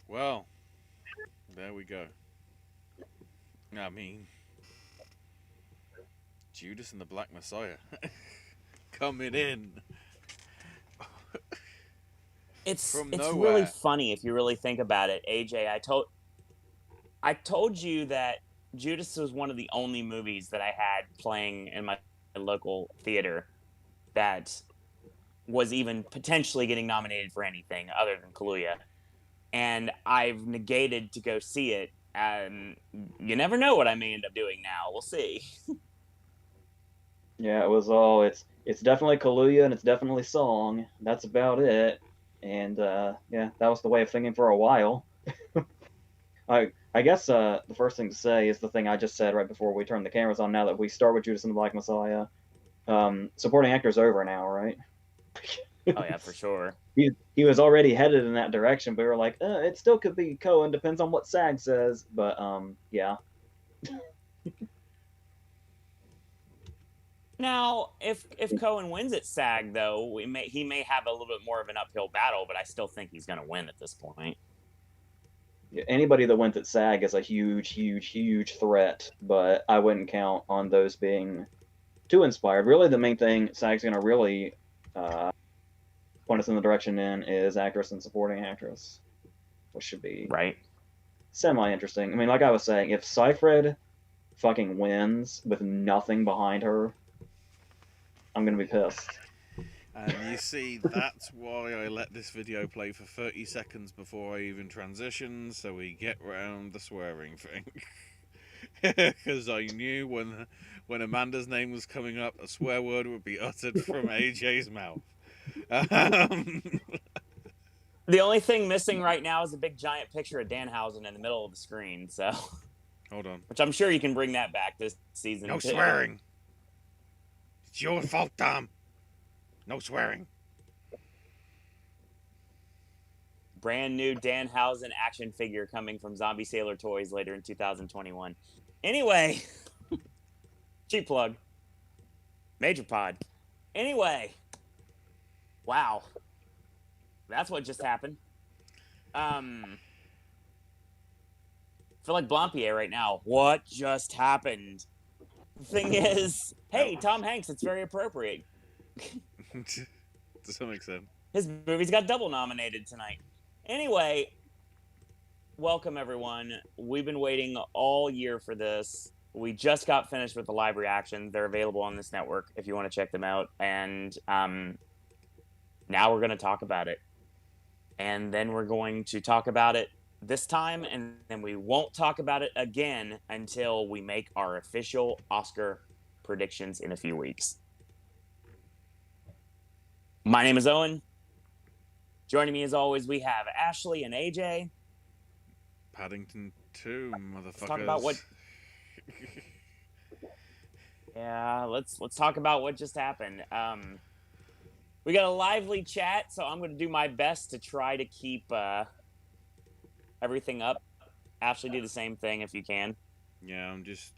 Well, there we go. I mean, Judas and the Black Messiah coming in from It's really nowhere. funny if you really think about it, AJ. I told you that Judas was one of the only movies that I had playing in my local theater that was even potentially getting nominated for anything other than Kaluuya. And I've negated to go see it. And you never know what I may end up doing now. We'll see. Yeah, it was all. It's definitely Kaluuya and it's definitely Song. That's about it. And yeah, that was the way of thinking for a while. I guess the first thing to say is the thing I just said right before we turned the cameras on. Now that we start with Judas and the Black Messiah, supporting actor's over now, right? Oh, yeah, for sure. He was already headed in that direction, but we were like, it still could be Cohen. Depends on what SAG says. But yeah, Now, if Cohen wins at SAG, though, he may have a little bit more of an uphill battle, but I still think he's going to win at this point. anybody that went at SAG is a huge, huge, huge threat. But I wouldn't count on those being too inspired. Really, the main thing SAG's going to really uh, point us in the direction in is actress and supporting actress, which should be Right? semi interesting. I mean, like I was saying, if Seyfried fucking wins with nothing behind her, I'm gonna be pissed. And you see, that's why I let this video play for 30 seconds before I even transition, so we get round the swearing thing. Because I knew when Amanda's name was coming up, a swear word would be uttered from AJ's mouth. Um, The only thing missing right now is a big giant picture of Danhausen in the middle of the screen. So, hold on. which I'm sure you can bring that back this No season too. swearing. It's your fault, Tom. No swearing. Brand new Danhausen action figure coming from Zombie Sailor Toys later in 2021. Anyway, cheap plug, Major Pod. Anyway, wow, that's what just happened. I feel like Blampier right now. What just happened? The thing is, That hey, Tom Hanks, it's very appropriate. to some extent. His movies got double nominated tonight. Anyway, welcome everyone. We've been waiting all year for this. We just got finished with the live reactions. They're available on this network if you want to check them out. And now we're going to talk about it. And then we're going to talk about it this time, and then we won't talk about it again until we make our official Oscar predictions in a few weeks. My name is Owen. Joining me as always, we have Ashley and AJ. Paddington 2, motherfuckers. Let's talk about what. Yeah, let's talk about what just happened. We got a lively chat, so I'm going to do my best to try to keep everything up. Ashley, do the same thing if you can. Yeah, I'm just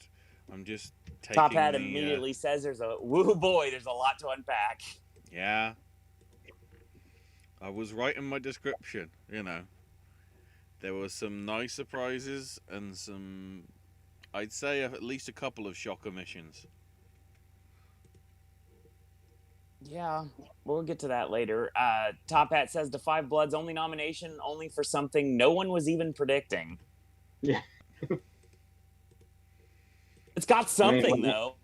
taking Top Hat the. immediately says there's a woo boy. There's a lot to unpack. Yeah. I was right in my description, you know. There were some nice surprises and some, I'd say at least a couple of shock omissions. Yeah, we'll get to that later. Top Hat says the Five Bloods only nomination only for something no one was even predicting. Yeah. It's got something though.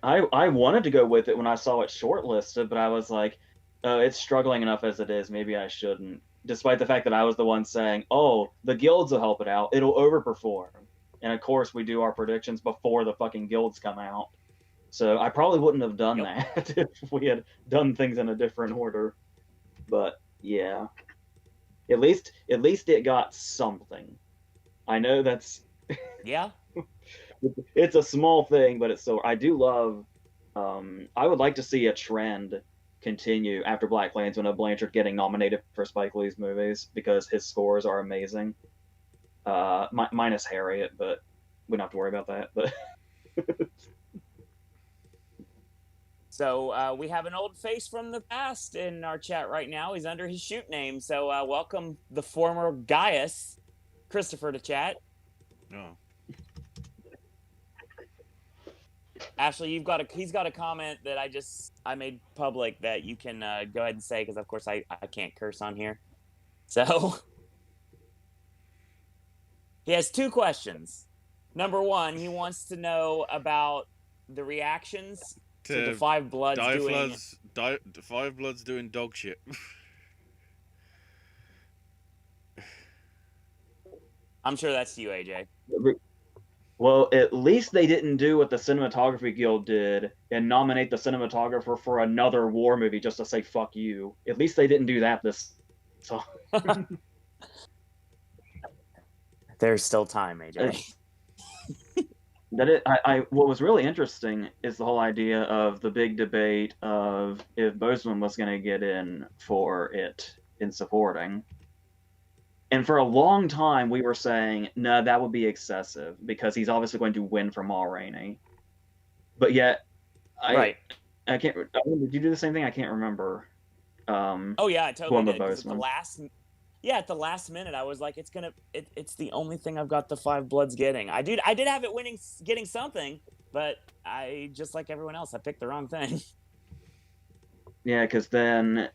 I wanted to go with it when I saw it shortlisted, but I was like, it's struggling enough as it is. Maybe I shouldn't. Despite the fact that I was the one saying, "Oh, the guilds will help it out. It'll overperform." And of course, we do our predictions before the fucking guilds come out. So I probably wouldn't have done that if we had done things in a different order. But yeah, at least it got something. I know that's Yeah. it's a small thing, but it's so I do love. I would like to see a trend continue after Black Klansman of Blanchard getting nominated for Spike Lee's movies because his scores are amazing. Minus Harriet, but we don't have to worry about that. But So we have an old face from the past in our chat right now. He's under his shoot name. So welcome the former Gaius, Christopher, to chat. Oh. Ashley, he's got a comment that I made public that you can go ahead and say, because of course I can't curse on here. So he has 2 questions. Number 1, he wants to know about the reactions to the Five Bloods Five Bloods doing dog shit. I'm sure that's to you, AJ. Well, at least they didn't do what the Cinematography Guild did and nominate the cinematographer for another war movie just to say fuck you. At least they didn't do that this time. There's still time, AJ. What was really interesting is the whole idea of the big debate of if Boseman was going to get in for it in supporting. And for a long time, we were saying, no, that would be excessive because he's obviously going to win from Ma Rainey. But yet, I can't. Did you do the same thing? I can't remember. Oh yeah, I totally did. Boseman. At the last minute, I was like, it's the only thing I've got the Five Bloods getting. I did have it getting something, but I, just like everyone else, I picked the wrong thing. Yeah, because then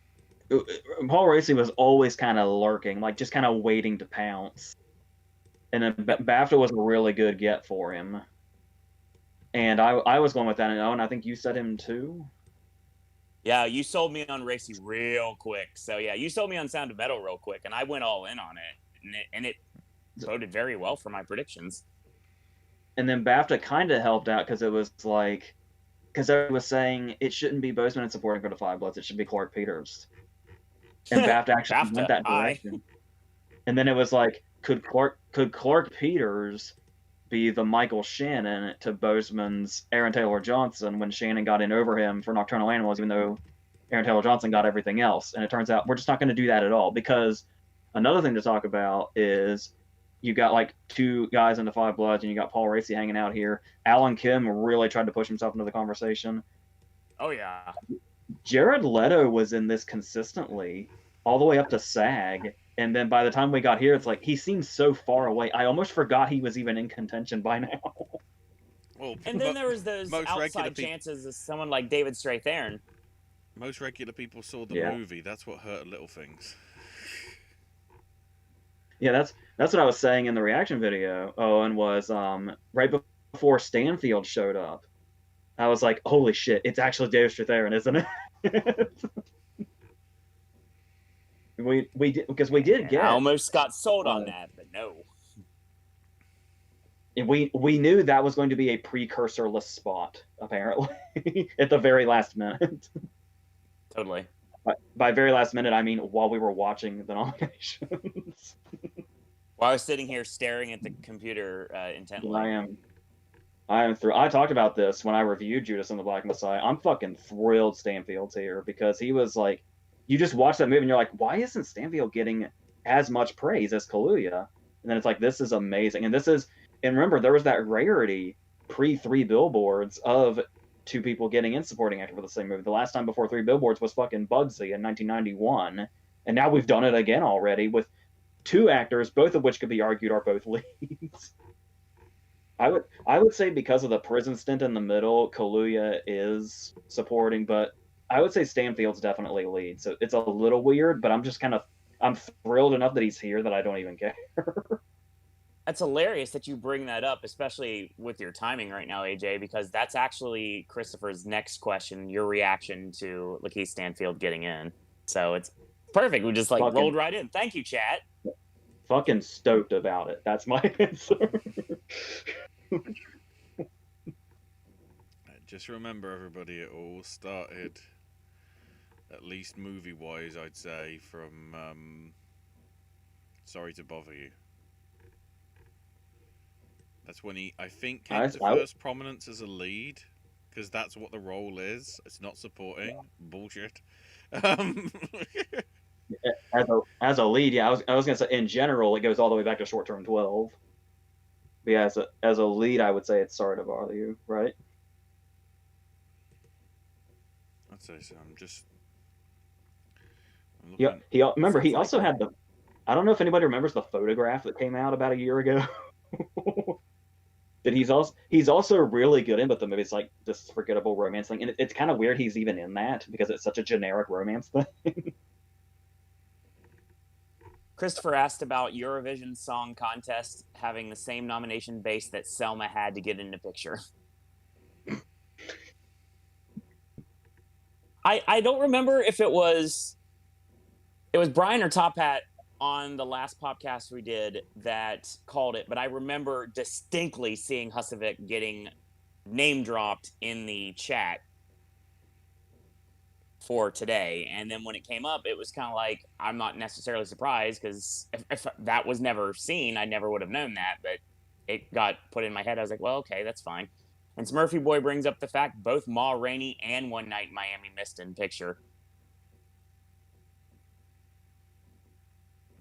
Paul Raci was always kind of lurking, like just kind of waiting to pounce. And then BAFTA was a really good get for him. And I was going with that, and Owen, I think you said him too. Yeah, you sold me on Raci real quick. So yeah, you sold me on Sound of Metal real quick, and I went all in on it, and it voted very well for my predictions. And then BAFTA kind of helped out because it was like, because I was saying it shouldn't be Boseman and supporting for the Five Bloods, it should be Clark Peters. And BAFTA actually went that direction. And then it was like, could Clark Peters be the Michael Shannon to Boseman's Aaron Taylor Johnson when Shannon got in over him for Nocturnal Animals, even though Aaron Taylor Johnson got everything else? And it turns out we're just not going to do that at all, because another thing to talk about is you got like 2 guys in the Five Bloods and you got Paul Raci hanging out here. Alan Kim really tried to push himself into the conversation. Oh yeah. Jared Leto was in this consistently all the way up to SAG. And then by the time we got here, it's like he seems so far away. I almost forgot he was even in contention by now. Well, and then there was those outside chances of someone like David Strathairn. Most regular people saw the movie. That's what hurt little things. Yeah, that's what I was saying in the reaction video. Owen was right before Stanfield showed up. I was like, holy shit, it's actually David Strathairn, isn't it? we did get. I almost got sold on that, but no. We knew that was going to be a precursorless spot, apparently, at the very last minute. Totally. By very last minute, I mean while we were watching the nominations. While I was sitting here staring at the computer intently. I am through. I talked about this when I reviewed Judas and the Black Messiah. I'm fucking thrilled Stanfield's here, because he was like, you just watch that movie and you're like, why isn't Stanfield getting as much praise as Kaluuya? And then it's like, this is amazing. And remember, there was that rarity pre-3 Billboards of 2 people getting in supporting actor for the same movie. The last time before 3 Billboards was fucking Bugsy in 1991. And now we've done it again already with 2 actors, both of which could be argued are both leads. I would say because of the prison stint in the middle, Kaluuya is supporting, but I would say Stanfield's definitely lead. So it's a little weird, but I'm thrilled enough that he's here that I don't even care. That's hilarious that you bring that up, especially with your timing right now, AJ, because that's actually Christopher's next question, your reaction to Lakeith Stanfield getting in. So it's perfect. We just rolled right in. Thank you, chat. Fucking stoked about it. That's my answer. Just remember, everybody, it all started, at least movie-wise, I'd say, from Sorry to Bother You. That's when he, I think, came to first prominence as a lead, because that's what the role is. It's not supporting. Bullshit. As a lead, yeah, I was gonna say in general it goes all the way back to Short Term 12. But yeah, as a lead, I would say it's Sorry to Bother You, right? I'd say so. I'm Yeah, looking. remember he Sounds also likely. had the. I don't know if anybody remembers the photograph that came out about a year ago. That he's also really good in, but the movie's like this forgettable romance thing, and it's kind of weird he's even in that because it's such a generic romance thing. Christopher asked about Eurovision Song Contest having the same nomination base that Selma had to get into picture. I don't remember if it was Brian or Top Hat on the last podcast we did that called it, but I remember distinctly seeing Husavik getting name dropped in the chat for today. And then when it came up, it was kind of like, I'm not necessarily surprised because if that was never seen, I never would have known that. But it got put in my head. I was like, well, okay, that's fine. And Smurfy Boy brings up the fact both Ma Rainey and One Night in Miami missed in picture.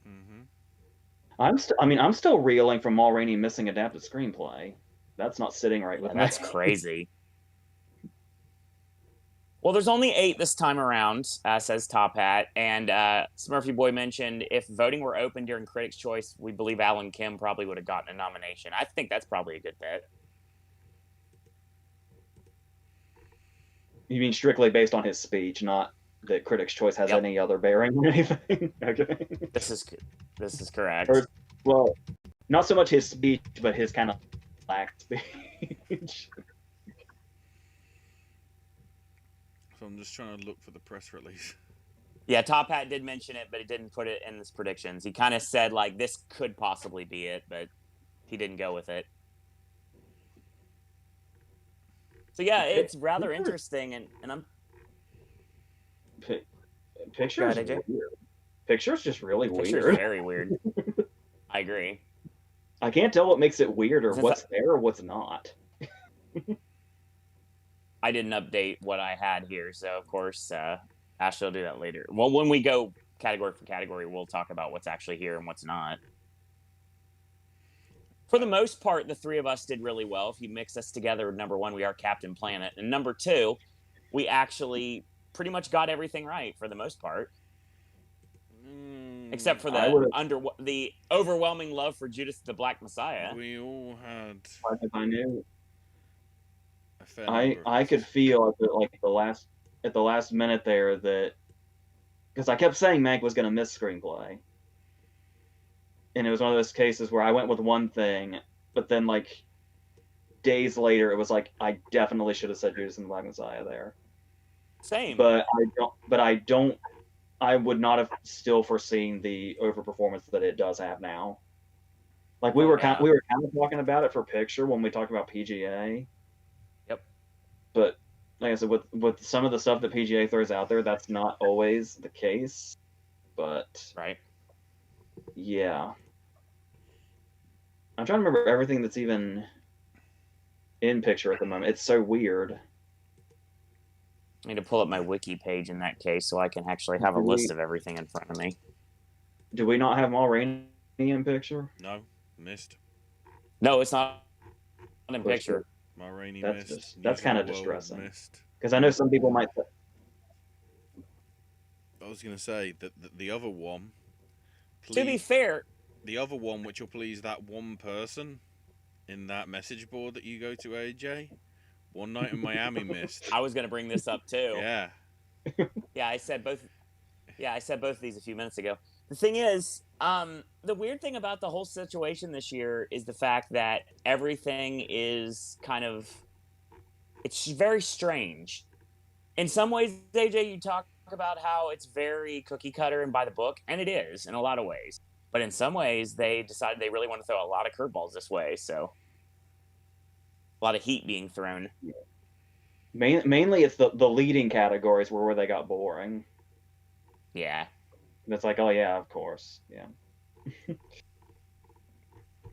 Mm-hmm. I'm still reeling from Mulroney missing adapted screenplay. That's not sitting right with me. That's crazy. Well, there's only 8 this time around, says Top Hat. And Smurfy Boy mentioned if voting were open during Critics' Choice, we believe Alan Kim probably would have gotten a nomination. I think that's probably a good bet. You mean strictly based on his speech, not that Critics' Choice has any other bearing on anything? Okay. This is correct. Or, well, not so much his speech, but his kind of lack speech. So I'm just trying to look for the press release. Yeah, Top Hat did mention it, but he didn't put it in his predictions. He kind of said, like, this could possibly be it, but he didn't go with it. So, yeah, it's rather interesting, and I'm... Picture's ahead, AJ. weird. Picture's just really Picture's weird. very weird. I agree. I can't tell what makes it weird or what's there or what's not. I didn't update what I had here, so of course, Ashley will do that later. Well, when we go category for category, we'll talk about what's actually here and what's not. For the most part, the three of us did really well. If you mix us together, number 1, we are Captain Planet, and number 2, we actually pretty much got everything right for the most part, except for the overwhelming love for Judas the Black Messiah. We all had. I knew. I I could feel at the last minute there that because I kept saying Meg was going to miss screenplay, and it was one of those cases where I went with one thing, but then like days later it was like I definitely should have said Judas and the Black Messiah there. Same. But I would not have still foreseen the overperformance that it does have now. Like we were kind of talking about it for picture when we talked about PGA. Yep. But like I said, with some of the stuff that PGA throws out there, that's not always the case. But right. Yeah. I'm trying to remember everything that's even in picture at the moment. It's so weird. I need to pull up my wiki page in that case so I can actually have a list of everything in front of me. Do we not have Mulroney in picture? No, missed. No, it's not in picture. Mulroney missed. That's kind of distressing. Because I know some people might. I was going to say that the other one. To be fair, the other one, which will please that one person in that message board that you go to, AJ. One Night in Miami missed. I was going to bring this up too. Yeah. Yeah, I said both of these a few minutes ago. The thing is, the weird thing about the whole situation this year is the fact that everything is it's very strange. In some ways, AJ, you talk about how it's very cookie cutter and by the book, and it is in a lot of ways. But in some ways, they decided they really want to throw a lot of curveballs this way, so a lot of heat being thrown. Mainly, it's the leading categories where they got boring. Yeah. It's like, oh yeah, of course, yeah.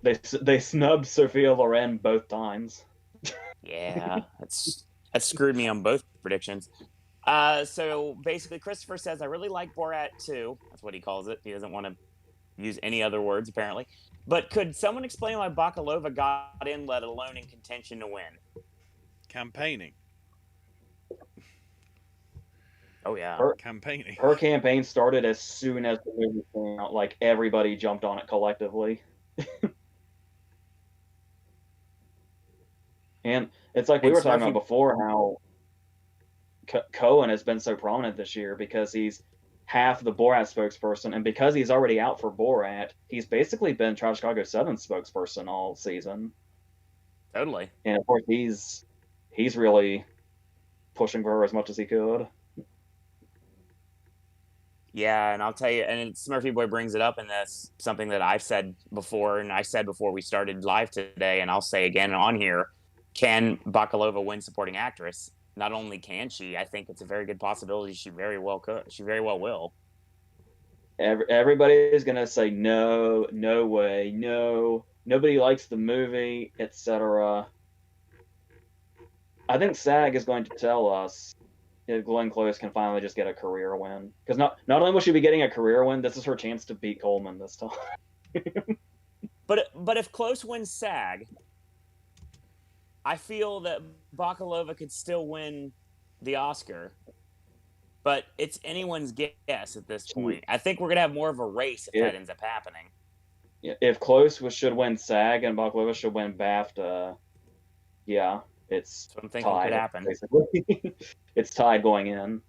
they snubbed Sophia Loren both times. Yeah, that screwed me on both predictions. So basically, Christopher says, I really like Borat 2. That's what he calls it. He doesn't want to use any other words, apparently. But could someone explain why Bakalova got in, let alone in contention to win? Campaigning. Oh yeah. campaigning. Her campaign started as soon as the movie came out. Like, everybody jumped on it collectively. And it's like we And were talking Smurfy, about before, how Cohen has been so prominent this year because he's half the Borat spokesperson, and because he's already out for Borat, he's basically been Travis Chicago 7's spokesperson all season. totally. And of course, he's really pushing for her as much as he could. Yeah, and I'll tell you, and Smurfy Boy brings it up, and that's something that I've said before, and I said before we started live today, and I'll say again on here: can Bakalova win supporting actress? Not only can she, I think it's a very good possibility. She very well could. She very well will. Everybody is gonna say no, no way, no. Nobody likes the movie, etc. I think SAG is going to tell us if Glenn Close can finally just get a career win. Because not only will she be getting a career win, this is her chance to beat Coleman this time. But if Close wins SAG, I feel that Bakalova could still win the Oscar. But it's anyone's guess at this point. I think we're gonna have more of a race if that ends up happening. If Close should win SAG and Bakalova should win BAFTA, yeah, it's what I'm thinking tied, could happen. Basically. It's tied going in.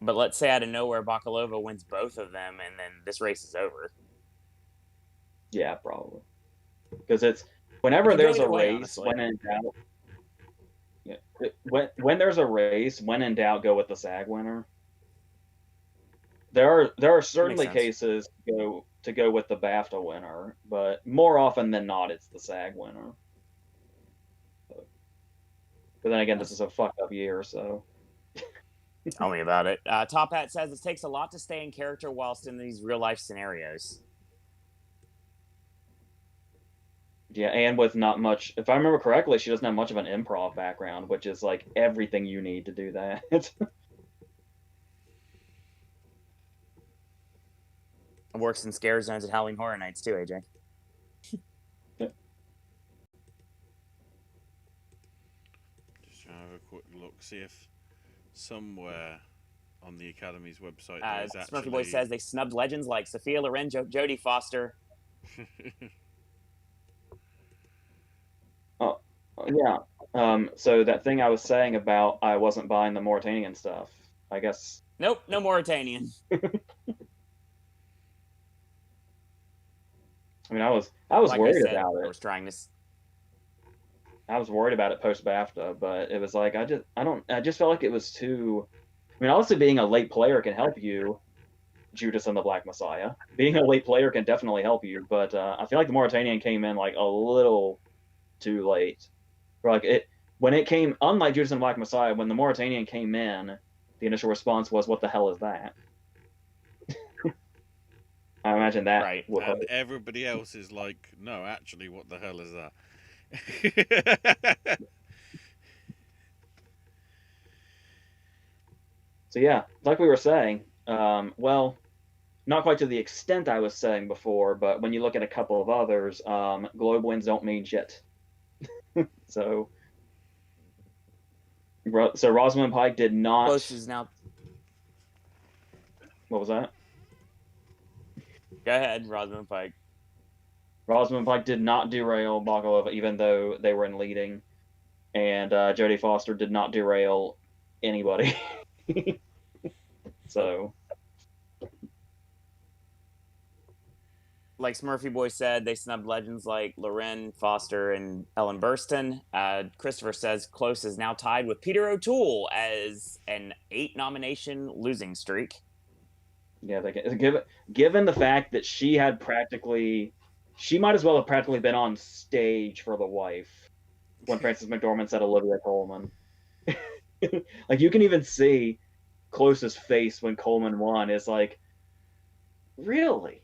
But let's say out of nowhere Bakalova wins both of them, and then this race is over. Yeah, probably. Because it's whenever there's a race, honestly. when in doubt. Yeah, when there's a race, when in doubt, go with the SAG winner. There are certainly cases to go with the BAFTA winner, but more often than not, it's the SAG winner. But then again, this is a fucked up year, so. Tell me about it. Top Hat says it takes a lot to stay in character whilst in these real life scenarios. Yeah, and with not much, if I remember correctly, she doesn't have much of an improv background, which is like everything you need to do that. Works in scare zones at Halloween Horror Nights too, AJ. Just trying to have a quick look, see if somewhere on the Academy's website there's actually... Smurfy Boy says they snubbed legends like Sophia Loren, Jodie Foster. Oh, yeah. So that thing I was saying about I wasn't buying the Mauritanian stuff, I guess. Nope, no Mauritanian. I mean, I was worried about it. I was trying to. I was worried about it post BAFTA, but it was like I just felt like it was too. I mean, obviously, being a late player can help you. Judas and the Black Messiah. Being a late player can definitely help you, but I feel like the Mauritanian came in like a little too late. Like when it came, unlike Judas and the Black Messiah, when the Mauritanian came in, the initial response was, "What the hell is that?" I imagine that. Right, and everybody else is like, "No, actually, what the hell is that?" So yeah, like we were saying, well, not quite to the extent I was saying before, but when you look at a couple of others, Globe wins don't mean shit. So Rosamund Pike did not. Close is now. What was that? Go ahead, Rosamund Pike. Rosamund Pike did not derail Bakalova, even though they were in leading, and Jodie Foster did not derail anybody. So, like Smurfy Boy said, they snubbed legends like Loren Foster and Ellen Burstyn. Christopher says Close is now tied with Peter O'Toole as an 8-nomination losing streak. Yeah, given the fact that she might as well have practically been on stage for The Wife when Frances McDormand said Olivia Colman. Like, you can even see Close's face when Coleman won. Is like, really?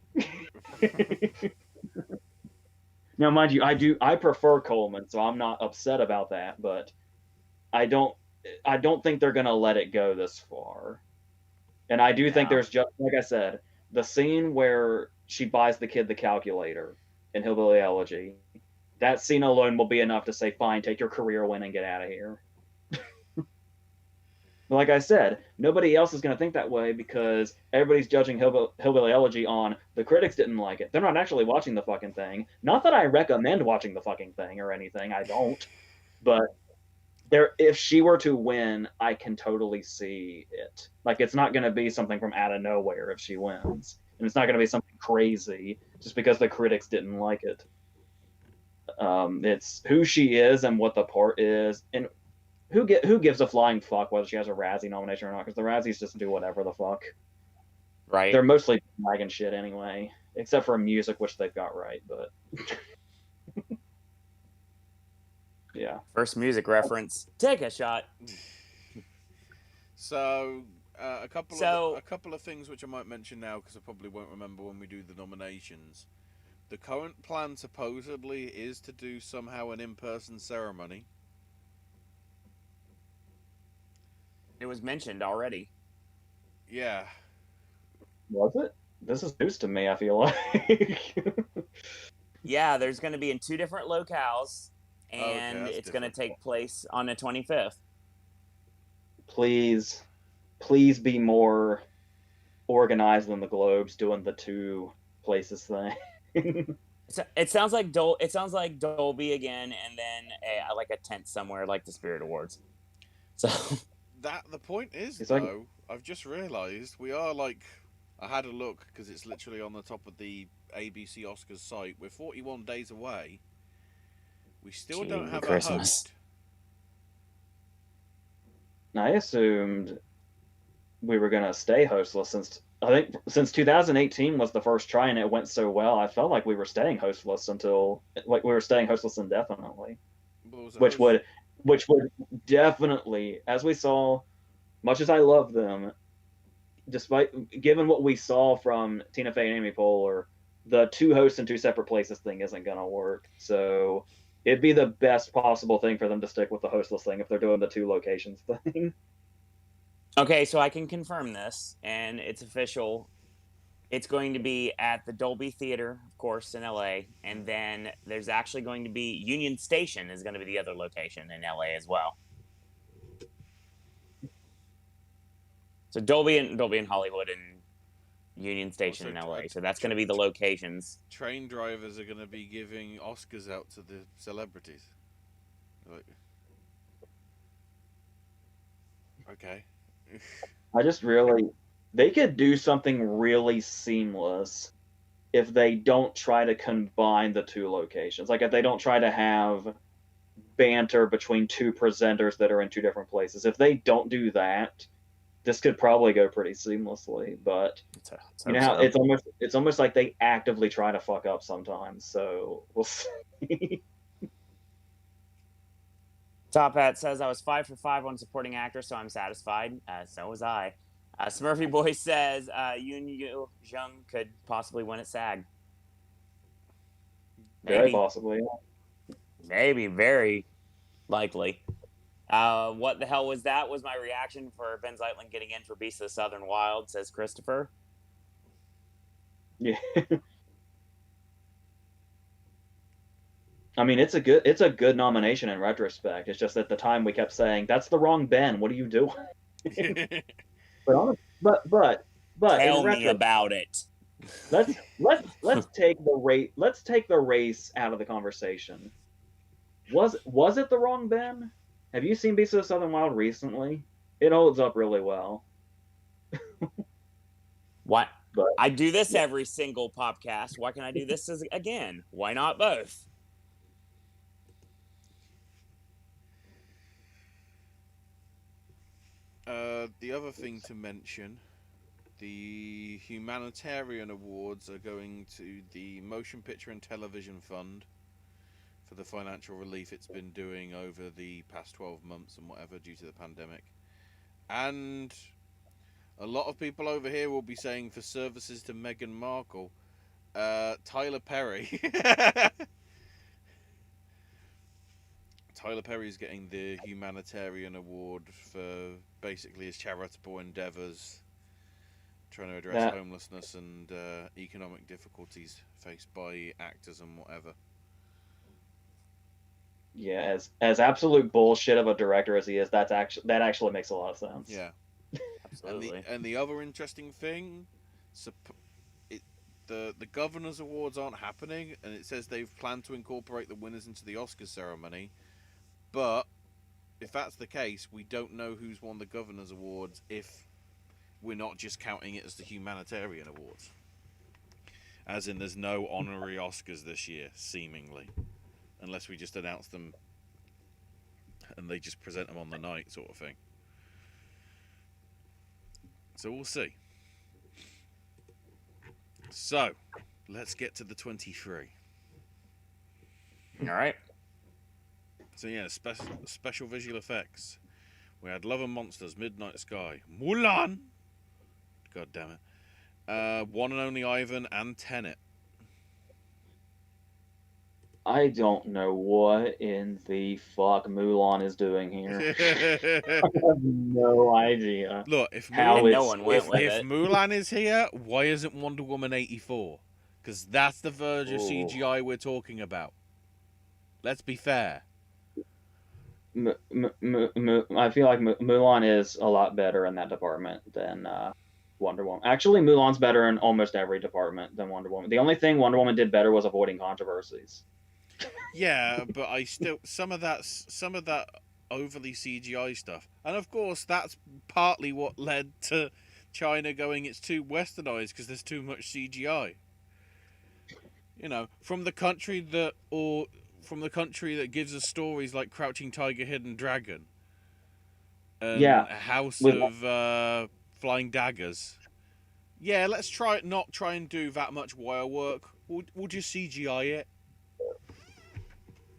Now, mind you, I prefer Coleman, so I'm not upset about that. But I don't think they're gonna let it go this far. And I do think there's, just like I said, the scene where she buys the kid the calculator in Hillbilly Elegy. That scene alone will be enough to say, fine, take your career win and get out of here. Like I said, nobody else is going to think that way because everybody's judging Hillbilly Elegy on the critics didn't like it. They're not actually watching the fucking thing. Not that I recommend watching the fucking thing or anything. I don't. But if she were to win, I can totally see it. Like, it's not going to be something from out of nowhere if she wins. And it's not going to be something crazy just because the critics didn't like it. It's who she is and what the part is, and who gives a flying fuck whether she has a Razzie nomination or not? Because the Razzies just do whatever the fuck. Right. They're mostly wagon shit anyway, except for music, which they've got right. But yeah, First music reference. Take a shot. So a couple of things which I might mention now because I probably won't remember when we do the nominations. The current plan supposedly is to do somehow an in-person ceremony. It was mentioned already. Yeah. was it? This is news to me. I feel like. Yeah, there's going to be in 2 different locales, and Okay, it's going to take place on the 25th. Please be more organized than the Globes doing the 2 places thing. It sounds like Dolby again, and then like a tent somewhere like the Spirit Awards. So The point is It's though, like- I've just realised we are like, I had a look because it's literally on the top of the ABC Oscars site. We're 41 days away. We still don't have Christmas. a host. I assumed we were gonna stay hostless since 2018 was the first try and it went so well. I felt like we were staying hostless indefinitely, which would definitely, as we saw, much as I love them, given what we saw from Tina Fey and Amy Poehler, the 2 hosts in 2 separate places thing isn't gonna work. So it'd be the best possible thing for them to stick with the hostless thing if they're doing the 2 locations thing. Okay, so I can confirm this, and it's official. It's going to be at the Dolby Theater, of course, in LA, and then there's actually going to be Union Station is going to be the other location in LA as well. So Dolby and Hollywood and Union Station in LA. So that's going to be the locations. Train drivers are going to be giving Oscars out to the celebrities. Like, okay. They could do something really seamless if they don't try to combine the 2 locations. Like if they don't try to have banter between 2 presenters that are in 2 different places. If they don't do that, this could probably go pretty seamlessly. But you know how it's almost like they actively try to fuck up sometimes. So we'll see. Top Hat says I was 5 for 5 on supporting actor, so I'm satisfied. So was I. Smurfy Boy says Yoon Yoo Jung could possibly win at SAG. Very possibly. Maybe, very likely. What the hell was that? Was my reaction for Ben Zeitlin getting in for Beast of the Southern Wild, says Christopher. Yeah. I mean, it's a good nomination in retrospect. It's just at the time we kept saying that's the wrong Ben. What are you doing? but tell me about it. Let's take the race out of the conversation. Was it the wrong Ben? Have you seen Beast of the Southern Wild recently? It holds up really well. What? But, I do this every single podcast. Why can I do this again? Why not both? The other thing to mention, the Humanitarian Awards are going to the Motion Picture and Television Fund for the financial relief it's been doing over the past 12 months and whatever due to the pandemic. And a lot of people over here will be saying for services to Meghan Markle, Tyler Perry. Tyler Perry's getting the Humanitarian Award for basically his charitable endeavours trying to address homelessness and economic difficulties faced by actors and whatever. Yeah, as absolute bullshit of a director as he is, that actually makes a lot of sense. Yeah. Absolutely. And the other interesting thing, the Governor's Awards aren't happening, and it says they've planned to incorporate the winners into the Oscars ceremony. But if that's the case, we don't know who's won the Governor's Awards if we're not just counting it as the Humanitarian Awards. As in, there's no honorary Oscars this year, seemingly. Unless we just announce them and they just present them on the night, sort of thing. So we'll see. So, let's get to the 23. All right. So yeah, special visual effects. We had Love and Monsters, Midnight Sky, Mulan. God damn it. One and Only Ivan and Tenet. I don't know what in the fuck Mulan is doing here. I have no idea. Look, if How Mulan, no one went with if it. Mulan is here, why isn't Wonder Woman 84? Because that's the verge of CGI we're talking about. Let's be fair. I feel like Mulan is a lot better in that department than Wonder Woman. Actually, Mulan's better in almost every department than Wonder Woman. The only thing Wonder Woman did better was avoiding controversies. Yeah, but I still some of that overly CGI stuff, and of course that's partly what led to China going it's too westernized because there's too much CGI. You know, from the country that gives us stories like Crouching Tiger, Hidden Dragon, and House of Flying Daggers. Yeah, let's not try and do that much wire work. We'll just CGI it.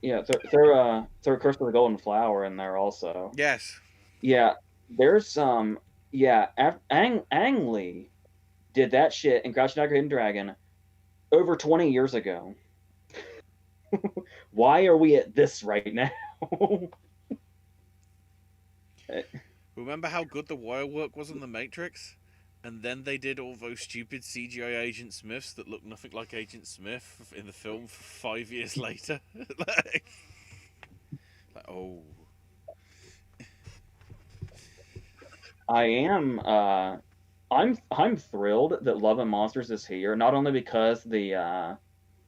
Yeah, throw Curse of the Golden Flower in there also. Yes. Yeah, there's some. Ang Lee did that shit in Crouching Tiger, Hidden Dragon over 20 years ago. Why are we at this right now? Remember how good the wire work was in The Matrix? And then they did all those stupid CGI Agent Smiths that look nothing like Agent Smith in the film 5 years later. Oh. I'm thrilled that Love and Monsters is here, not only because the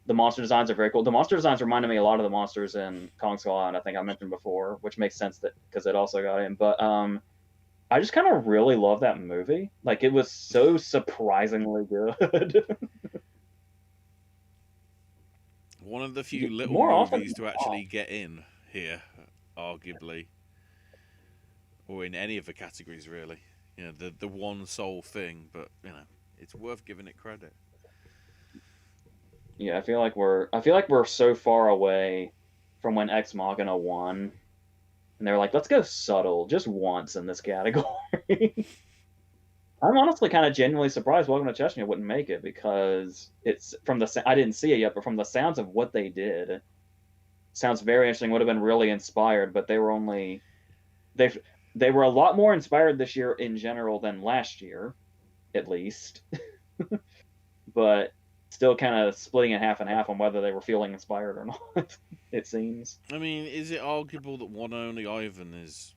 monster designs are very cool. The monster designs reminded me a lot of the monsters in Kong Skull Island, I think I mentioned before, which makes sense that because it also got in. But I just kind of really love that movie. Like, it was so surprisingly good. One of the few little movies to actually get in here, arguably, or in any of the categories, really. You know, the one sole thing, but you know, it's worth giving it credit. Yeah, I feel like we're so far away from when Ex Machina won. And they were like, let's go subtle just once in this category. I'm honestly kind of genuinely surprised Welcome to Chechnya wouldn't make it because it's I didn't see it yet, but from the sounds of what they did, sounds very interesting. Would have been really inspired, but they were a lot more inspired this year in general than last year, at least. But still kind of splitting it half and half on whether they were feeling inspired or not, it seems. I mean, is it arguable that One and Only Ivan is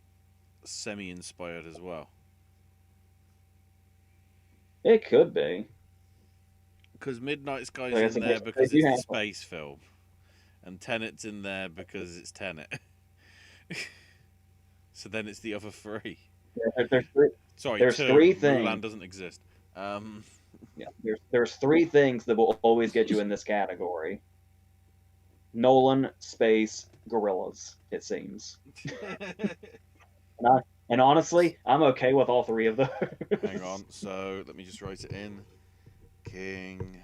semi-inspired as well? It could be. Because Midnight Sky's in there because it's a space film. And Tenet's in there because it's Tenet. So then it's the other three. Yeah, there's three. Sorry, there's two. Three things. Mulan doesn't exist. Yeah, there's three things that will always get you in this category: Nolan, space, gorillas. It seems. And honestly, I'm okay with all three of those. Hang on, so let me just write it in. King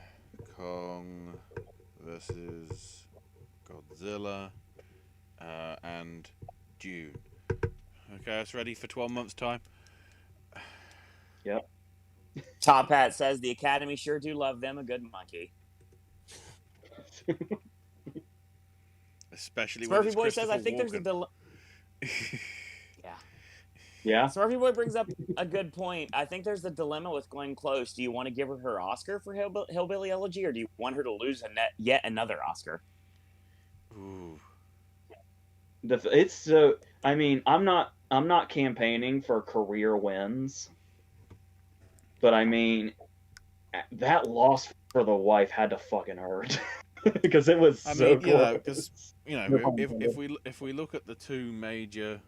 Kong versus Godzilla and Dune. Okay, that's ready for 12 months' time. Yep. Top Hat says the Academy sure do love them a good monkey. Especially Smurfy when it's Boy says, I Christopher think there's a Walken. Yeah. Smurfy Boy brings up a good point. I think there's a dilemma with Glenn Close. Do you want to give her Oscar for Hillbilly Elegy, or do you want her to lose yet another Oscar? Ooh. It's so. I mean, I'm not campaigning for career wins, but I mean, that loss for the wife had to fucking hurt because it was I so mean, you know, because close. you No know, pun intended. if we look at the two major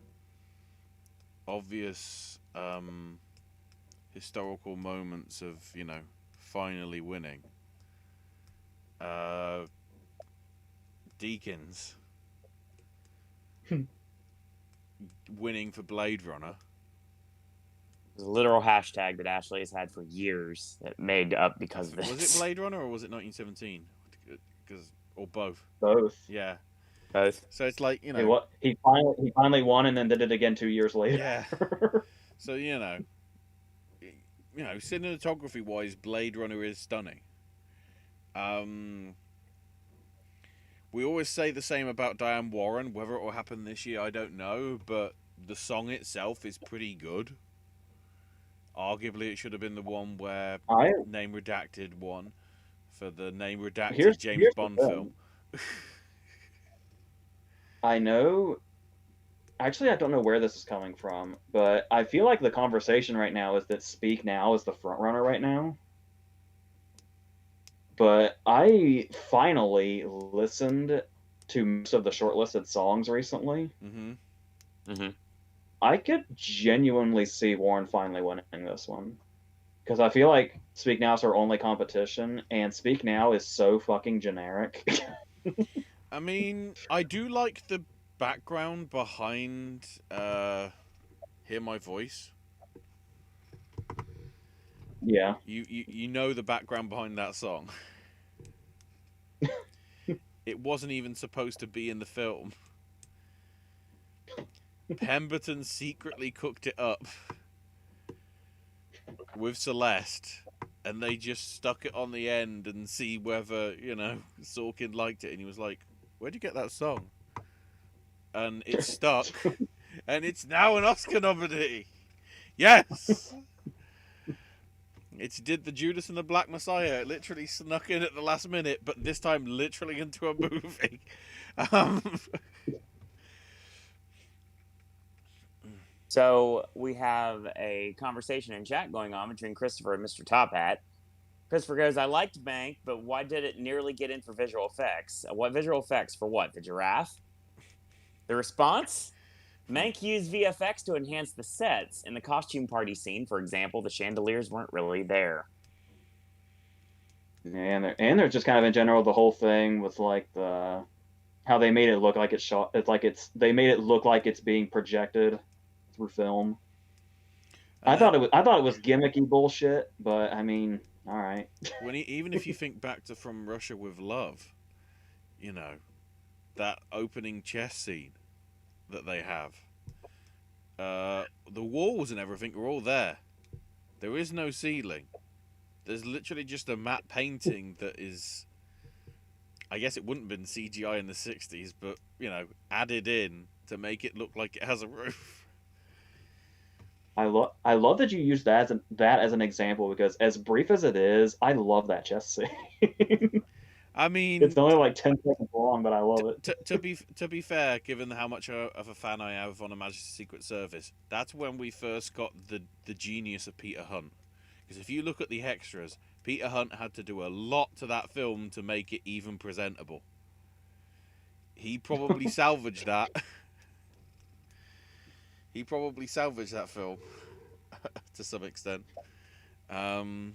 obvious historical moments of finally winning, uh, Deakins winning for Blade Runner. There's a literal hashtag that Ashley has had for years that made up because of this. Was it Blade Runner or was it 1917? Or both? Both. Yeah. Both. So it's like He finally won and then did it again 2 years later. Yeah. So cinematography wise, Blade Runner is stunning. We always say the same about Diane Warren. Whether it will happen this year, I don't know. But the song itself is pretty good. Arguably, it should have been the one where Name Redacted won for the Name Redacted James Bond film. I know. Actually, I don't know where this is coming from, but I feel like the conversation right now is that Speak Now is the front runner right now. But I finally listened to most of the shortlisted songs recently. Mm-hmm. Mm-hmm. I could genuinely see Warren finally winning this one. Because I feel like Speak Now is her only competition, and Speak Now is so fucking generic. I mean, I do like the background behind Hear My Voice. Yeah. You know the background behind that song. It wasn't even supposed to be in the film. Pemberton secretly cooked it up with Celeste, and they just stuck it on the end and see whether, Sorkin liked it. And he was like, "Where'd you get that song?" And it stuck, and it's now an Oscar nominee. Yes! It did the Judas and the Black Messiah. It literally snuck in at the last minute, but this time literally into a movie. So we have a conversation in chat going on between Christopher and Mr. Top Hat. Christopher goes, "I liked Mank, but why did it nearly get in for visual effects? What visual effects for what? The giraffe?" The response? Mank used VFX to enhance the sets. In the costume party scene, for example, the chandeliers weren't really there. And they're just kind of in general the whole thing with like how they made it look like it's shot. They made it look like it's being projected through film. I thought it was gimmicky bullshit, but I mean, all right. Even if you think back to From Russia with Love, that opening chess scene that they have, the walls and everything are all there. There is no ceiling. There's literally just a matte painting that is, I guess it wouldn't have been CGI in the 60s, but, added in to make it look like it has a roof. I love that you used that as an example, because as brief as it is, I love that chess scene. I mean, it's only like 10 seconds long, but I love it. To be fair, given how much of a fan I have on Her Majesty's Secret Service, that's when we first got the genius of Peter Hunt. Because if you look at the extras, Peter Hunt had to do a lot to that film to make it even presentable. He probably salvaged that. He probably salvaged that film to some extent. The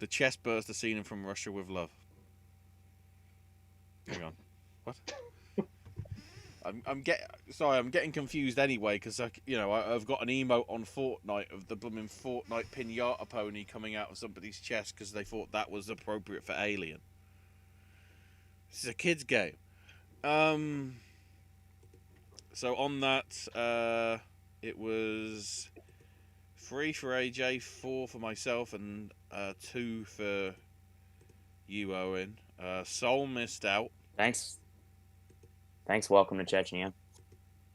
chest burster scene From Russia with Love. Hang on, what? I'm getting confused anyway, because I've got an emote on Fortnite of the blooming Fortnite pinata pony coming out of somebody's chest because they thought that was appropriate for Alien. This is a kid's game. So on that, it was 3 for AJ, 4 for myself, and 2 for you, Owen. Soul missed out. Thanks. Welcome to Chechnya.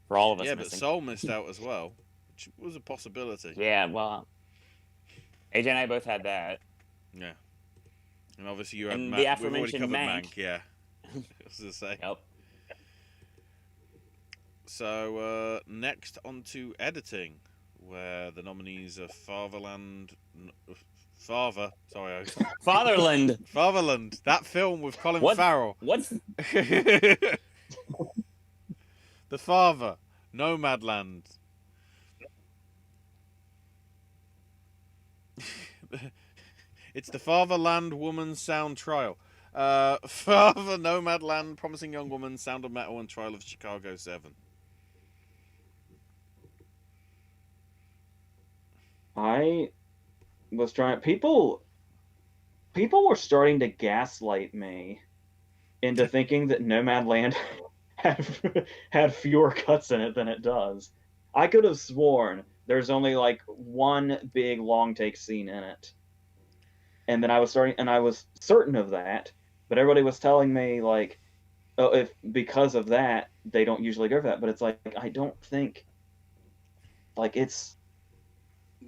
For all of us. Yeah, missing. But Soul missed out as well, which was a possibility. Yeah, well, AJ and I both had that. Yeah, and obviously you had and Mank. The We've already aforementioned covered Mank. Yeah, I was gonna say. Yep. So next on to editing, where the nominees are Fatherland. Fatherland, that film with Colin What? Farrell. What's The Father, Nomadland. It's the Fatherland Woman Sound Trial. Father, Nomadland, Promising Young Woman, Sound of Metal, and Trial of Chicago 7. I was trying. People were starting to gaslight me into thinking that Nomadland had fewer cuts in it than it does. I could have sworn there's only like one big long take scene in it. And then I was certain of that, but everybody was telling me like, oh, if because of that they don't usually go for that. But it's like I don't think like it's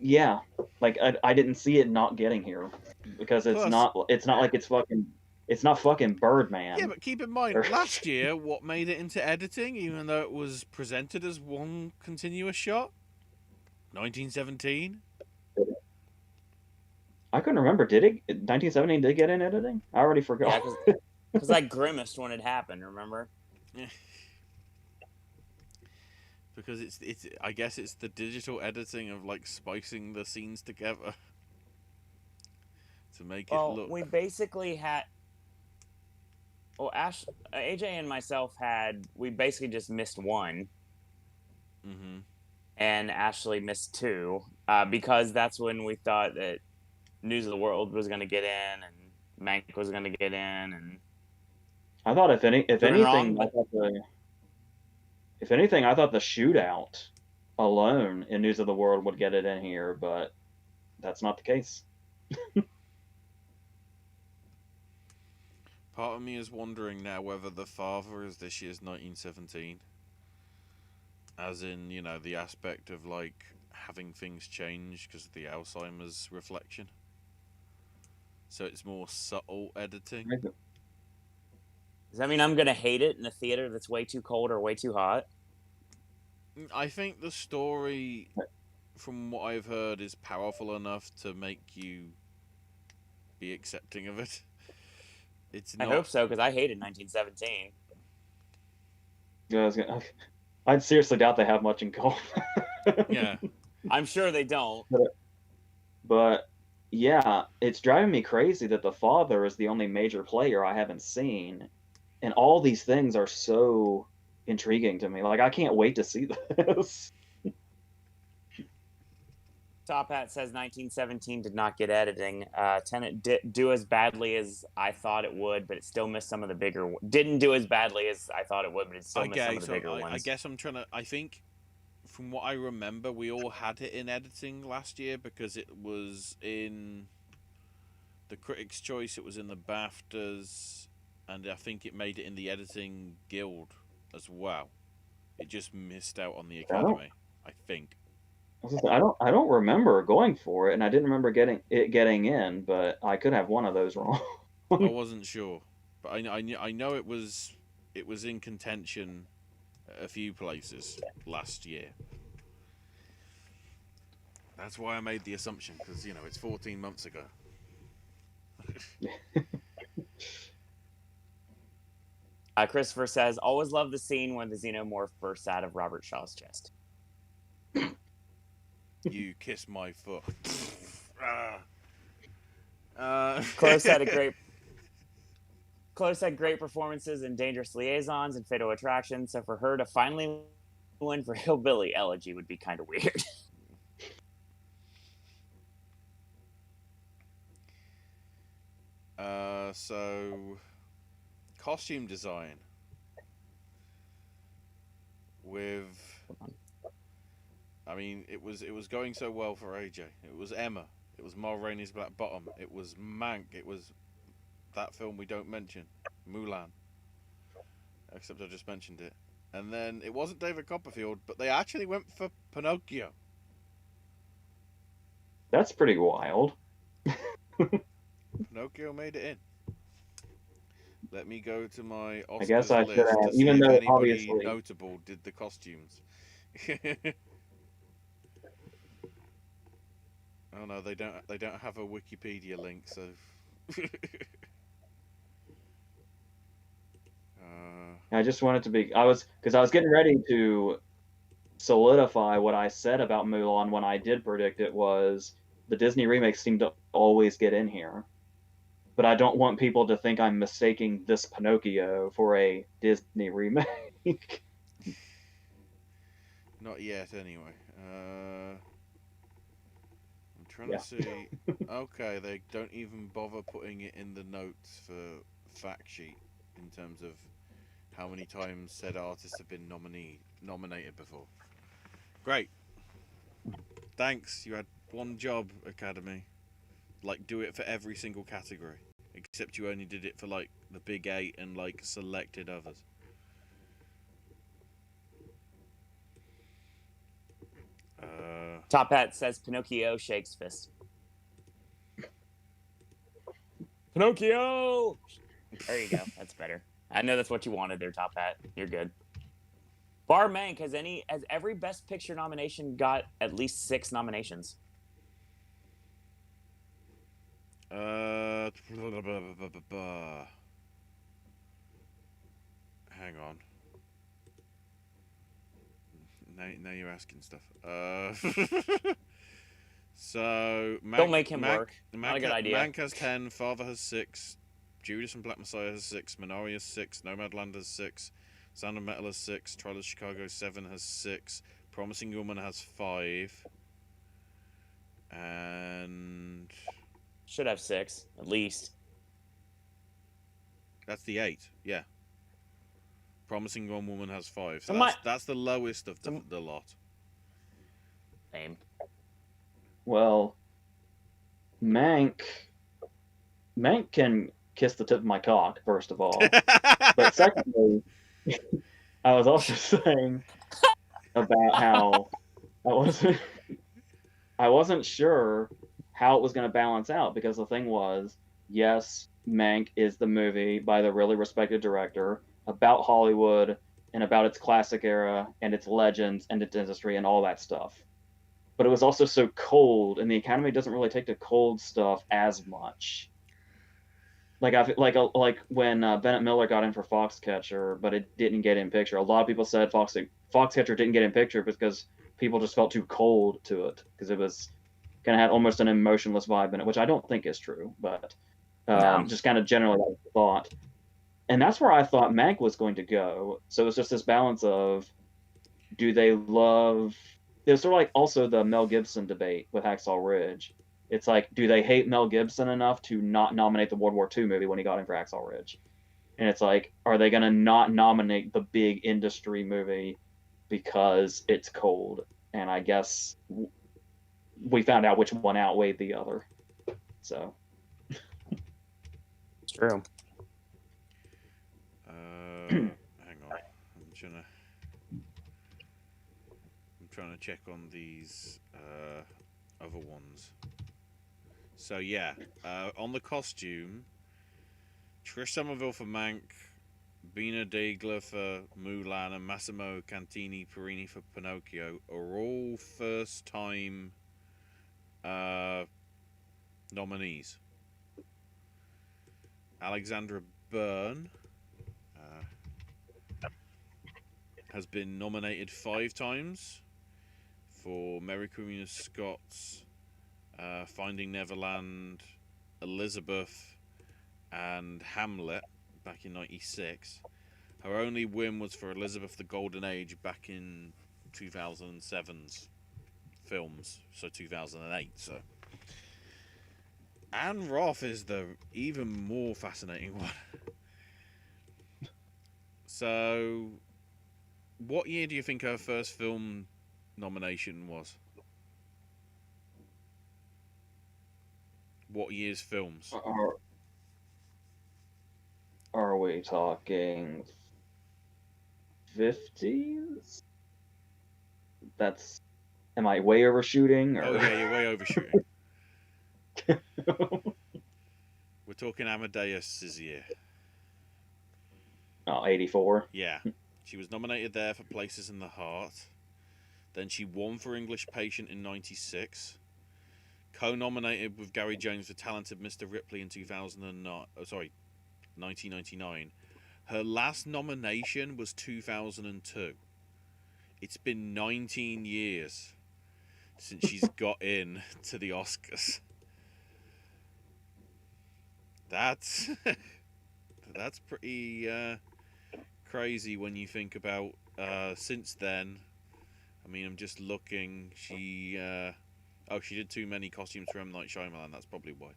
yeah, like I didn't see it not getting here because it's not like it's not fucking Birdman. Yeah, but keep in mind, last year, what made it into editing, even though it was presented as one continuous shot? 1917? I couldn't remember. Did it? 1917 did get in editing? I already forgot. Yeah, because I grimaced when it happened. Remember? Yeah. Because it's I guess it's the digital editing of like spicing the scenes together to make it look. We basically had. Well, AJ and myself we basically just missed one. Mm-hmm. And Ashley missed 2, because that's when we thought that News of the World was going to get in and Mank was going to get in, and I thought if anything, I thought the shootout alone in News of the World would get it in here, but that's not the case. Part of me is wondering now whether The Father is this year's 1917. As in, you know, the aspect of like having things change because of the Alzheimer's reflection. So it's more subtle editing. Does that mean I'm going to hate it in a theater that's way too cold or way too hot? I think the story, from what I've heard, is powerful enough to make you be accepting of it. It's not... I hope so, because I hated 1917. Yeah, I'd seriously doubt they have much in common. Yeah. I'm sure they don't. But yeah, it's driving me crazy that The Father is the only major player I haven't seen. And all these things are so intriguing to me. Like, I can't wait to see this. Top Hat says 1917 did not get editing. Tenet did do as badly as I thought it would, but it still missed some of the bigger. Didn't do as badly as I thought it would, but it still missed some of the bigger ones. I guess I'm trying to. I think, from what I remember, we all had it in editing last year because it was in the Critics' Choice, it was in the BAFTAs, and I think it made it in the Editing Guild as well. It just missed out on the Academy, I think. I don't remember going for it, and I didn't remember getting in, but I could have one of those wrong. I wasn't sure, but I know it was in contention at a few places last year. That's why I made the assumption, because you know it's 14 months ago. Christopher says, always love the scene when the xenomorph bursts out of Robert Shaw's chest. You kiss my foot. Close had great performances in Dangerous Liaisons and Fatal Attraction, so for her to finally win for Hillbilly Elegy would be kind of weird. So costume design with, I mean, it was going so well for AJ. It was Emma. It was Ma Rainey's Black Bottom. It was Mank. It was that film we don't mention, Mulan. Except I just mentioned it. And then it wasn't David Copperfield, but they actually went for Pinocchio. That's pretty wild. Pinocchio made it in. Let me go to my Oscars I guess I should list have, to see even if though anybody obviously. notable did the costumes. Oh no, they don't. They don't have a Wikipedia link, so. I just wanted to be. Because I was getting ready to solidify what I said about Mulan when I did predict it was the Disney remakes seem to always get in here. But I don't want people to think I'm mistaking this Pinocchio for a Disney remake. Not yet, anyway. I'm trying Yeah. to see. Okay, they don't even bother putting it in the notes for fact sheet in terms of how many times said artists have been nominated before. Great. Thanks. You had one job, Academy. Like, do it for every single category. Except you only did it for, like, the big 8 and, like, selected others. Top Hat says Pinocchio shakes fist. Pinocchio! There you go. That's better. I know that's what you wanted there, Top Hat. You're good. Bar Mank, has every Best Picture nomination got at least 6 nominations? Hang on. Now you're asking stuff. So Don't make him work. Not a good idea. Mank has 10. Father has 6. Judas and Black Messiah has 6. Minari has 6. Nomadland has 6. Sound of Metal has 6. Trial of Chicago 7 has 6. Promising Woman has 5. And should have 6 at least. That's the 8. Yeah. Promising Young Woman has 5. So that's the lowest of the lot. Same. Well, Mank can kiss the tip of my cock, first of all. But secondly, I was also saying about how I wasn't sure how it was going to balance out, because the thing was, yes, Mank is the movie by the really respected director about Hollywood and about its classic era and its legends and its industry and all that stuff. But it was also so cold, and the Academy doesn't really take to cold stuff as much. Like when Bennett Miller got in for Foxcatcher, but it didn't get in picture. A lot of people said Foxcatcher didn't get in picture because people just felt too cold to it, because it was kind of had almost an emotionless vibe in it, which I don't think is true, but just kind of generally that was the thought. And that's where I thought Mank was going to go. So it's just this balance of, do they love... There's sort of like also the Mel Gibson debate with Hacksaw Ridge. It's like, do they hate Mel Gibson enough to not nominate the World War II movie when he got in for Hacksaw Ridge? And it's like, are they going to not nominate the big industry movie because it's cold? And I guess we found out which one outweighed the other. So. It's true. Hang on. I'm trying to check on these other ones. So yeah, on the costume, Trish Somerville for Mank, Bina Degler for Mulan, and Massimo Cantini Perini for Pinocchio are all first-time nominees. Alexandra Byrne has been nominated 5 times for Mary Queen of Scots, Finding Neverland, Elizabeth, and Hamlet back in '96. Her only win was for Elizabeth the Golden Age back in 2007's films, so 2008. So Anne Roth is the even more fascinating one. So, what year do you think her first film nomination was? What year's films? Are we talking 50s? Am I way overshooting? Or... Oh yeah, you're way overshooting. We're talking Amadeus's year. Oh, 84. Yeah. She was nominated there for Places in the Heart. Then she won for English Patient in 96. Co-nominated with Gary Jones for Talented Mr. Ripley in 1999. Her last nomination was 2002. It's been 19 years since she's got in to the Oscars. That's pretty crazy when you think about since then. I mean, I'm just looking. She did too many costumes for M. Night Shyamalan. That's probably why.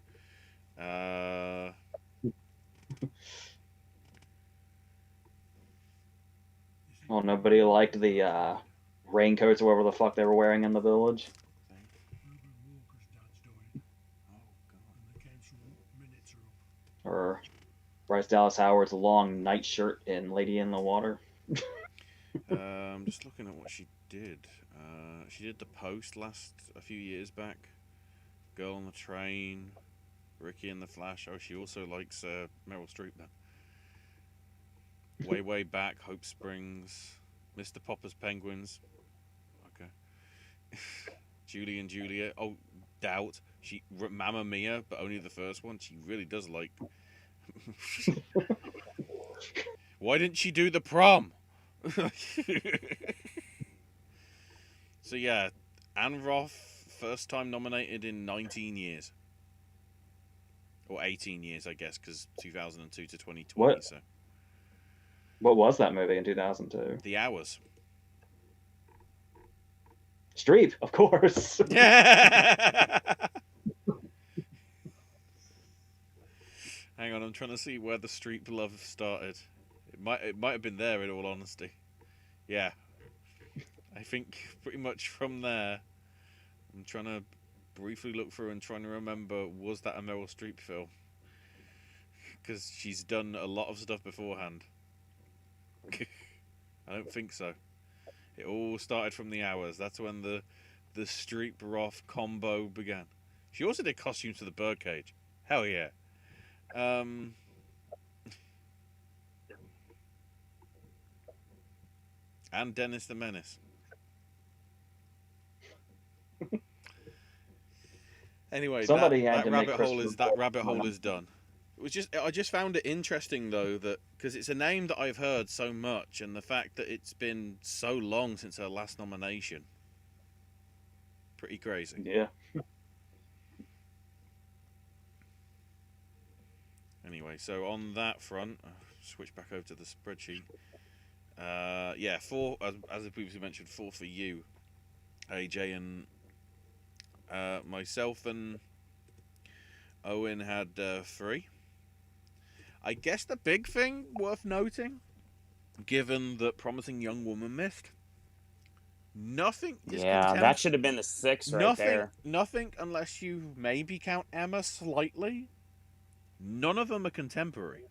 Well, nobody liked the raincoats or whatever the fuck they were wearing in the village. Or Bryce Dallas Howard's long night shirt in Lady in the Water. I'm just looking at what she did. She did The Post a few years back. Girl on the Train, Ricky and the Flash. Oh, she also likes Meryl Streep then. Way back, Hope Springs, Mr. Popper's Penguins. Okay. Julie and Juliet. Oh, Doubt. Mamma Mia, but only the first one. She really does like. Why didn't she do the prom? So yeah, Anne Roth, first time nominated in 19 years. Or 18 years, I guess, because 2002 to 2020. What? So. What was that movie in 2002? The Hours. Streep, of course. Hang on, I'm trying to see where the Streep love started. It might have been there, in all honesty. Yeah. I think pretty much from there. I'm trying to briefly look through and trying to remember, was that a Meryl Streep film? Because she's done a lot of stuff beforehand. I don't think so. It all started from The Hours. That's when the Streep-Roth combo began. She also did costumes for the Birdcage. Hell yeah. And Dennis the Menace. Anyway, that rabbit hole is done. I just found it interesting though that because it's a name that I've heard so much, and the fact that it's been so long since her last nomination. Pretty crazy. Yeah. Anyway, so on that front, switch back over to the spreadsheet. Yeah, 4 as I previously mentioned, 4 for you, AJ, and myself and Owen had 3. I guess the big thing worth noting, given that Promising Young Woman missed, nothing is that should have been the 6 right there. Nothing, unless you maybe count Emma slightly. None of them are contemporary.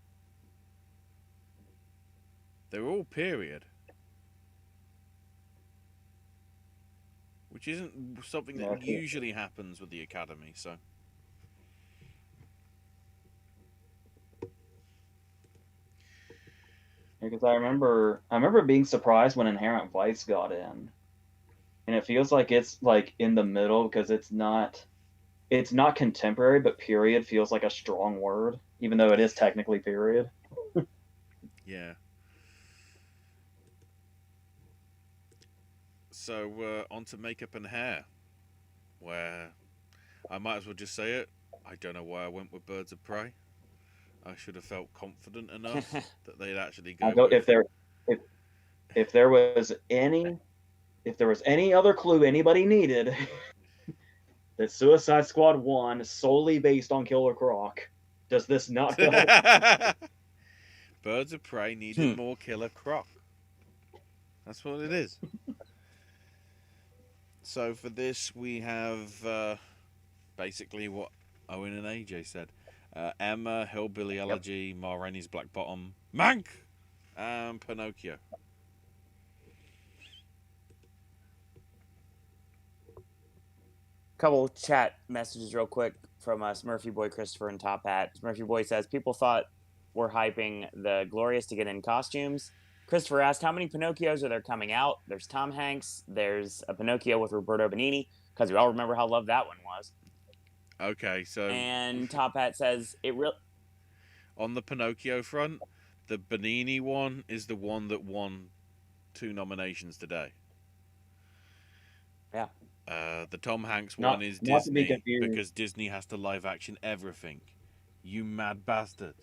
They're all period. Which isn't something that usually happens with the Academy, so. Because I remember being surprised when Inherent Vice got in. And it feels like it's like in the middle because it's not contemporary, but period feels like a strong word, even though it is technically period. Yeah. So on to makeup and hair, where I might as well just say it. I don't know why I went with Birds of Prey. I should have felt confident enough that they'd actually go. If there was any other clue anybody needed, that Suicide Squad 1 solely based on Killer Croc. Does this not go? Birds of Prey needed more Killer Croc. That's what it is. So for this, we have basically what Owen and AJ said. Emma, Hillbilly Elegy, Ma Rainey's Black Bottom, Mank, and Pinocchio. Couple chat messages real quick from Smurfy Boy Christopher and Top Hat. Smurfy Boy says, people thought we're hyping the Glorious to get in costumes. Christopher asked, how many Pinocchios are there coming out? There's Tom Hanks. There's a Pinocchio with Roberto Benigni, because we all remember how loved that one was. Okay, so And Top Hat says, on the Pinocchio front, the Benigni one is the one that won 2 nominations today. Yeah. The Tom Hanks Not- one is not to be Disney confused. because Disney has to live action everything. You mad bastard.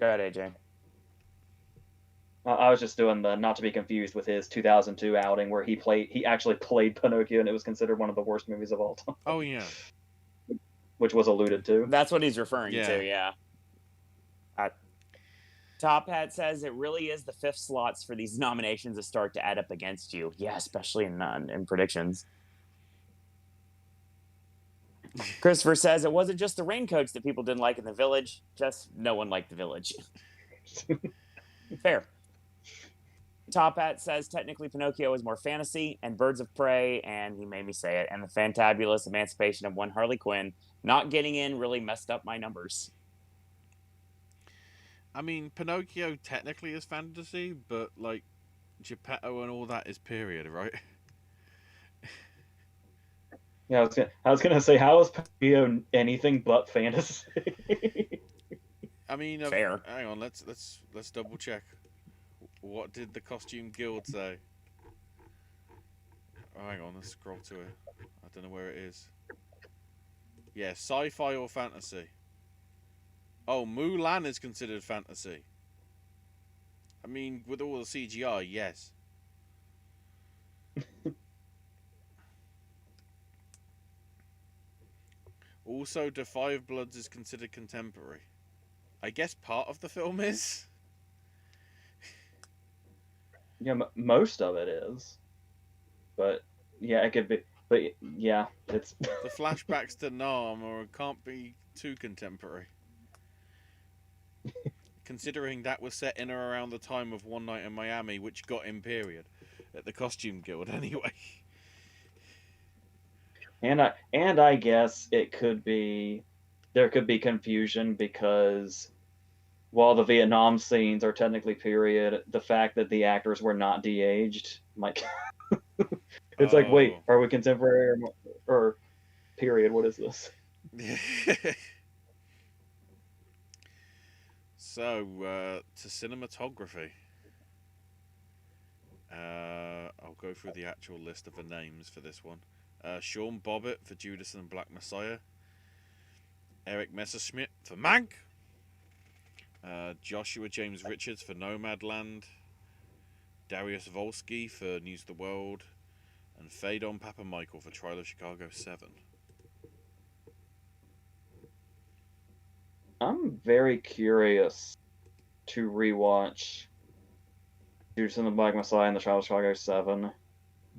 Go ahead, AJ. I was just doing the not to be confused with his 2002 outing where he actually played Pinocchio and it was considered one of the worst movies of all time. Oh yeah. Which was alluded to. That's what he's referring Yeah. to, yeah. Top Hat says it really is the 5th slots for these nominations that start to add up against you. Yeah, especially in predictions. Christopher says it wasn't just the raincoats that people didn't like in The Village, just no one liked The Village. Fair. Top Hat says technically Pinocchio is more fantasy, and Birds of Prey, and he made me say it, and the fantabulous emancipation of one Harley Quinn not getting in really messed up my numbers. I mean, Pinocchio technically is fantasy, but like Geppetto and all that is period, right? Yeah, I was gonna say, how is Pinocchio anything but fantasy? I mean, Fair. Hang on, let's double check. What did the costume guild say? Oh, hang on, let's scroll to it. I don't know where it is. Yeah, sci-fi or fantasy. Oh, Mulan is considered fantasy. I mean, with all the CGI, yes. Also, The Five Bloods is considered contemporary. I guess part of the film is. Yeah, most of it is. But yeah, it could be. But yeah, it's The flashbacks to Nam can't be too contemporary. Considering that was set in or around the time of One Night in Miami, which got in period at the Costume Guild anyway. and I guess it could be there could be confusion because while the Vietnam scenes are technically period, the fact that the actors were not de-aged, like it's like, wait, are we contemporary or period? What is this? So, to cinematography. I'll go through the actual list of the names for this one. Sean Bobbitt for Judas and the Black Messiah. Eric Messerschmidt for Mank. Joshua James Richards for Nomadland. Darius Volsky for News of the World. And Phaedon Papamichael for Trial of Chicago 7. I'm very curious to rewatch Judas and the Black Messiah and the Trial of Chicago 7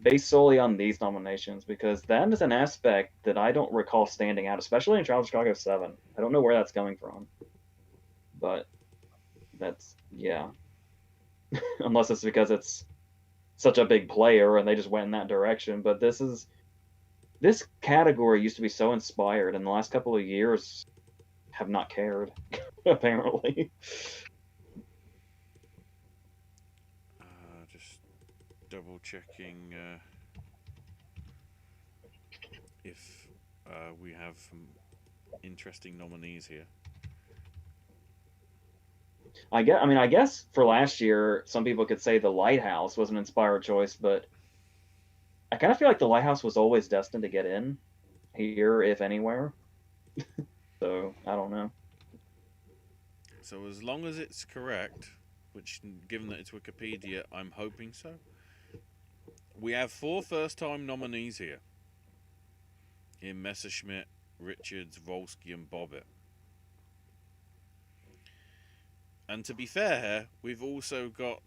based solely on these nominations because that is an aspect that I don't recall standing out, especially in Trial of Chicago 7. I don't know where that's coming from. But that's, yeah. Unless it's because it's such a big player and they just went in that direction. But this category used to be so inspired, and the last couple of years have not cared, apparently. Just double checking if we have some interesting nominees here. I guess for last year, some people could say The Lighthouse was an inspired choice, but I kind of feel like The Lighthouse was always destined to get in here, if anywhere. So, I don't know. So as long as it's correct, which given that it's Wikipedia, I'm hoping so. We have 4 first-time nominees here. In Messerschmidt, Richards, Volsky and Bobbitt. And to be fair, we've also got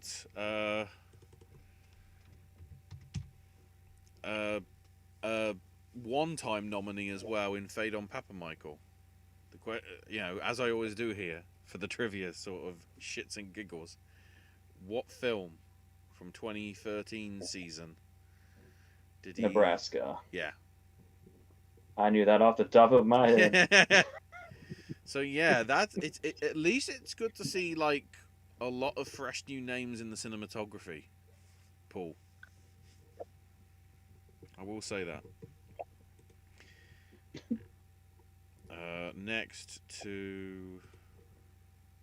one-time nominee as well in Phaedon Papamichael. As I always do here for the trivia sort of shits and giggles. What film from 2013 season did he? Nebraska. Yeah. I knew that off the top of my head. So yeah, at least it's good to see like a lot of fresh new names in the cinematography. Paul, I will say that. Next to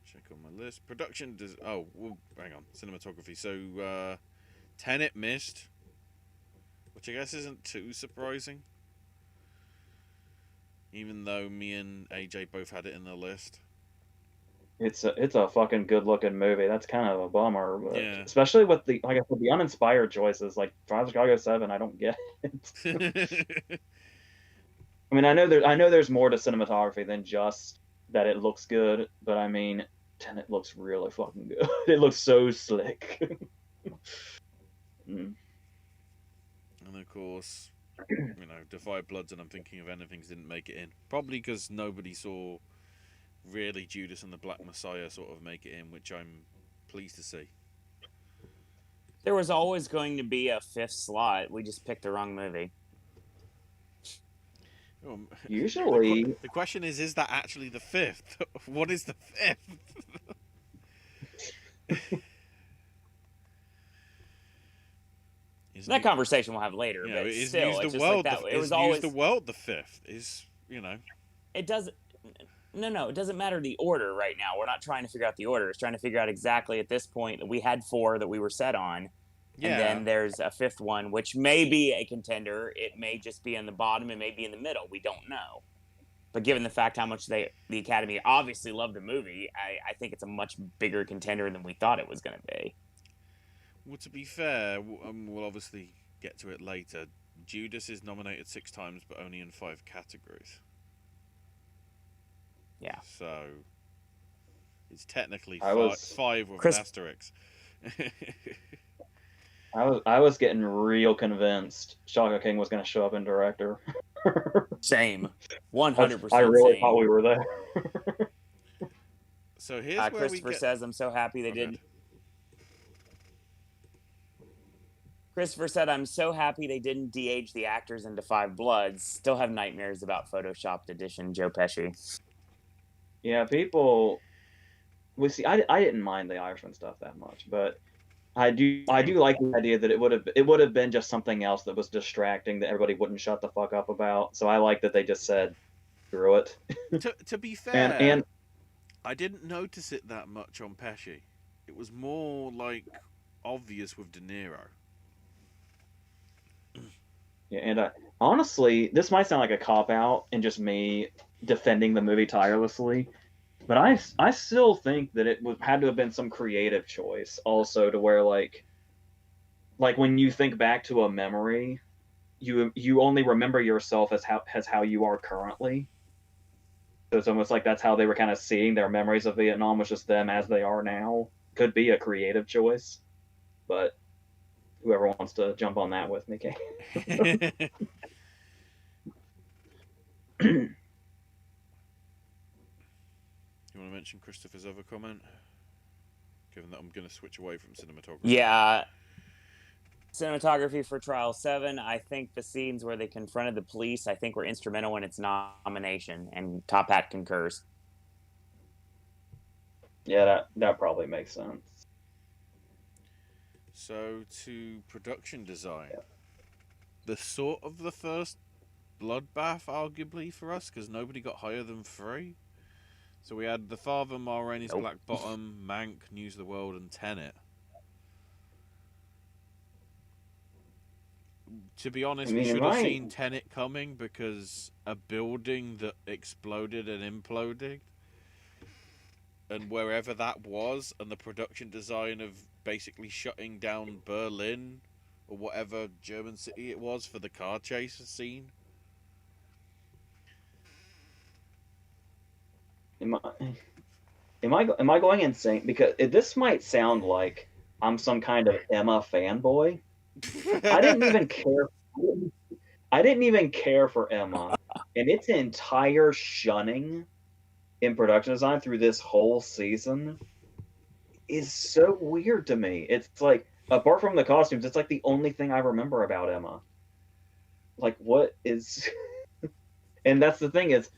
check on my list, production. Oh, well, hang on, cinematography. So Tenet missed, which I guess isn't too surprising. Even though me and AJ both had it in the list. It's a fucking good looking movie. That's kind of a bummer, but Yeah. especially with the like I said, the uninspired choices like Drive to Chicago 7. I don't get it. I mean, I know there's more to cinematography than just that it looks good, but I mean, Tenet looks really fucking good. It looks so slick. And of course, you know, Defy Bloods, and I'm thinking of anything didn't make it in. Probably because nobody saw really Judas and the Black Messiah sort of make it in, which I'm pleased to see. There was always going to be a fifth slot. We just picked the wrong movie. Usually, the question is that actually the fifth? What is the fifth? That conversation we'll have later. You know, but is still, Use the it's World. like that. It Is was Use always the World the fifth? Is, you know. It doesn't. No, it doesn't matter the order right now. We're not trying to figure out the order. It's trying to figure out exactly at this point that we had 4 that we were set on. Yeah. And then there's a 5th one, which may be a contender. It may just be in the bottom. It may be in the middle. We don't know. But given the fact how much the Academy obviously loved the movie, I think it's a much bigger contender than we thought it was going to be. Well, to be fair, we'll obviously get to it later. Judas is nominated 6 times, but only in 5 categories. Yeah. So it's technically 5 with an asterisk. I was getting real convinced Shaka King was going to show up in director. Same. 100%. I really thought we were there. So here's where Christopher says, I'm so happy they didn't. Christopher said, I'm so happy they didn't de-age the actors into 5 Bloods. Still have nightmares about Photoshopped edition Joe Pesci. Yeah, people. We see. I didn't mind the Irishman stuff that much, but I do like the idea that it would have been just something else that was distracting that everybody wouldn't shut the fuck up about. So I like that they just said, screw it. To be fair, and I didn't notice it that much on Pesci. It was more like obvious with De Niro. Yeah, and honestly, this might sound like a cop out and just me defending the movie tirelessly, but I still think that had to have been some creative choice also to where like when you think back to a memory, you only remember yourself as how you are currently. So it's almost like that's how they were kind of seeing their memories of Vietnam, was just them as they are now. Could be a creative choice, but whoever wants to jump on that with me can. You want to mention Christopher's other comment? Given that I'm going to switch away from cinematography. Yeah. Cinematography for Trial 7, I think the scenes where they confronted the police, I think were instrumental in its nomination, and Top Hat concurs. Yeah, that probably makes sense. So, to production design. The sort of the first bloodbath, arguably, for us, because nobody got higher than 3. So we had The Father, Ma Rainey's Black Bottom, Mank, News of the World, and Tenet. To be honest, we should have seen Tenet coming, because a building that exploded and imploded, and wherever that was, and the production design of basically shutting down Berlin, or whatever German city it was, for the car chase scene. Am I going insane? Because this might sound like I'm some kind of Emma fanboy. I didn't even care. I didn't even care for Emma, and its entire shunning in production design through this whole season is so weird to me. It's like, apart from the costumes, it's like the only thing I remember about Emma. Like, what is? And that's the thing is,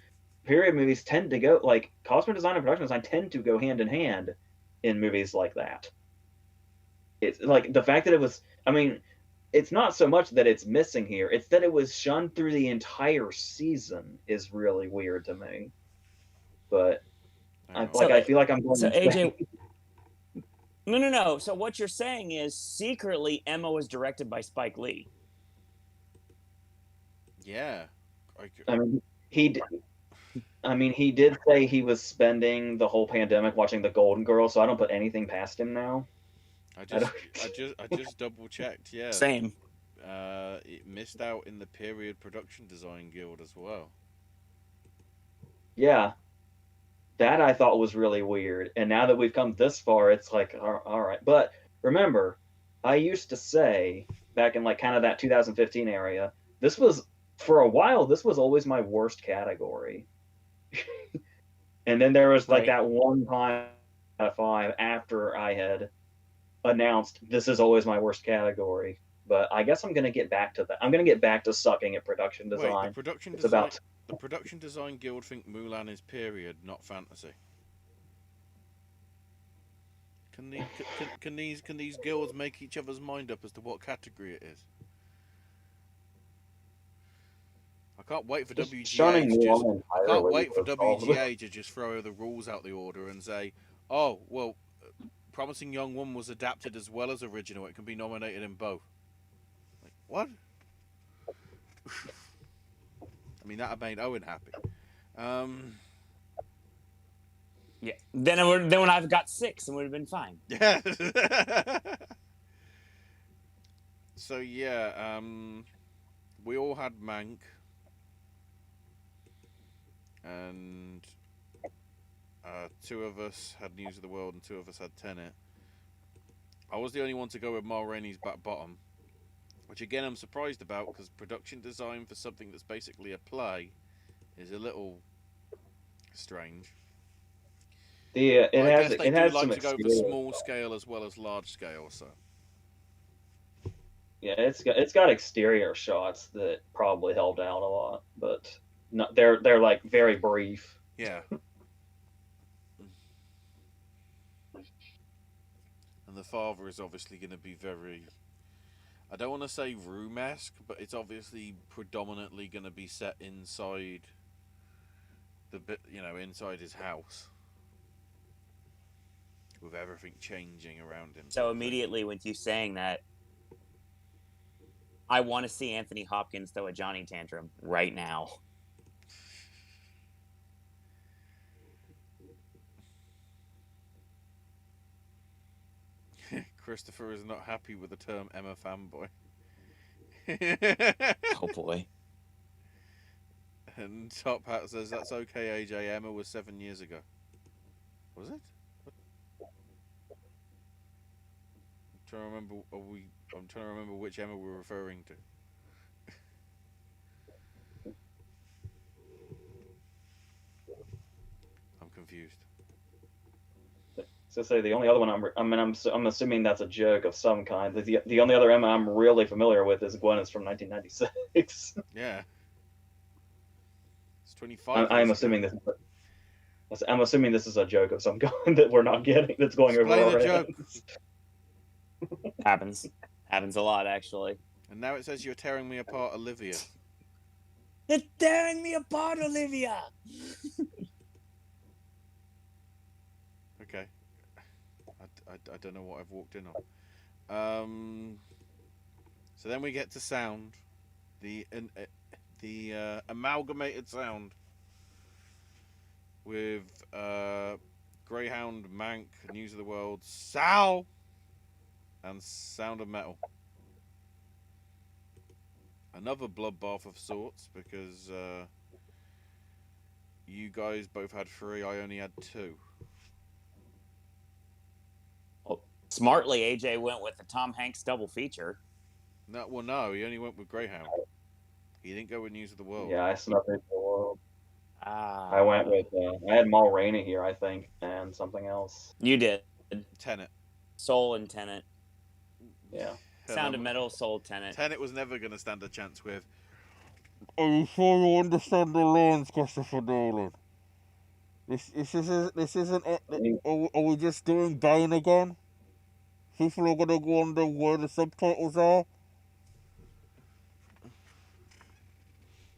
period movies tend to go like costume design and production design tend to go hand in hand in movies like that. It's like the fact that it was. I mean, it's not so much that it's missing here; it's that it was shunned through the entire season is really weird to me. But I feel like I'm going So insane. AJ, no. So what you're saying is secretly Emma was directed by Spike Lee. Yeah. I mean, he did say he was spending the whole pandemic watching The Golden Girls, so I don't put anything past him now. I just double checked. Yeah. Same. It missed out in the Period Production Design Guild as well. Yeah, that I thought was really weird. And now that we've come this far, it's like, all right. But remember, I used to say back in like kind of that 2015 area, this was for a while. This was always my worst category. And then there was like that one time out of 5 after I had announced this is always my worst category. But I guess I'm going to get back to that. I'm going to get back to sucking at production design. Wait, the production design guild think Mulan is period, not fantasy. Can these guilds make each other's mind up as to what category it is? I can't wait for WGA to just throw the rules out the order and say, "Oh, well, Promising Young Woman was adapted as well as original. It can be nominated in both." Like, what? I mean, that would made Owen happy. Yeah. Then when I've got 6, it would have been fine. Yeah. So yeah, we all had Mank, and 2 of us had News of the World, and 2 of us had Tenet. I was the only one to go with Ma Rainey's Back Bottom, which again I'm surprised about because production design for something that's basically a play is a little strange. It has to go for small scale as well as large scale. So yeah, it's got exterior shots that probably helped out a lot, but they're like very brief. Yeah. And the father is obviously going to be very, I don't want to say room-esque, but it's obviously predominantly going to be set inside inside his house, with everything changing around him. So immediately with you saying that, I want to see Anthony Hopkins throw a Johnny tantrum right now. Christopher is not happy with the term Emma fanboy. Oh boy. And Top Hat says that's okay, AJ. Emma was 7 years ago. Was it? I'm trying to remember which Emma we're referring to. I'm confused. So say the only other one I'm assuming that's a joke of some kind. The only other Emma I'm really familiar with is Gwyneth from 1996. Yeah. It's 25. I'm assuming this is a joke of some kind that we're not getting. That's going over our heads. Happens a lot actually. And now it says you're tearing me apart, Olivia. You're tearing me apart, Olivia. Okay. I don't know what I've walked in on. So then we get to sound, the amalgamated sound with Greyhound, Mank, News of the World, Sal, and Sound of Metal. Another bloodbath of sorts because you guys both had 3, I only had 2. Smartly, AJ went with the Tom Hanks double feature. No, he only went with Greyhound. He didn't go with News of the World. Yeah, I snuck it the world. I went with I had Ma Rainey here, I think, and something else. You did. Tenet. Soul and Tenet. Yeah. Sound of Metal, Soul, Tenet. Tenet was never going to stand a chance with Are you sure you understand the lines, Christopher Nolan? This isn't it. Are we just doing Bane again? People are gonna wonder where the subtitles are.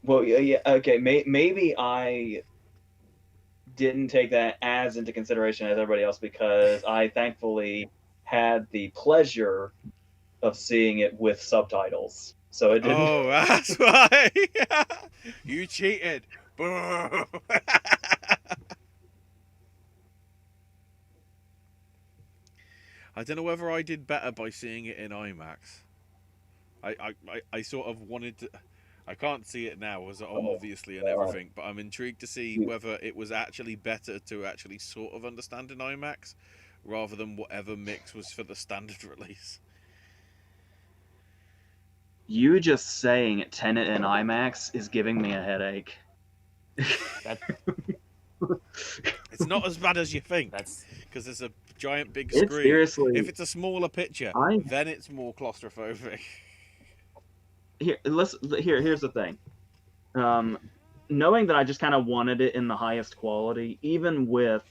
Well, yeah, okay. Maybe I didn't take that as into consideration as everybody else because I thankfully had the pleasure of seeing it with subtitles, so it didn't. Oh, that's why. You cheated. Boo. I don't know whether I did better by seeing it in IMAX. I sort of wanted to. I can't see it now, as obviously and everything, but I'm intrigued to see whether it was actually better to actually sort of understand in IMAX, rather than whatever mix was for the standard release. You just saying Tenet in IMAX is giving me a headache. It's not as bad as you think. That's because there's a giant big It's screen. seriously. If it's a smaller picture, then it's more claustrophobic. Here's the thing. Knowing that I just kind of wanted it in the highest quality, even with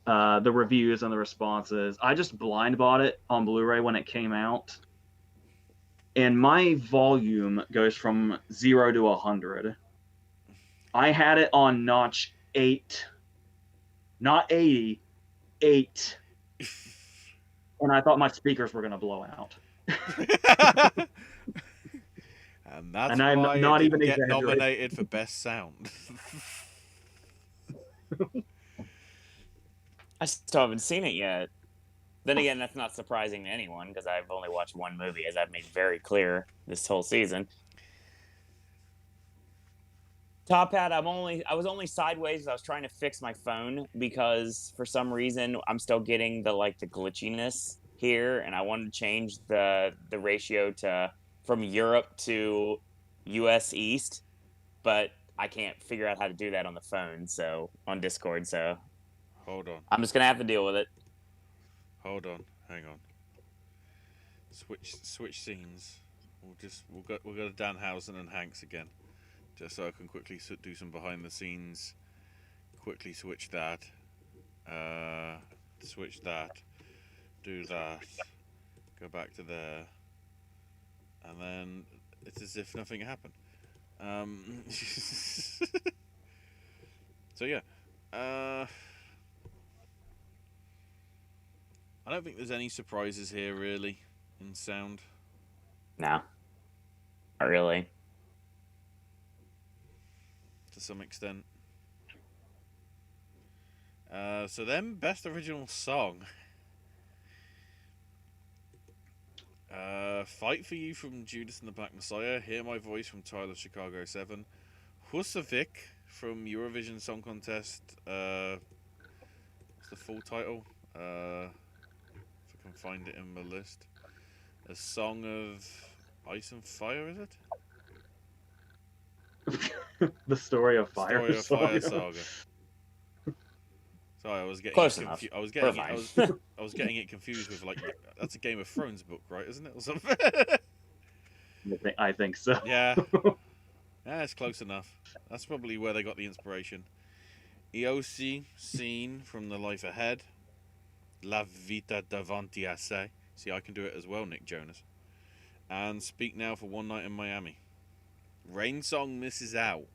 the reviews and the responses, I just blind bought it on Blu-ray when it came out, and my volume goes from 0 to 100. I had it on notch 8, not 80, 8, and I thought my speakers were gonna blow out. And that's And I'm why not it even didn't get exaggerating. nominated for Best Sound. I still haven't seen it yet. Then again, that's not surprising to anyone because I've only watched one movie, as I've made very clear this whole season. Top Hat, I was only sideways. I was trying to fix my phone because for some reason I'm still getting the glitchiness here, and I wanted to change the ratio to from Europe to US East, but I can't figure out how to do that on the phone, so on Discord, so Hold on. I'm just gonna have to deal with it. Hold on. Hang on. Switch scenes. We'll go to Danhausen and Hanks again, just so I can quickly do some behind the scenes. Quickly switch that. Switch that. Do that. Go back to there. And then it's as if nothing happened. So yeah. I don't think there's any surprises here really in sound. No, not really. To some extent. So then, best original song. Fight for You from Judas and the Black Messiah. Hear My Voice from Tyler Chicago 7. Husavik from Eurovision Song Contest. What's the full title? If I can find it in my list. A Song of Ice and Fire, is it? The Story of Fire. Story of Fire Saga. Sorry, I was getting Close it enough. I was getting it confused with that's a Game of Thrones book, right? Isn't it, or something? I think so. Yeah. Yeah, it's close enough. That's probably where they got the inspiration. EOC Scene from The Life Ahead. La Vita Davanti a Se. See, I can do it as well, Nick Jonas. And Speak Now for One Night in Miami. Rain Song Misses Out.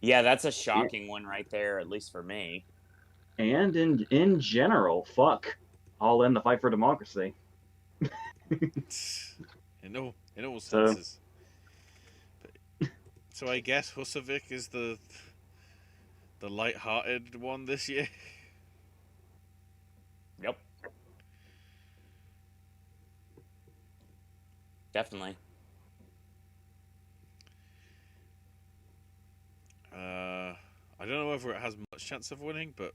Yeah, that's a shocking one right there, at least for me. And in general, fuck, all in the fight for democracy. in all senses. So I guess Husavik is the light-hearted one this year. Yep. Definitely. I don't know whether it has much chance of winning, but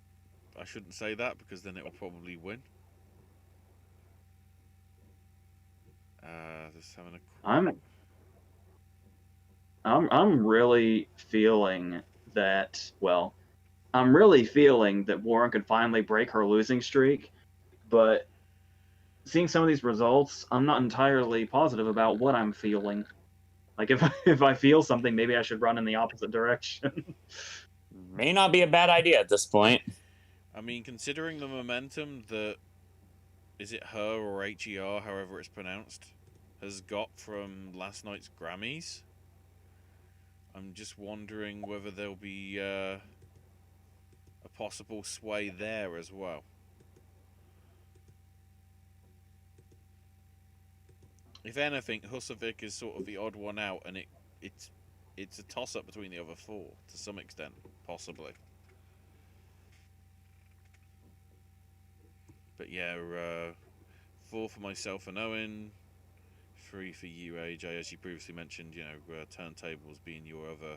I shouldn't say that because then it will probably win. Just having a. I'm really feeling that. Well, I'm really feeling that Warren could finally break her losing streak, but seeing some of these results, I'm not entirely positive about what I'm feeling. Like if I feel something, maybe I should run in the opposite direction. May not be a bad idea at this point. I mean, considering the momentum that, is it her or HER, however it's pronounced, has got from last night's Grammys, I'm just wondering whether there'll be a possible sway there as well. If anything, Husavik is sort of the odd one out, and it's a toss-up between the other four, to some extent, possibly. But yeah, 4 for myself and Owen, 3 for you, AJ, as you previously mentioned, you know, Turntables being your other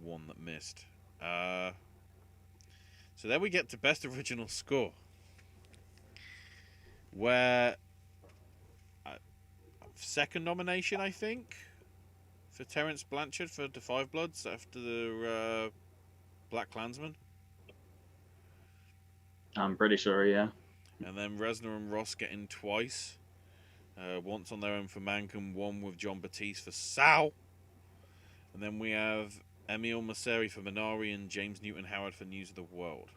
one that missed. So then we get to Best Original Score, where second nomination, I think, for Terence Blanchard for The Five Bloods after the Black Klansman. I'm pretty sure, yeah. And then Reznor and Ross getting twice. Once on Their Own for Mankin, one with John Batiste for Sal. And then we have Emil Mosseri for Minari and James Newton Howard for News of the World.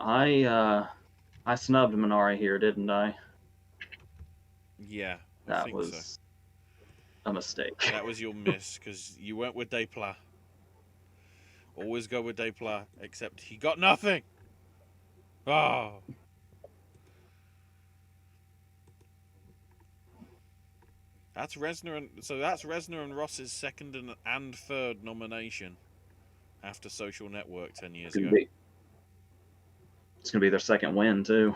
I snubbed Minari here, didn't I? Yeah, that was a mistake. That was your miss, because you went with Desplat. Always go with Desplat, except he got nothing. Oh. That's Reznor and Ross's second and third nomination after Social Network 10 years ago. It's gonna be their second win too.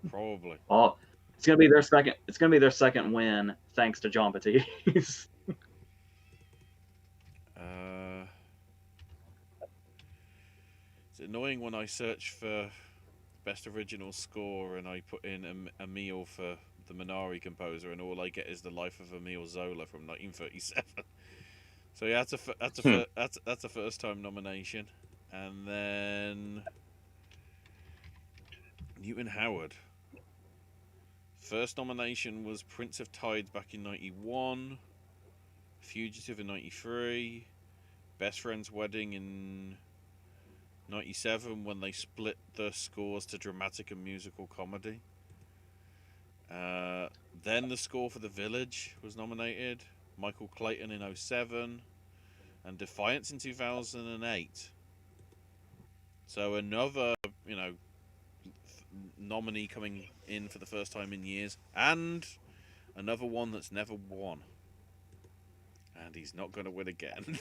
Probably. Oh, it's gonna be their second. It's gonna be their second win, thanks to John Batiste. It's annoying when I search for Best Original Score and I put in Emil for the Minari composer, and all I get is The Life of Emile Zola from 1937. So yeah, that's a first time nomination, and then Newton Howard. First nomination was Prince of Tides back in 91, Fugitive in 93, Best Friend's Wedding in 97 when they split the scores to dramatic and musical comedy. Then the score for The Village was nominated, Michael Clayton in 07, and Defiance in 2008. So another, nominee coming in for the first time in years, and another one that's never won. And he's not going to win again.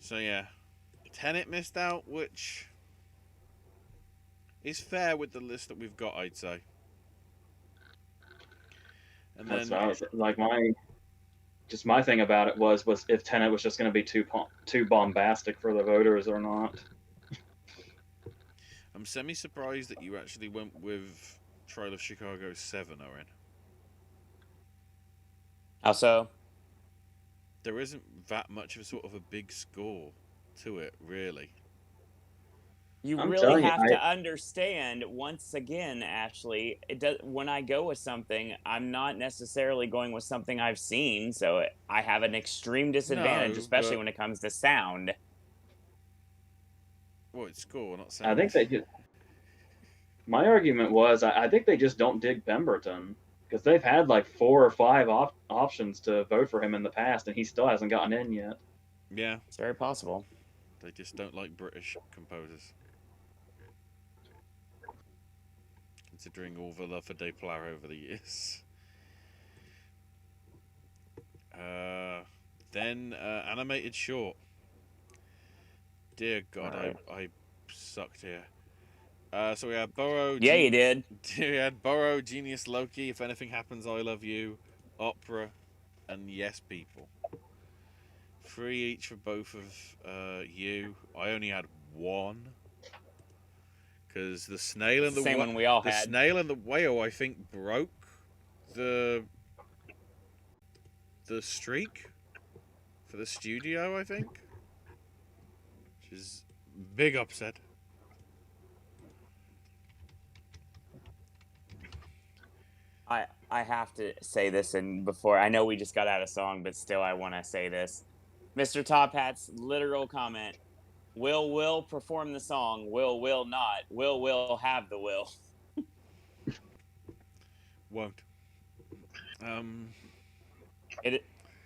So yeah, Tenet missed out, which is fair with the list that we've got, I'd say. And That's then, like my thing about it was if Tenet was just going to be too bombastic for the voters or not. I'm semi-surprised that you actually went with Trial of Chicago 7, Owen. How so? There isn't that much of a sort of a big score to it, really. You really have to understand, once again, Ashley, when I go with something, I'm not necessarily going with something I've seen, so I have an extreme disadvantage, especially when it comes to sound. Well, it's score, not sound. I think they just... My argument was, I think they just don't dig Pemberton, because they've had like 4 or 5 options to vote for him in the past, and he still hasn't gotten in yet. Yeah. It's very possible. They just don't like British composers. Considering all the love for Desplat over the years. Then animated short. Dear God, right. I sucked here. So we had Burrow. Yeah, you did. We had Burrow, Genius Loki, If Anything Happens, I Love You, Opera, and Yes People. 3 each for both of you. I only had 1. Because the snail and the same one we all had. The snail and the whale, I think, broke the streak for the studio, I think. Which is big upset. I have to say this, and before I know we just got out of song, but still I want to say this. Mr. Top Hat's literal comment: Will perform the song. Will not. Will have the will. Won't.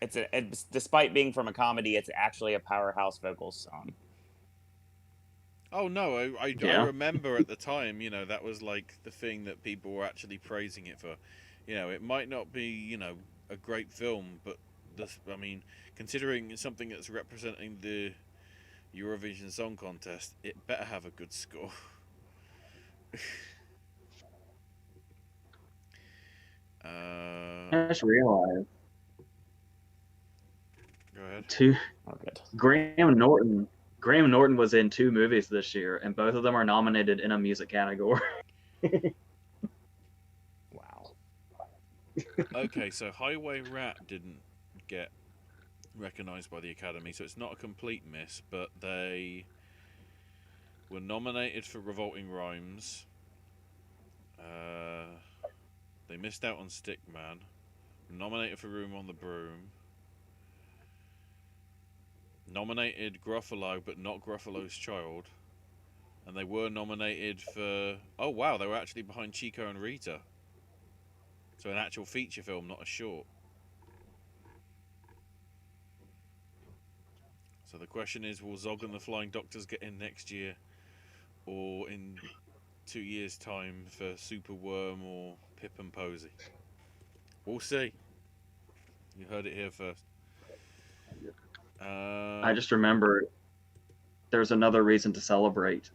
It's despite being from a comedy, it's actually a powerhouse vocals song. Oh no, I remember at the time, you know, that was like the thing that people were actually praising it for. You know, it might not be, you know, a great film, but I mean, considering it's something that's representing the Eurovision Song Contest, it better have a good score. I just realized. Go ahead. Good. Graham Norton was in 2 movies this year, and both of them are nominated in a music category. Wow. Okay, so Highway Rat didn't get recognized by the Academy, so it's not a complete miss, but they were nominated for Revolting Rhymes. They missed out on Stickman. Nominated for Room on the Broom. Nominated Gruffalo, but not Gruffalo's Child. And they were nominated for... Oh, wow, they were actually behind Chico and Rita. So an actual feature film, not a short. So the question is, will Zog and the Flying Doctors get in next year? Or in 2 years' time for Superworm or Pip and Posy? We'll see. You heard it here first. I just remembered there's another reason to celebrate.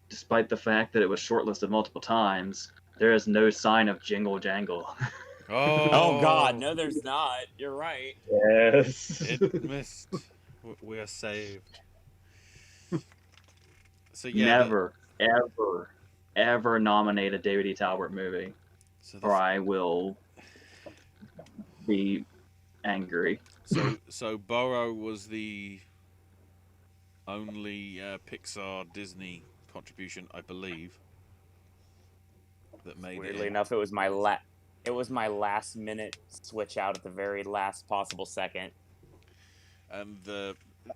Despite the fact that it was shortlisted multiple times, there is no sign of Jingle Jangle. Oh God, no, there's not. You're right. Yes. It missed. We are saved. So yeah, Never, ever nominate a David E. Talbert movie, or I will be angry. So Burrow was the only Pixar Disney contribution, I believe, that made Weirdly it. enough, it was my last minute switch out at the very last possible second. And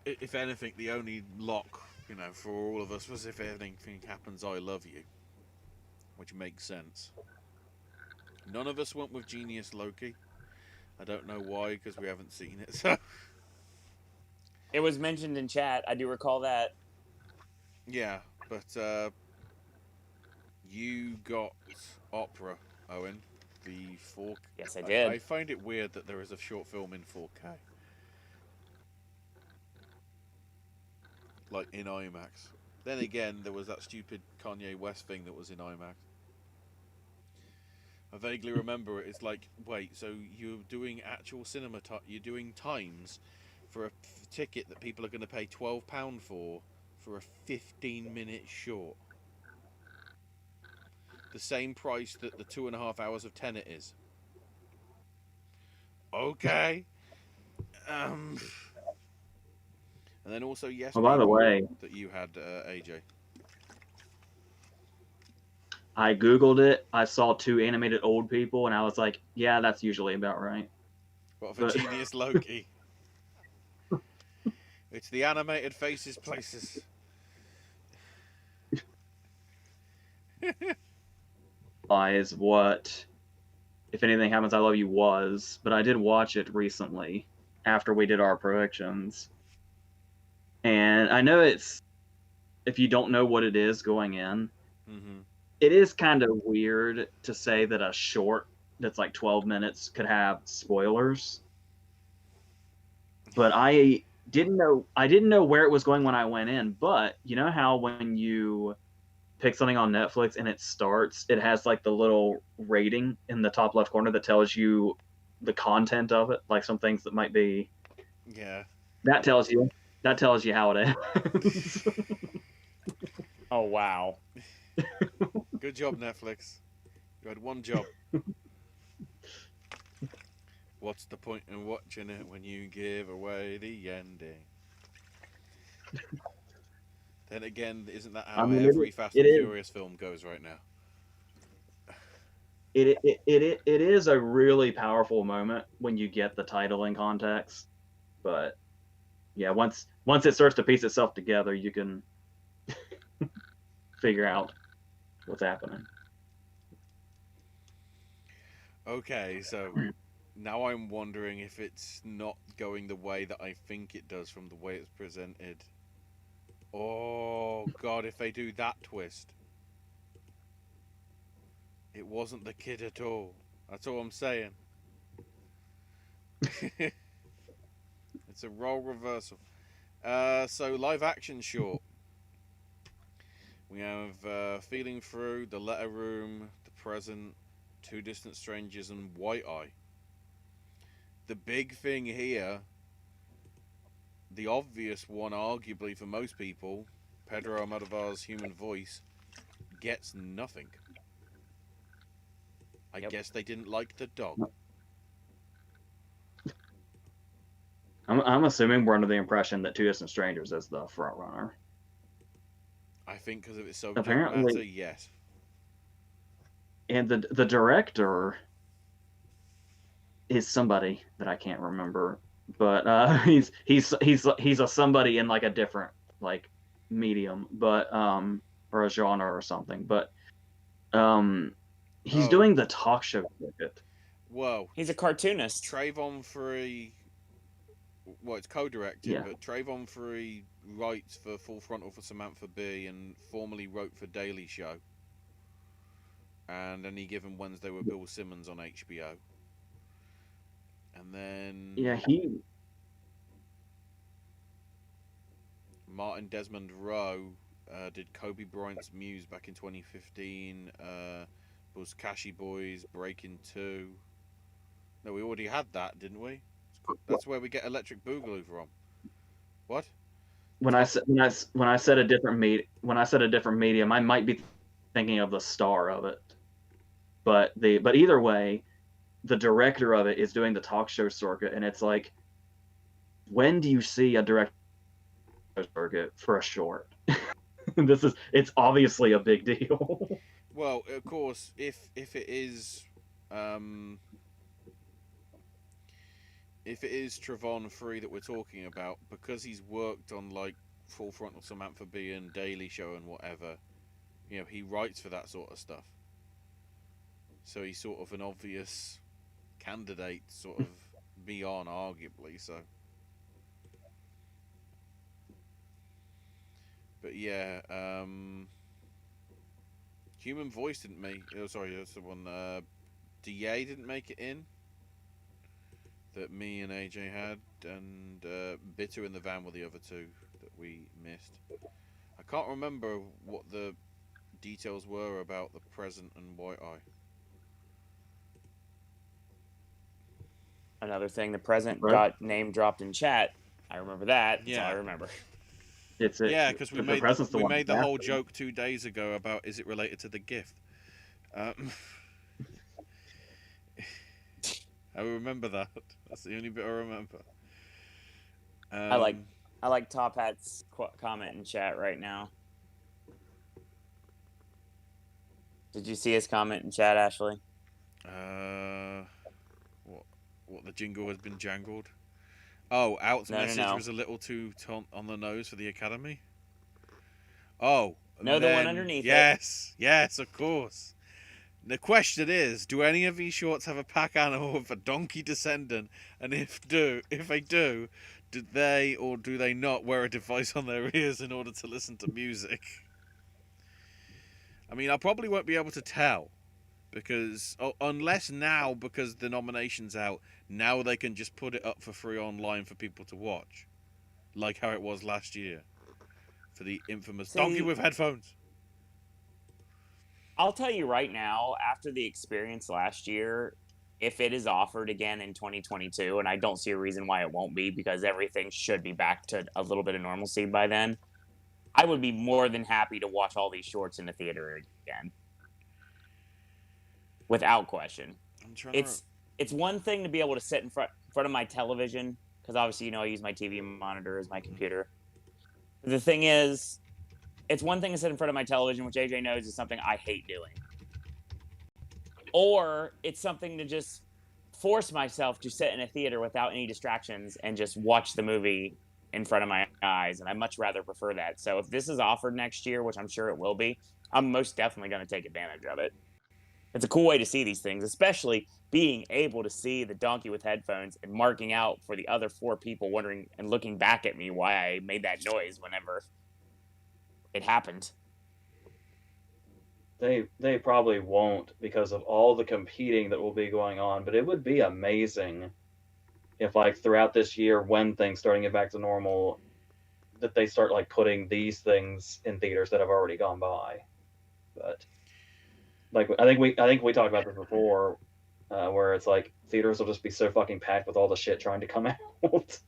if anything, the only lock, you know, for all of us was if anything happens, I love you, which makes sense. None of us went with Genius Loki. I don't know why, because we haven't seen it. So it was mentioned in chat. I do recall that. Yeah, but you got Opera, Owen. The 4K. Yes, I did. I find it weird that there is a short film in 4K. Like in IMAX. Then again, there was that stupid Kanye West thing that was in IMAX. I vaguely remember it. It's like, wait, so you're doing actual cinema you're doing times for a ticket that people are going to pay £12 for a 15-minute short. The same price that the 2.5 hours of Tenet is. Okay. And then also, yes, by the way, that you had, AJ. I Googled it. I saw 2 animated old people, and I was like, yeah, that's usually about right. What for Genius Loki? It's the animated faces places. Is what If Anything Happens, I Love You was, but I did watch it recently after we did our predictions. And I know it's, if you don't know what it is going in, it is kind of weird to say that a short that's like 12 minutes could have spoilers. But I didn't know where it was going when I went in. But you know how when you pick something on Netflix and it has like the little rating in the top left corner that tells you the content of it, like some things that might be. Yeah. That tells you how it ends. Oh wow. Good job, Netflix. You had one job. What's the point in watching it when you give away the ending? Then again, isn't that how I mean, every Fast it and is Furious film goes right now? it is a really powerful moment when you get the title in context. But yeah, once it starts to piece itself together, you can figure out what's happening. Okay, so now I'm wondering if it's not going the way that I think it does from the way it's presented. Oh god, if they do that twist. It wasn't the kid at all. That's all I'm saying. It's a role reversal. So live action short. We have Feeling Through, The Letter Room, The Present, Two Distant Strangers, and White Eye. The big thing here, the obvious one arguably for most people, Pedro Almodovar's Human Voice, gets nothing. I guess they didn't like the dog. I'm assuming we're under the impression that Two Distant Strangers is the front runner. I think because of its subject Apparently, matter, yes. And the director is somebody that I can't remember, but he's a somebody in like a different like medium, but or a genre or something, but he's doing the talk show circuit. Well, he's a cartoonist. Trayvon Free, well, it's co-directed, but Trayvon Free writes for Full Frontal for Samantha Bee and formerly wrote for Daily Show. And Any Given Wednesday with Bill Simmons on HBO. And then Martin Desmond Rowe did Kobe Bryant's Muse back in 2015. Buzkashi Boys, Breaking 2. No, we already had that, didn't we? That's where we get Electric Boogaloo from. What? When I said a different medium, I might be thinking of the star of it. But either way, the director of it is doing the talk show circuit, and it's like, when do you see a director circuit for a short? It's obviously a big deal. Well, of course, if it is Trayvon Free that we're talking about, because he's worked on like Full Frontal Samantha Bee and Daily Show and whatever, you know, he writes for that sort of stuff. So he's sort of an obvious candidate, sort of beyond, arguably. So, but yeah, Human Voice didn't make. Oh, sorry, that's the one. DA didn't make it in. That me and AJ had, and Bitter in the Van were the other two that we missed. I can't remember what the details were about The Present and White Eye. Another thing, The Present got name dropped in chat. I remember that. That's all I remember. Yeah, because we made the whole joke 2 days ago about is it related to The Gift. I remember that. That's the only bit I remember. I like Top Hat's comment in chat right now. Did you see his comment in chat, Ashley? What the jingle has been jangled? Oh, Out's message was a little too on the nose for the Academy. Oh, no, the one underneath. Yes, of course. The question is, do any of these shorts have a pack animal with a donkey descendant? And if they do they or do they not wear a device on their ears in order to listen to music? I mean, I probably won't be able to tell. Because, unless now, because the nomination's out, now they can just put it up for free online for people to watch. Like how it was last year. For the infamous donkey with headphones. I'll tell you right now, after the experience last year, if it is offered again in 2022, and I don't see a reason why it won't be, because everything should be back to a little bit of normalcy by then, I would be more than happy to watch all these shorts in the theater again. Without question. It's it's one thing to be able to sit in front of my television, because obviously, I use my TV monitor as my computer. The thing is, it's one thing to sit in front of my television, which AJ knows is something I hate doing. Or it's something to just force myself to sit in a theater without any distractions and just watch the movie in front of my eyes. And I much rather prefer that. So if this is offered next year, which I'm sure it will be, I'm most definitely going to take advantage of it. It's a cool way to see these things, especially being able to see the donkey with headphones and marking out for the other 4 people wondering and looking back at me why I made that noise whenever it happened. They probably won't because of all the competing that will be going on, but it would be amazing if, like, throughout this year, when things starting to get back to normal, that they start, like, putting these things in theaters that have already gone by. But like, I think we talked about this before, where it's like theaters will just be so fucking packed with all the shit trying to come out.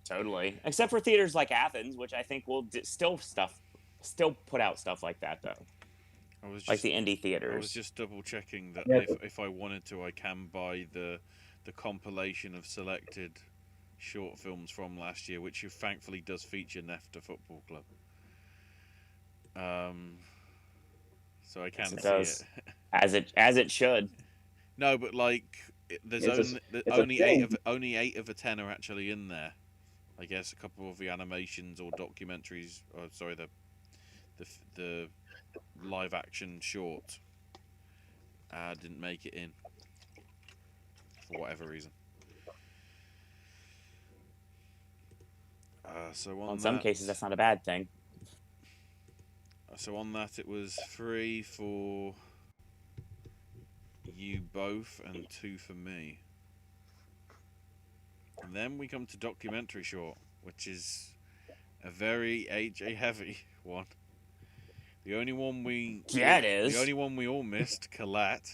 Totally. Except for theaters like Athens, which I think will still put out stuff like that, though. Like the indie theaters. I was just double checking that if I wanted to, I can buy the compilation of selected short films from last year, which thankfully does feature Nefta Football Club. So I can see it. As it should. No, but like there's only 8 of the 10 are actually in there. I guess a couple of the animations or documentaries. Oh, sorry, the live action short didn't make it in for whatever reason. So in some cases, that's not a bad thing. So on that, it was 3 for you both and 2 for me. And then we come to documentary short, which is a very AJ heavy one. The only one we all missed, Colette.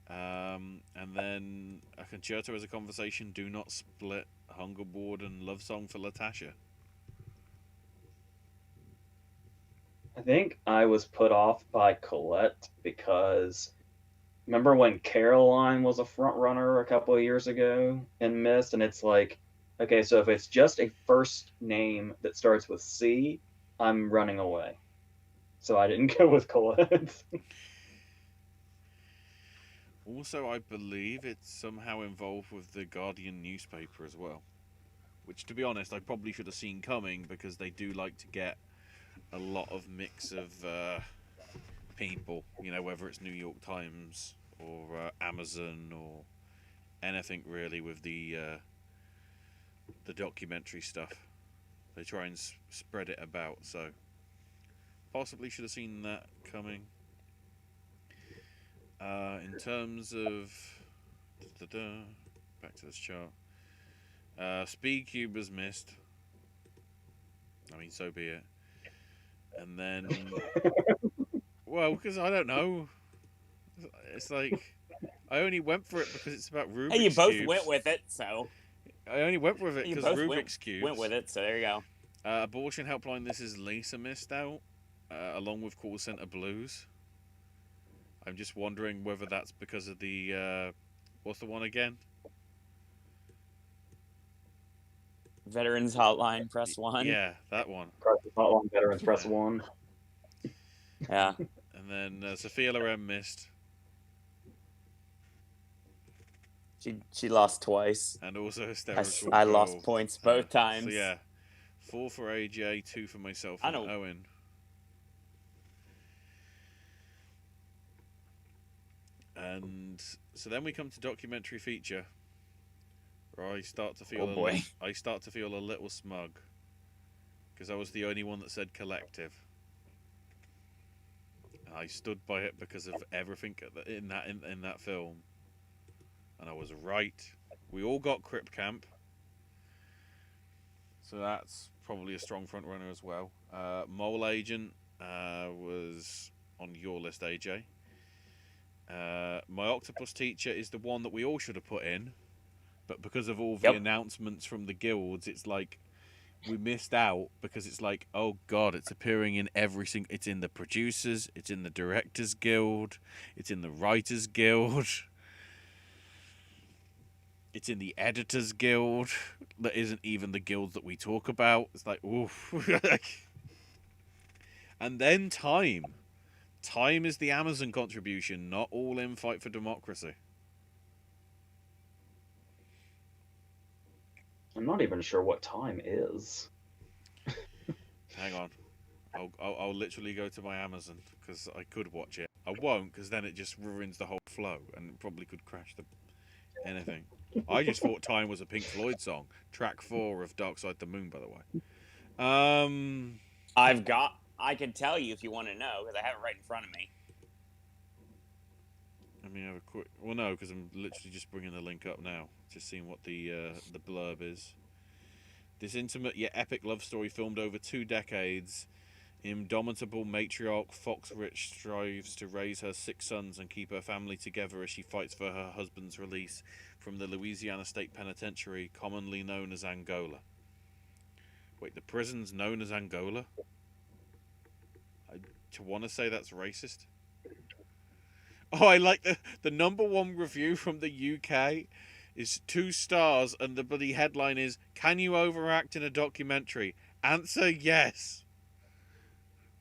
And then A Concerto as a Conversation, Do Not Split, Hungerboard, and Love Song for Latasha. I think I was put off by Colette because remember when Caroline was a front runner a couple of years ago and missed, and it's like, okay, so if it's just a first name that starts with C, I'm running away. So I didn't go with Colette. Also, I believe it's somehow involved with the Guardian newspaper as well. Which, to be honest, I probably should have seen coming because they do like to get a lot of mix of people, whether it's New York Times or Amazon or anything really with the documentary stuff. They try and spread it about, so possibly should have seen that coming. In terms of back to this chart, Speed Cube was missed. I mean, so be it. And then, well, because I don't know. It's like I only went for it because it's about Rubik's Hey, you both cubes. went with it, so I only went with it because Rubik's cubes. Went with it, so there you go. Abortion Helpline. This is Lisa missed out, along with Call Center Blues. I'm just wondering whether that's because of the what's the one again? Veterans Hotline, press 1. Yeah, that one. Hotline, Veterans, press 1. Yeah. And then Sophia Loren missed. She lost twice. And also Hysterical. I lost points both times. So yeah, 4 for AJ, 2 for myself and Owen. And so then we come to documentary feature. Where I start to feel a little smug because I was the only one that said collective. And I stood by it because of everything in that film. And I was right. We all got Crip Camp. So that's probably a strong front runner as well. Mole Agent was on your list, AJ. My Octopus Teacher is the one that we all should have put in. But because of all the announcements from the guilds, it's like we missed out because it's like, oh God, it's appearing in every single... It's in the producers, it's in the directors guild, it's in the writers guild. It's in the Editors Guild. That isn't even the guild that we talk about. It's like, oof. And then Time. Time is the Amazon contribution, not all in Fight for Democracy. I'm not even sure what Time is. Hang on. I'll literally go to my Amazon because I could watch it. I won't because then it just ruins the whole flow and it probably could crash anything. I just thought Time was a Pink Floyd song. Track 4 of Dark Side of the Moon, by the way. I can tell you if you want to know because I have it right in front of me. Let me have a quick. Well, no, because I'm literally just bringing the link up now, just seeing what the blurb is. This intimate yet epic love story filmed over 2 decades. Indomitable matriarch Fox Rich strives to raise her 6 sons and keep her family together as she fights for her husband's release from the Louisiana State Penitentiary, commonly known as Angola. Wait, the prison's known as Angola? To want to say that's racist? Oh, I like the number 1 review from the UK is 2 stars and the bloody headline is, "Can you overact in a documentary? Answer yes."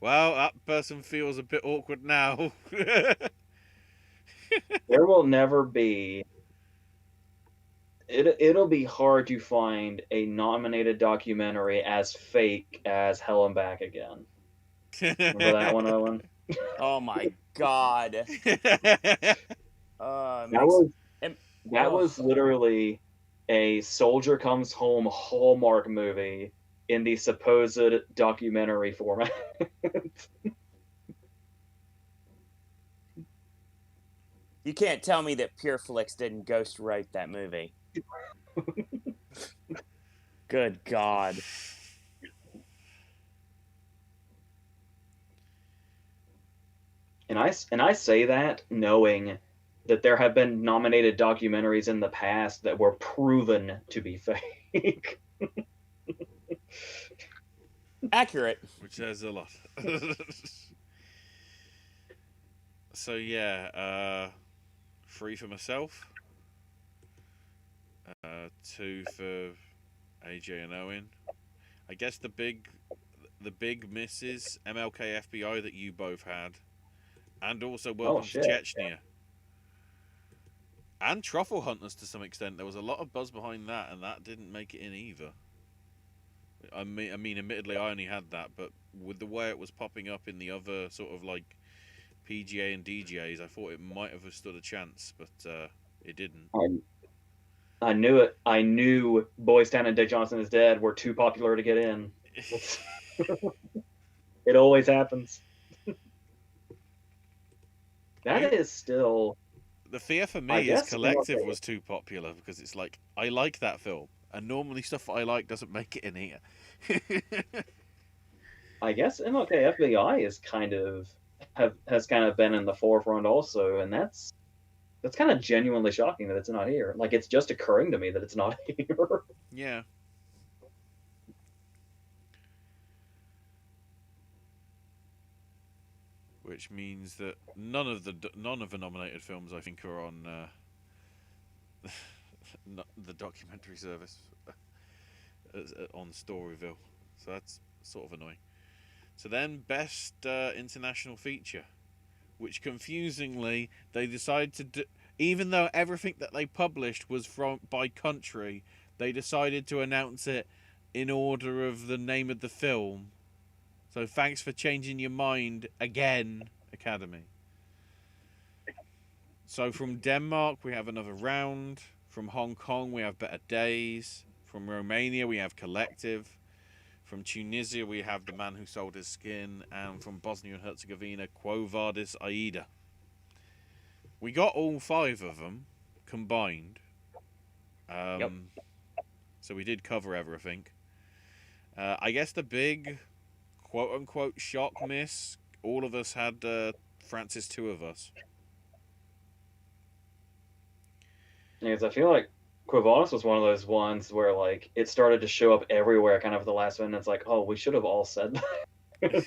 Well, that person feels a bit awkward now. There will never be... It'll be hard to find a nominated documentary as fake as Hell and Back Again. Remember that one, Owen? Oh my god. That was literally a soldier comes home Hallmark movie in the supposed documentary format. You can't tell me that Pure Flix didn't ghostwrite that movie. Good God. And I say that knowing that there have been nominated documentaries in the past that were proven to be fake. Accurate. Which says a lot. So yeah, 3 for myself, 2 for AJ and Owen. I guess the big misses MLK FBI that you both had, and also Welcome to Chechnya. And Truffle Hunters to some extent. There was a lot of buzz behind that, and that didn't make it in either. I mean, admittedly, I only had that, but with the way it was popping up in the other sort of like PGA and DJs, I thought it might have stood a chance, but it didn't. I knew it. I knew Boys Town and Dick Johnson is Dead were too popular to get in. It always happens. That is still... The fear for me is Collective was too popular, because it's like, I like that film, and normally stuff I like doesn't make it in here. I guess MLK FBI is has kind of been in the forefront also, and that's kind of genuinely shocking that it's not here. Like, it's just occurring to me that it's not here. Yeah. Which means that none of the nominated films, I think, are on the documentary service on Storyville. So that's sort of annoying. So then, best international feature, which confusingly they decided to do, even though everything that they published was by country, they decided to announce it in order of the name of the film. So thanks for changing your mind again, Academy. So from Denmark, we have Another Round. From Hong Kong, we have Better Days. From Romania, we have Collective. From Tunisia, we have The Man Who Sold His Skin. And from Bosnia and Herzegovina, Quo Vadis Aida. We got all 5 of them combined. Yep. So we did cover everything. I guess the big quote-unquote shock miss, all of us had Francis 2 of Us. Yeah, I feel like Quo Vadis was one of those ones where, like, it started to show up everywhere kind of at the last minute. It's like, oh, we should have all said that.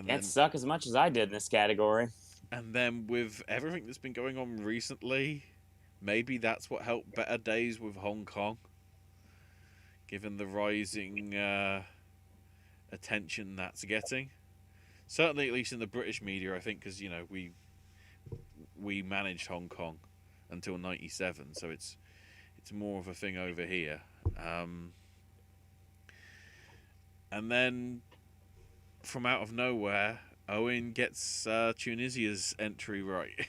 Can't suck as much as I did in this category. And then with everything that's been going on recently, maybe that's what helped Better Days with Hong Kong, given the rising attention that's getting. Certainly, at least in the British media, I think, because we managed Hong Kong until '97, so it's more of a thing over here. And then from out of nowhere, Owen gets Tunisia's entry right.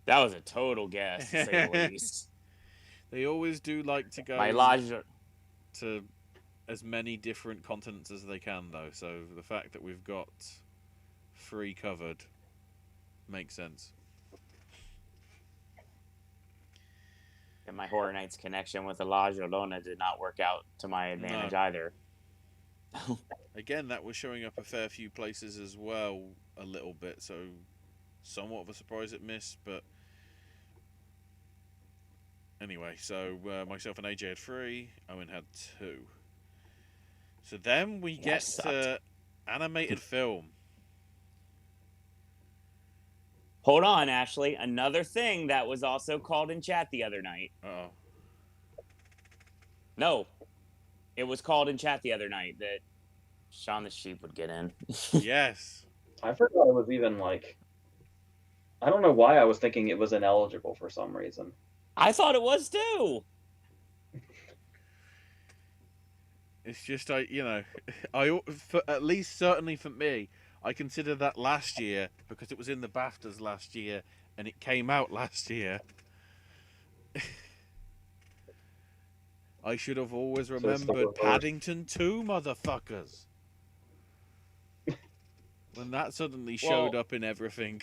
That was a total guess, to say the least. They always do like to go My logic. to as many different continents as they can, though. So the fact that we've got 3 covered makes sense. And my Horror Nights connection with Elijah Lona did not work out to my advantage either. Again, that was showing up a fair few places as well, a little bit. So somewhat of a surprise it missed, but anyway. So myself and AJ had 3. Owen had 2. So then we get to animated film. Hold on, Ashley. Another thing that was also called in chat the other night. Uh-oh. No. It was called in chat the other night that Shaun the Sheep would get in. Yes. I forgot it was even like. I don't know why I was thinking it was ineligible for some reason. I thought it was too. It's just at least certainly for me, I consider that last year because it was in the BAFTAs last year and it came out last year. I should have always remembered Paddington 2, motherfuckers. When that suddenly showed up in everything.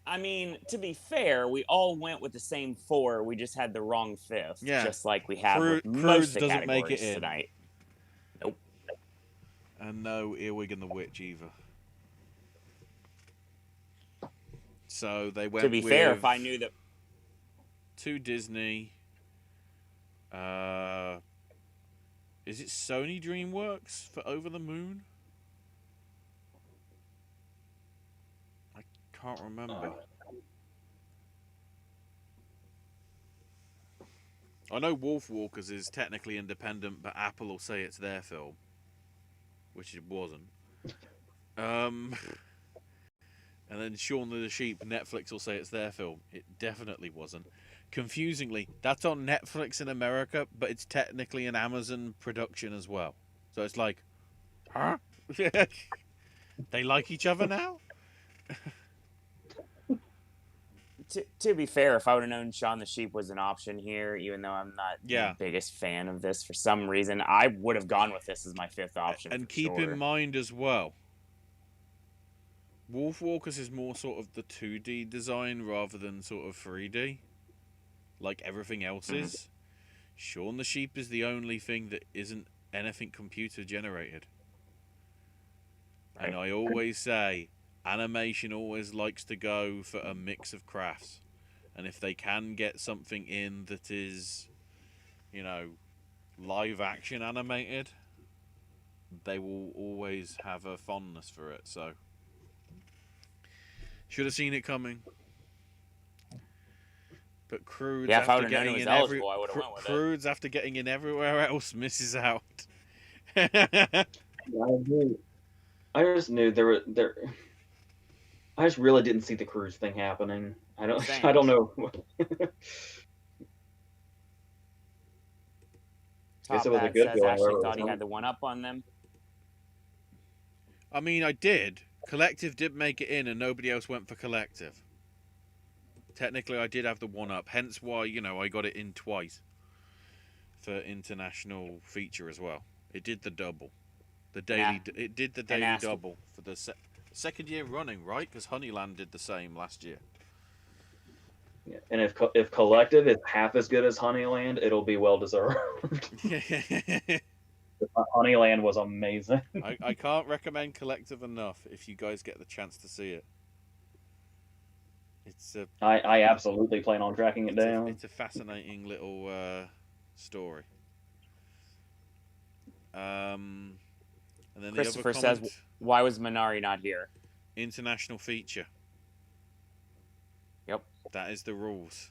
I mean, to be fair, we all went with the same 4. We just had the wrong 5th. Yeah. Just like we have with most Cruise of the doesn't make it categories in tonight. Nope. And no Earwig and the Witch either. So they went to be fair, if I knew that... to Disney. Is it Sony DreamWorks for Over the Moon? I can't remember. I know Wolf Walkers is technically independent, but Apple will say it's their film, which it wasn't. And then Shaun of the Sheep, Netflix will say it's their film. It definitely wasn't. Confusingly, that's on Netflix in America, but it's technically an Amazon production as well. So it's like, huh? They like each other now? To be fair, if I would have known Shaun the Sheep was an option here, even though I'm not the biggest fan of this for some reason, I would have gone with this as my 5th option. And keep in mind as well, Wolf Walkers is more sort of the 2D design rather than sort of 3D, like everything else is. Shaun the Sheep is the only thing that isn't anything computer generated. Right. And I always say, animation always likes to go for a mix of crafts. And if they can get something in that is, live action animated, they will always have a fondness for it. So, should have seen it coming. But Crudes, after getting in Crudes after getting in everywhere else, misses out. I just knew there. I just really didn't see the cruise thing happening. I don't know. Guess it was a good film. Ashley thought he had the one up on them. I mean, I did. Collective did make it in, and nobody else went for Collective. Technically, I did have the one up. Hence why, I got it in twice for international feature as well. It did the double. It did the daily double for the second year running, right? Because Honeyland did the same last year. Yeah. And if Collective is half as good as Honeyland, it'll be well deserved. Honeyland was amazing. I can't recommend Collective enough if you guys get the chance to see it. I absolutely plan on tracking it down. It's a fascinating little story. And And then the other Christopher comment, says, "Why was Minari not here?" international feature. Yep. That is the rules.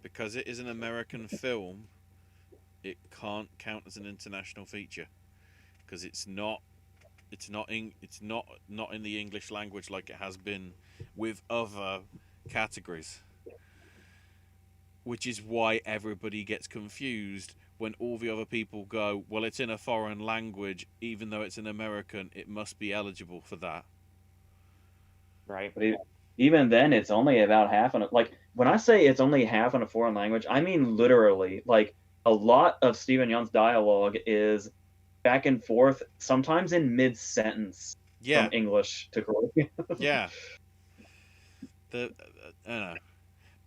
Because it is an American film, it can't count as an international feature because it's not in the English language like it has been with other categories. Which is why everybody gets confused when all the other people go, well, it's in a foreign language, even though it's an American, it must be eligible for that. Right. But even then, it's only about half. Like, when I say it's only half in a foreign language, I mean literally. Like, a lot of Stephen Young's dialogue is back and forth, sometimes in mid-sentence, Yeah. from English to Korean. Yeah. I don't know.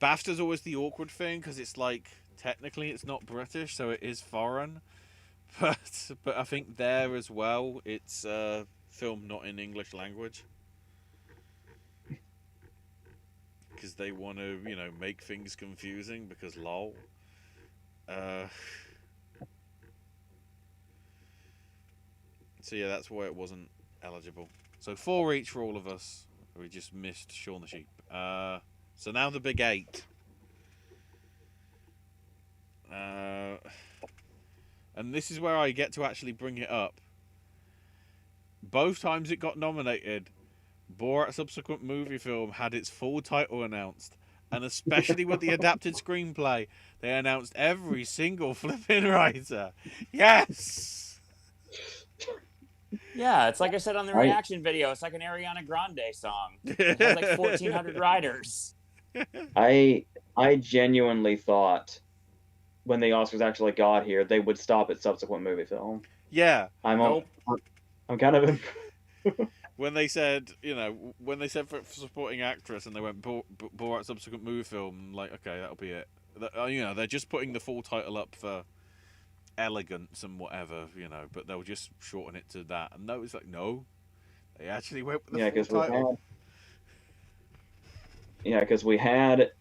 BAFTA's always the awkward thing because it's like technically it's not British, so it is foreign. But I think there as well, it's filmed not in English language because they want to, make things confusing because lol. So yeah, that's why it wasn't eligible. So 4 each for all of us. We just missed Shaun the Sheep. So now the big 8. And this is where I get to actually bring it up. Both times it got nominated, Borat's subsequent movie film had its full title announced. And especially with the adapted screenplay, they announced every single flipping writer. Yes! Yeah, it's like I said on the reaction video. It's like an Ariana Grande song. It has like 1,400 writers. I genuinely thought when the Oscars actually got here, they would stop at subsequent movie film. Yeah. I'm kind of... When they said, for supporting actress and they went Borat subsequent movie film, like, okay, that'll be it. They're just putting the full title up for elegance and whatever, but they'll just shorten it to that. And no, it's like, no, they actually went with the full title. Because we had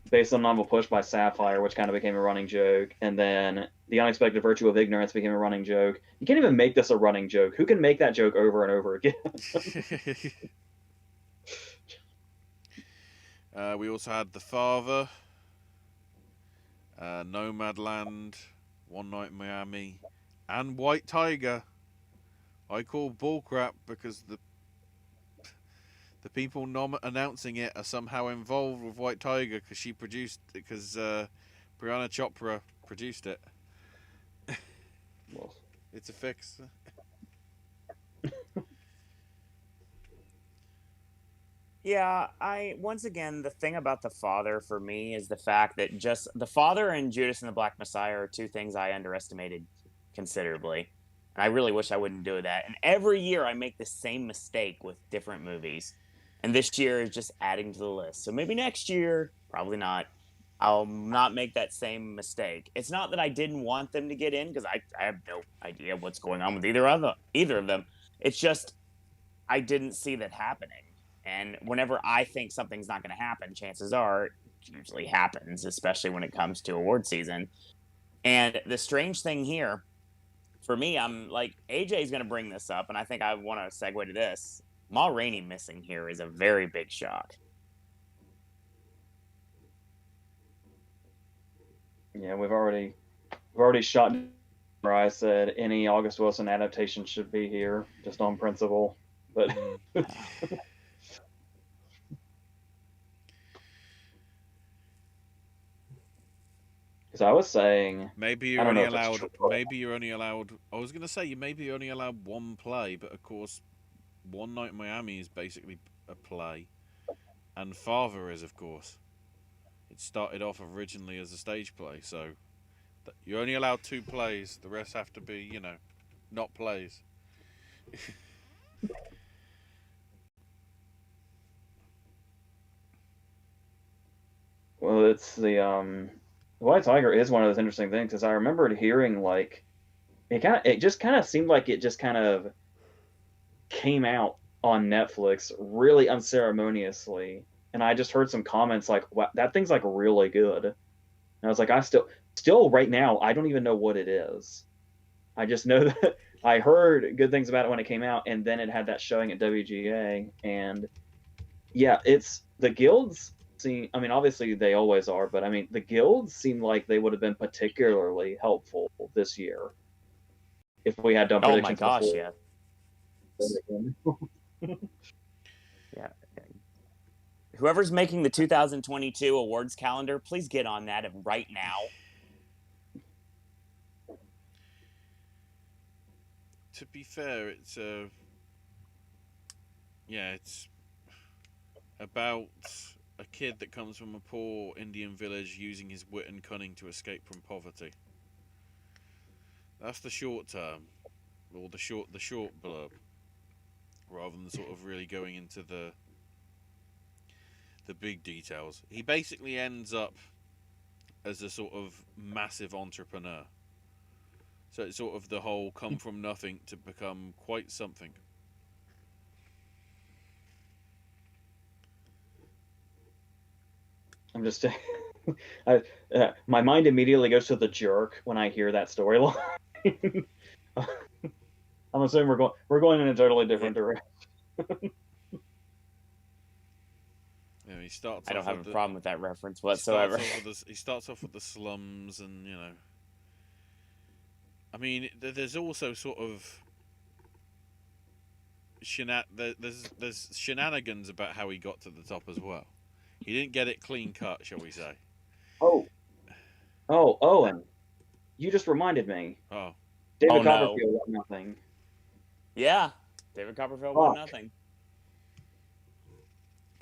Based on Novel Push by Sapphire, which kind of became a running joke, and then The Unexpected Virtue of Ignorance became a running joke. You can't even make this a running joke. Who can make that joke over and over again? We also had The Father, Nomadland, One Night in Miami, and White Tiger. I call bullcrap because the people announcing it are somehow involved with White Tiger because Brianna Chopra produced it. It's a fix. Yeah, once again, the thing about The Father for me is the fact that just The Father and Judas and the Black Messiah are 2 things I underestimated considerably. And I really wish I wouldn't do that. And every year I make the same mistake with different movies. And this year is just adding to the list. So maybe next year, probably not. I'll not make that same mistake. It's not that I didn't want them to get in, because I have no idea what's going on with either of them. It's just I didn't see that happening. And whenever I think something's not going to happen, chances are it usually happens, especially when it comes to award season. And the strange thing here, for me, I'm like, AJ's going to bring this up, and I think I want to segue to this. Ma Rainey missing here is a very big shock. Yeah, we've already shot where I said any August Wilson adaptation should be here, just on principle. But because I was saying maybe you're only allowed. I was gonna say maybe you're only allowed 1 play, but of course, One Night in Miami is basically a play, and Father is, of course. It started off originally as a stage play, so you're only allowed 2 plays. The rest have to be, not plays. Well, it's the White Tiger is one of those interesting things, because I remembered hearing like it just kind of seemed like it just kind of came out on Netflix really unceremoniously, and I just heard some comments like, wow, that thing's like really good. And I was like, I still right now I don't even know what it is. I just know I heard good things about it when it came out, and then it had that showing at WGA, and yeah, it's the guilds seem. I mean, obviously they always are, but I mean, the guilds seem like they would have been particularly helpful this year if we had done Oh my predictions gosh, before. yeah. Yeah. Whoever's making the 2022 awards calendar, please get on that right now. To be fair, it's it's about a kid that comes from a poor Indian village using his wit and cunning to escape from poverty. That's the short term, or the short blurb, rather than sort of really going into the big details. He basically ends up as a sort of massive entrepreneur. So it's sort of the whole come from nothing to become quite something. I'm just, my mind immediately goes to The Jerk when I hear that storyline. I'm assuming we're going in a totally different direction. You know, he starts. I don't have a problem with that reference whatsoever. He starts off with the slums, and I mean, there's also sort of there's shenanigans about how he got to the top as well. He didn't get it clean cut, shall we say? Oh, Owen, you just reminded me. Oh, David Copperfield got nothing. Yeah, David Copperfield won nothing.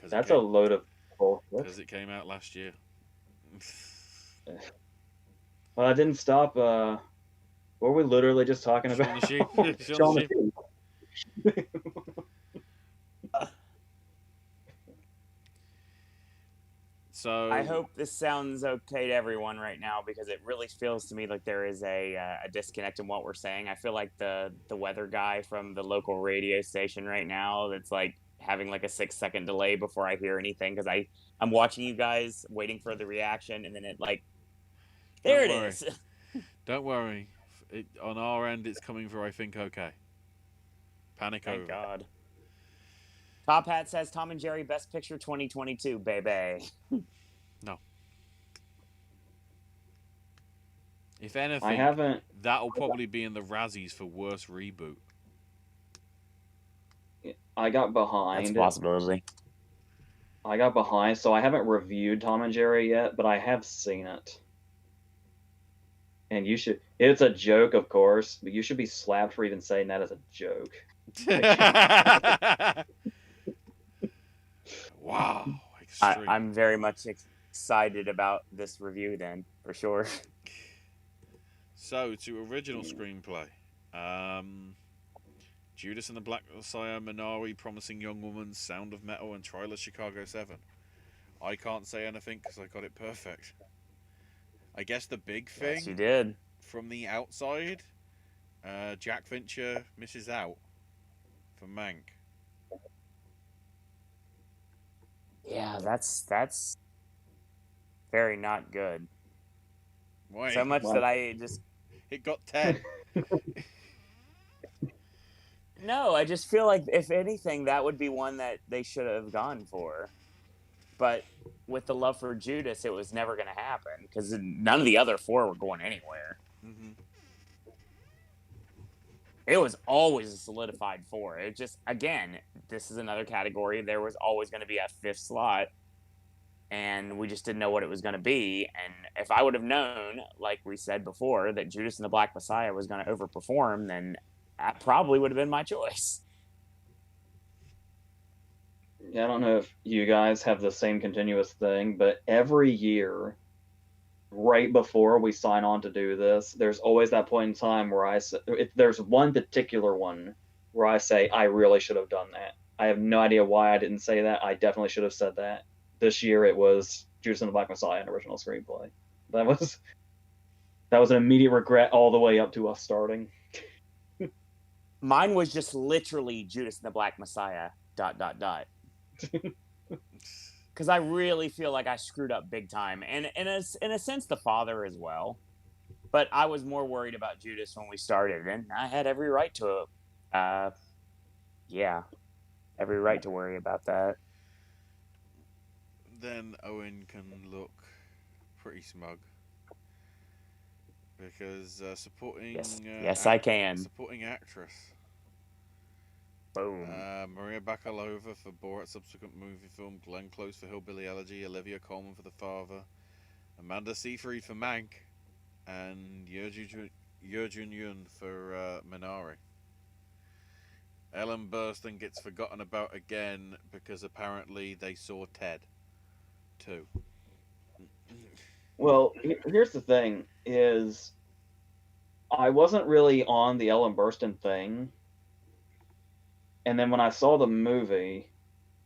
That's a load of bullshit. Because it came out last year. Well, that didn't stop. What were we literally just talking about? Shaun the Sheep. So I hope this sounds okay to everyone right now, because it really feels to me like there is a disconnect in what we're saying. I feel like the weather guy from the local radio station right now that's like having like a 6-second delay before I hear anything, because I'm watching you guys waiting for the reaction, and then it like there it is. Don't worry. On our end, it's coming through, I think, okay. Panic over. Thank God. Top Hat says Tom and Jerry Best Picture 2022, baby. No. If anything, that'll probably be in the Razzies for worst reboot. I got behind. That's a possibility. I got behind, so I haven't reviewed Tom and Jerry yet, but I have seen it. And you should. It's a joke, of course, but you should be slapped for even saying that as a joke. Wow. I'm very much excited about this review then, for sure. So, to original screenplay. Judas and the Black Messiah, Minari, Promising Young Woman, Sound of Metal, and Trial of Chicago 7. I can't say anything because I got it perfect. I guess the big thing Yes, you did. From the outside, Jack Fincher misses out for Mank. Yeah, that's very not good. Why? So much that I just... It got 10. No, I just feel like, if anything, that would be one that they should have gone for. But with the love for Judas, it was never going to happen, because none of the other four were going anywhere. Mm-hmm. It was always a solidified 4. It just, again, this is another category. There was always going to be a 5th slot, and we just didn't know what it was going to be. And if I would have known, like we said before, that Judas and the Black Messiah was going to overperform, then that probably would have been my choice. Yeah, I don't know if you guys have the same continuous thing, but every year, right before we sign on to do this, there's always that point in time where there's one particular one where I say, I really should have done that. I have no idea why I didn't say that. I definitely should have said that. This year it was Judas and the Black Messiah, an original screenplay. That was an immediate regret all the way up to us starting. Mine was just literally Judas and the Black Messiah, ... Because I really feel like I screwed up big time. And in a sense, The Father as well. But I was more worried about Judas when we started, and I had every right to, every right to worry about that. Then Owen can look pretty smug because supporting Yes, I can. supporting actress Boom. Maria Bakalova for Borat's subsequent movie film, Glenn Close for Hillbilly Elegy, Olivia Colman for The Father, Amanda Seyfried for Mank, and Yeo Jun for Minari. Ellen Burstyn gets forgotten about again because apparently they saw Ted too. Well, here's the thing: is I wasn't really on the Ellen Burstyn thing, and then when I saw the movie,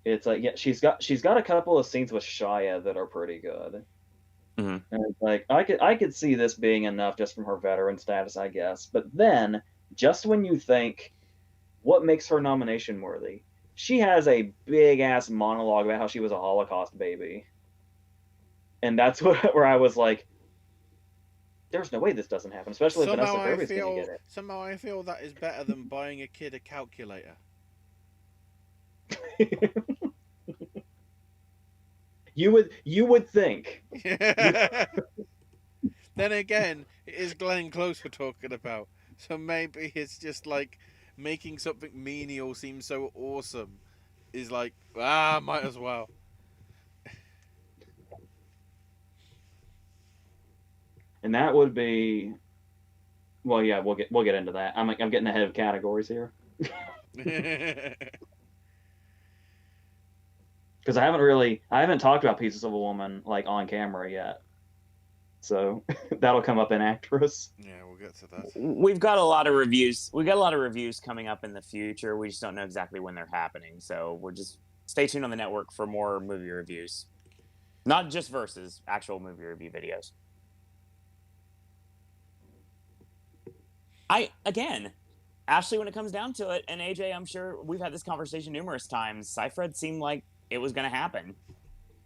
it's like, yeah, she's got a couple of scenes with Shia that are pretty good. Mhm. And it's like I could see this being enough just from her veteran status, I guess. But then, just when you think, what makes her nomination worthy, she has a big ass monologue about how she was a Holocaust baby, and that's where I was like, there's no way this doesn't happen, especially if Vanessa Kirby's going to get it. Somehow I feel that is better than buying a kid a calculator. You would think. Then again, it is Glenn Close we're talking about, so maybe it's just like making something menial seem so awesome is like, might as well. And that would be, well, yeah, we'll get into that. I'm getting ahead of categories here because I haven't talked about Pieces of a Woman like on camera yet, so that'll come up in actress. Yeah, we'll get to that. We've got a lot of reviews. We got a lot of reviews coming up in the future. We just don't know exactly when they're happening, so we're just stay tuned on the network for more movie reviews, not just versus actual movie review videos. Ashley, when it comes down to it, and AJ, I'm sure we've had this conversation numerous times, Seyfried seemed like it was going to happen.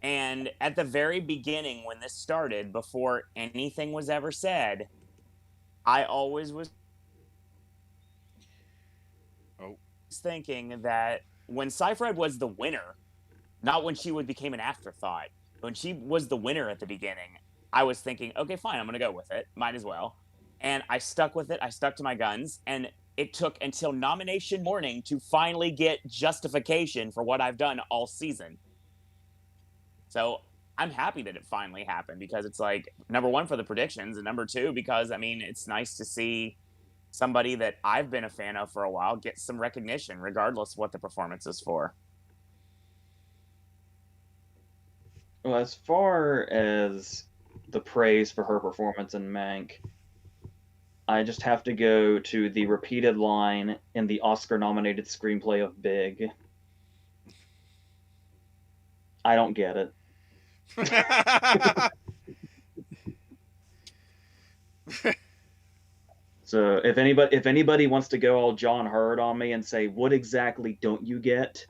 And at the very beginning, when this started, before anything was ever said, I always was thinking that when Seyfried was the winner, not when she became an afterthought, when she was the winner at the beginning, I was thinking, okay, fine, I'm going to go with it. Might as well. And I stuck with it. I stuck to my guns. And it took until nomination morning to finally get justification for what I've done all season. So I'm happy that it finally happened because it's like, number one, for the predictions, and number two, because, I mean, it's nice to see somebody that I've been a fan of for a while get some recognition, regardless of what the performance is for. Well, as far as the praise for her performance in Mank, I just have to go to the repeated line in the Oscar-nominated screenplay of Big. I don't get it. So if anybody wants to go all John Hurt on me and say, what exactly don't you get?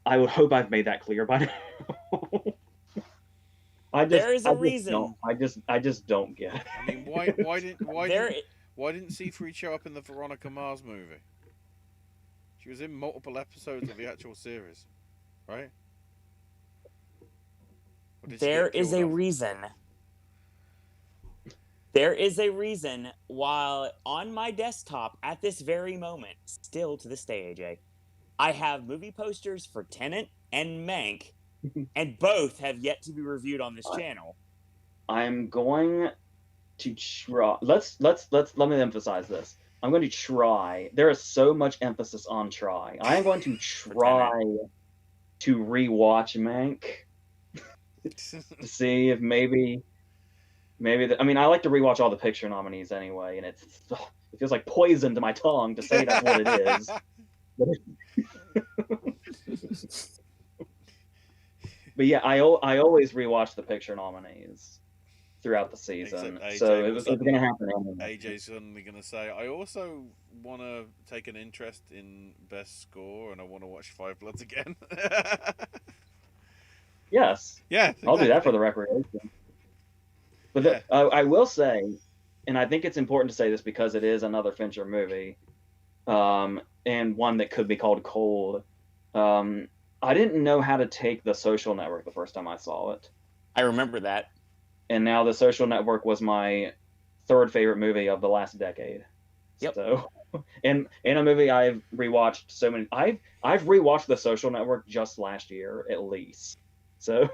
I would hope I've made that clear by now. There is a reason. I just don't get it. I mean, why didn't Seyfried show up in the Veronica Mars movie? She was in multiple episodes of the actual series, right? There is a reason. There is a reason. While on my desktop at this very moment, still to this day, AJ, I have movie posters for Tenet and Mank, and both have yet to be reviewed on this channel. I'm going to try. Let me emphasize this. I'm going to try. There is so much emphasis on try. I am going to try to rewatch Mank to see if maybe. I mean, I like to rewatch all the picture nominees anyway, and it feels like poison to my tongue to say that's what it is. But yeah, I always rewatch the picture nominees throughout the season, so it was going to happen anyway. AJ's suddenly going to say, I also want to take an interest in Best Score, and I want to watch Five Bloods again. Yes. Yeah. Exactly. I'll do that for the recreation. But I will say, and I think it's important to say this because it is another Fincher movie, and one that could be called cold. I didn't know how to take The Social Network the first time I saw it. I remember that. And now The Social Network was my third favorite movie of the last decade. Yep. So, and a movie I've rewatched so many. I've rewatched The Social Network just last year at least. So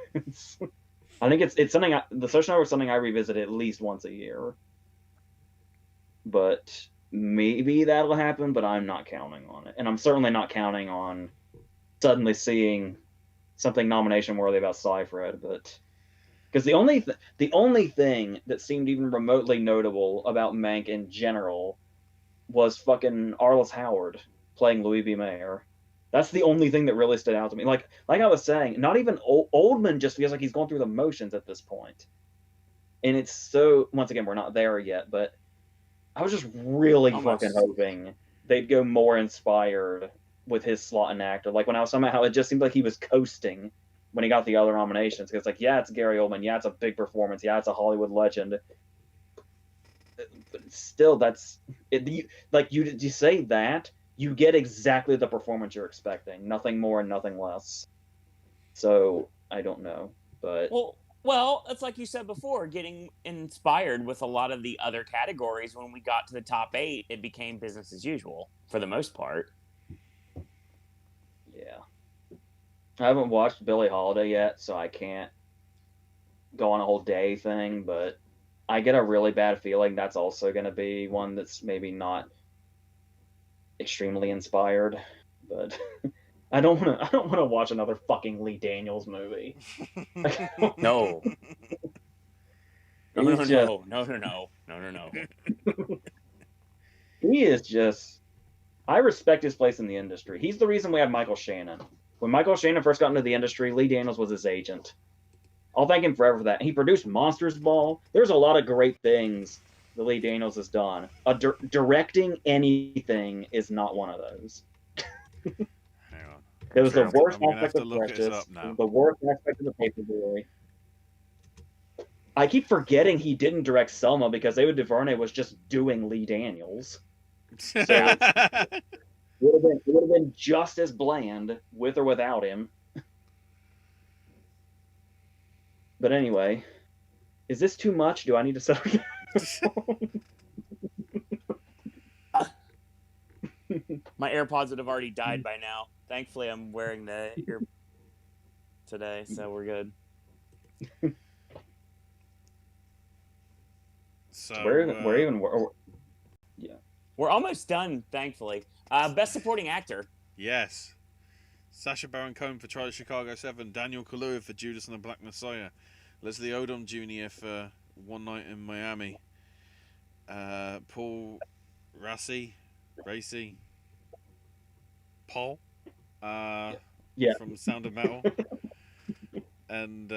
I think it's something. The Social Network is something I revisit at least once a year. But maybe that'll happen. But I'm not counting on it, and I'm certainly not counting on suddenly seeing something nomination worthy about Sci-Fred. But because the only thing that seemed even remotely notable about Mank in general was fucking Arliss Howard playing Louis B. Mayer. That's the only thing that really stood out to me. Like I was saying, not even Oldman just feels like he's going through the motions at this point. And it's so, once again, we're not there yet, but I was just really fucking hoping they'd go more inspired with his slot and actor. Like when I was talking about how it just seemed like he was coasting when he got the other nominations. Because like, yeah, it's Gary Oldman. Yeah, it's a big performance. Yeah, it's a Hollywood legend. But still, that's it. Like you say that, you get exactly the performance you're expecting. Nothing more and nothing less. So I don't know, but well, it's like you said before, getting inspired with a lot of the other categories. When we got to the top 8, it became business as usual for the most part. Yeah, I haven't watched Billie Holiday yet, so I can't go on a whole day thing. But I get a really bad feeling that's also going to be one that's maybe not extremely inspired. But I don't want to watch another fucking Lee Daniels movie. No. No. He is just. I respect his place in the industry. He's the reason we had Michael Shannon. When Michael Shannon first got into the industry, Lee Daniels was his agent. I'll thank him forever for that. He produced Monsters Ball. There's a lot of great things that Lee Daniels has done. Directing anything is not one of those. Hang on. It was the worst I'm gonna have aspect to of look this Precious. up now. The worst aspect of the Paperboy. I keep forgetting he didn't direct Selma because Ava DuVernay was just doing Lee Daniels. So it would have been just as bland with or without him. But anyway, is this too much? Do I need to set My AirPods would have already died by now. Thankfully, I'm wearing the ear today, so we're good. So yeah, we're almost done. Thankfully, best supporting actor. Yes, Sacha Baron Cohen for Trial of Chicago 7, Daniel Kaluuya for Judas and the Black Messiah, Leslie Odom Jr. for One Night in Miami, Paul Raci, Paul, from Sound of Metal, and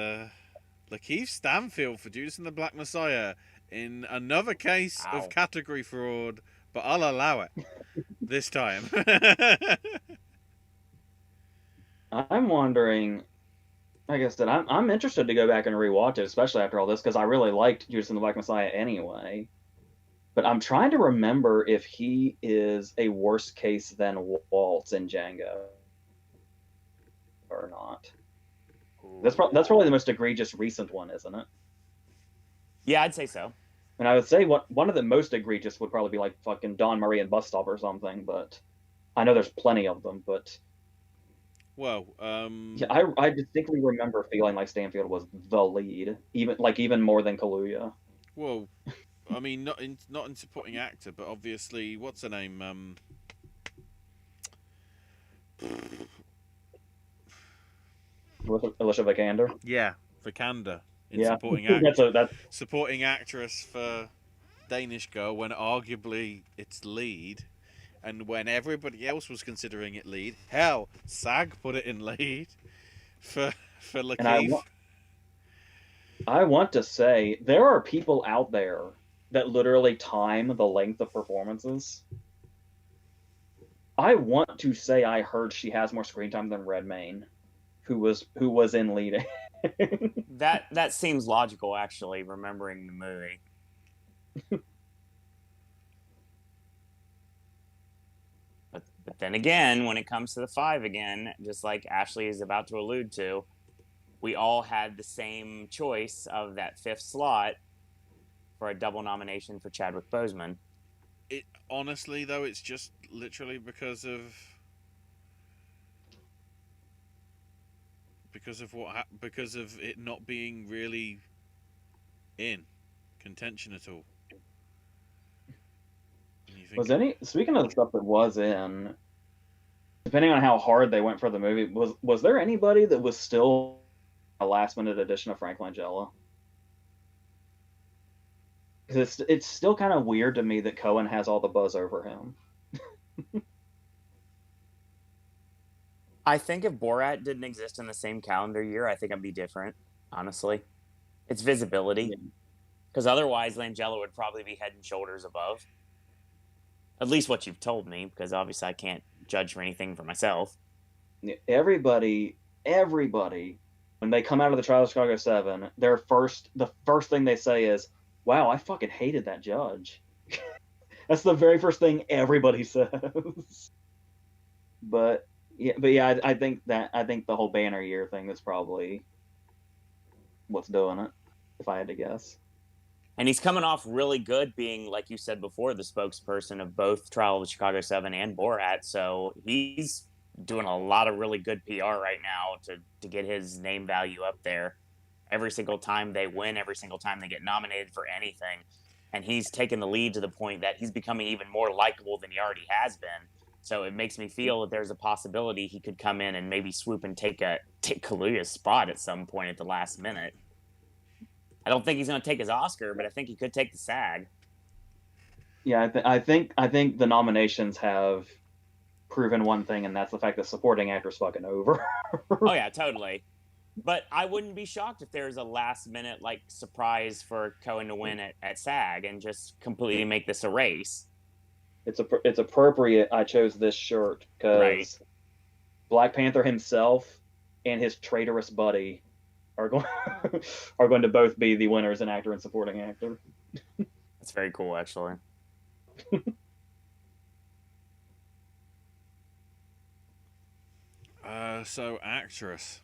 Lakeith Stanfield for Judas and the Black Messiah in another case of category fraud, but I'll allow it this time. I'm wondering. Like I said, I'm interested to go back and rewatch it, especially after all this, because I really liked Judas and the Black Messiah anyway. But I'm trying to remember if he is a worse case than Waltz in Django or not. That's probably the most egregious recent one, isn't it? Yeah, I'd say so. And I would say one of the most egregious would probably be like fucking Don Murray and Bus Stop or something. But I know there's plenty of them. But well, yeah, I distinctly remember feeling like Stanfield was the lead, even more than Kaluuya. Well, I mean, not in supporting actor, but obviously, what's her name? Alicia Vikander. Yeah, Vikander in Yeah. supporting actor. that's supporting actress for Danish Girl when arguably it's lead, and when everybody else was considering it lead. Hell, SAG put it in lead for Lakeith. I want to say there are people out there that literally time the length of performances. I want to say I heard she has more screen time than Redmayne, who was in leading. That seems logical, actually, remembering the movie. But then again, when it comes to the 5 again, just like Ashley is about to allude to, we all had the same choice of that 5th slot for a double nomination for Chadwick Boseman. It honestly though, it's just literally because of it not being really in contention at all. Speaking of the stuff that was in, depending on how hard they went for the movie, was there anybody that was still a last minute addition of Frank Langella? Because it's still kind of weird to me that Cohen has all the buzz over him. I think if Borat didn't exist in the same calendar year, I think I'd be different, honestly. It's visibility. Because otherwise, Langella would probably be head and shoulders above. At least what you've told me, because obviously I can't judge for anything for myself. Everybody, when they come out of the trial of Chicago 7, the first thing they say is, "Wow, I fucking hated that judge." That's the very first thing everybody says. But yeah, I think the whole banner year thing is probably what's doing it, if I had to guess. And he's coming off really good being, like you said before, the spokesperson of both Trial of Chicago 7 and Borat. So he's doing a lot of really good PR right now to get his name value up there. Every single time they win, every single time they get nominated for anything. And he's taken the lead to the point that he's becoming even more likable than he already has been. So it makes me feel that there's a possibility he could come in and maybe swoop and take Kaluuya's spot at some point at the last minute. I don't think he's going to take his Oscar, but I think he could take the SAG. Yeah, I think the nominations have proven one thing, and that's the fact that supporting actor's fucking over. Oh yeah, totally. But I wouldn't be shocked if there's a last minute like surprise for Cohen to win at SAG and just completely make this a race. It's appropriate I chose this shirt because Black Panther himself and his traitorous buddy are going to both be the winners in actor and supporting actor. That's very cool, actually. So actress.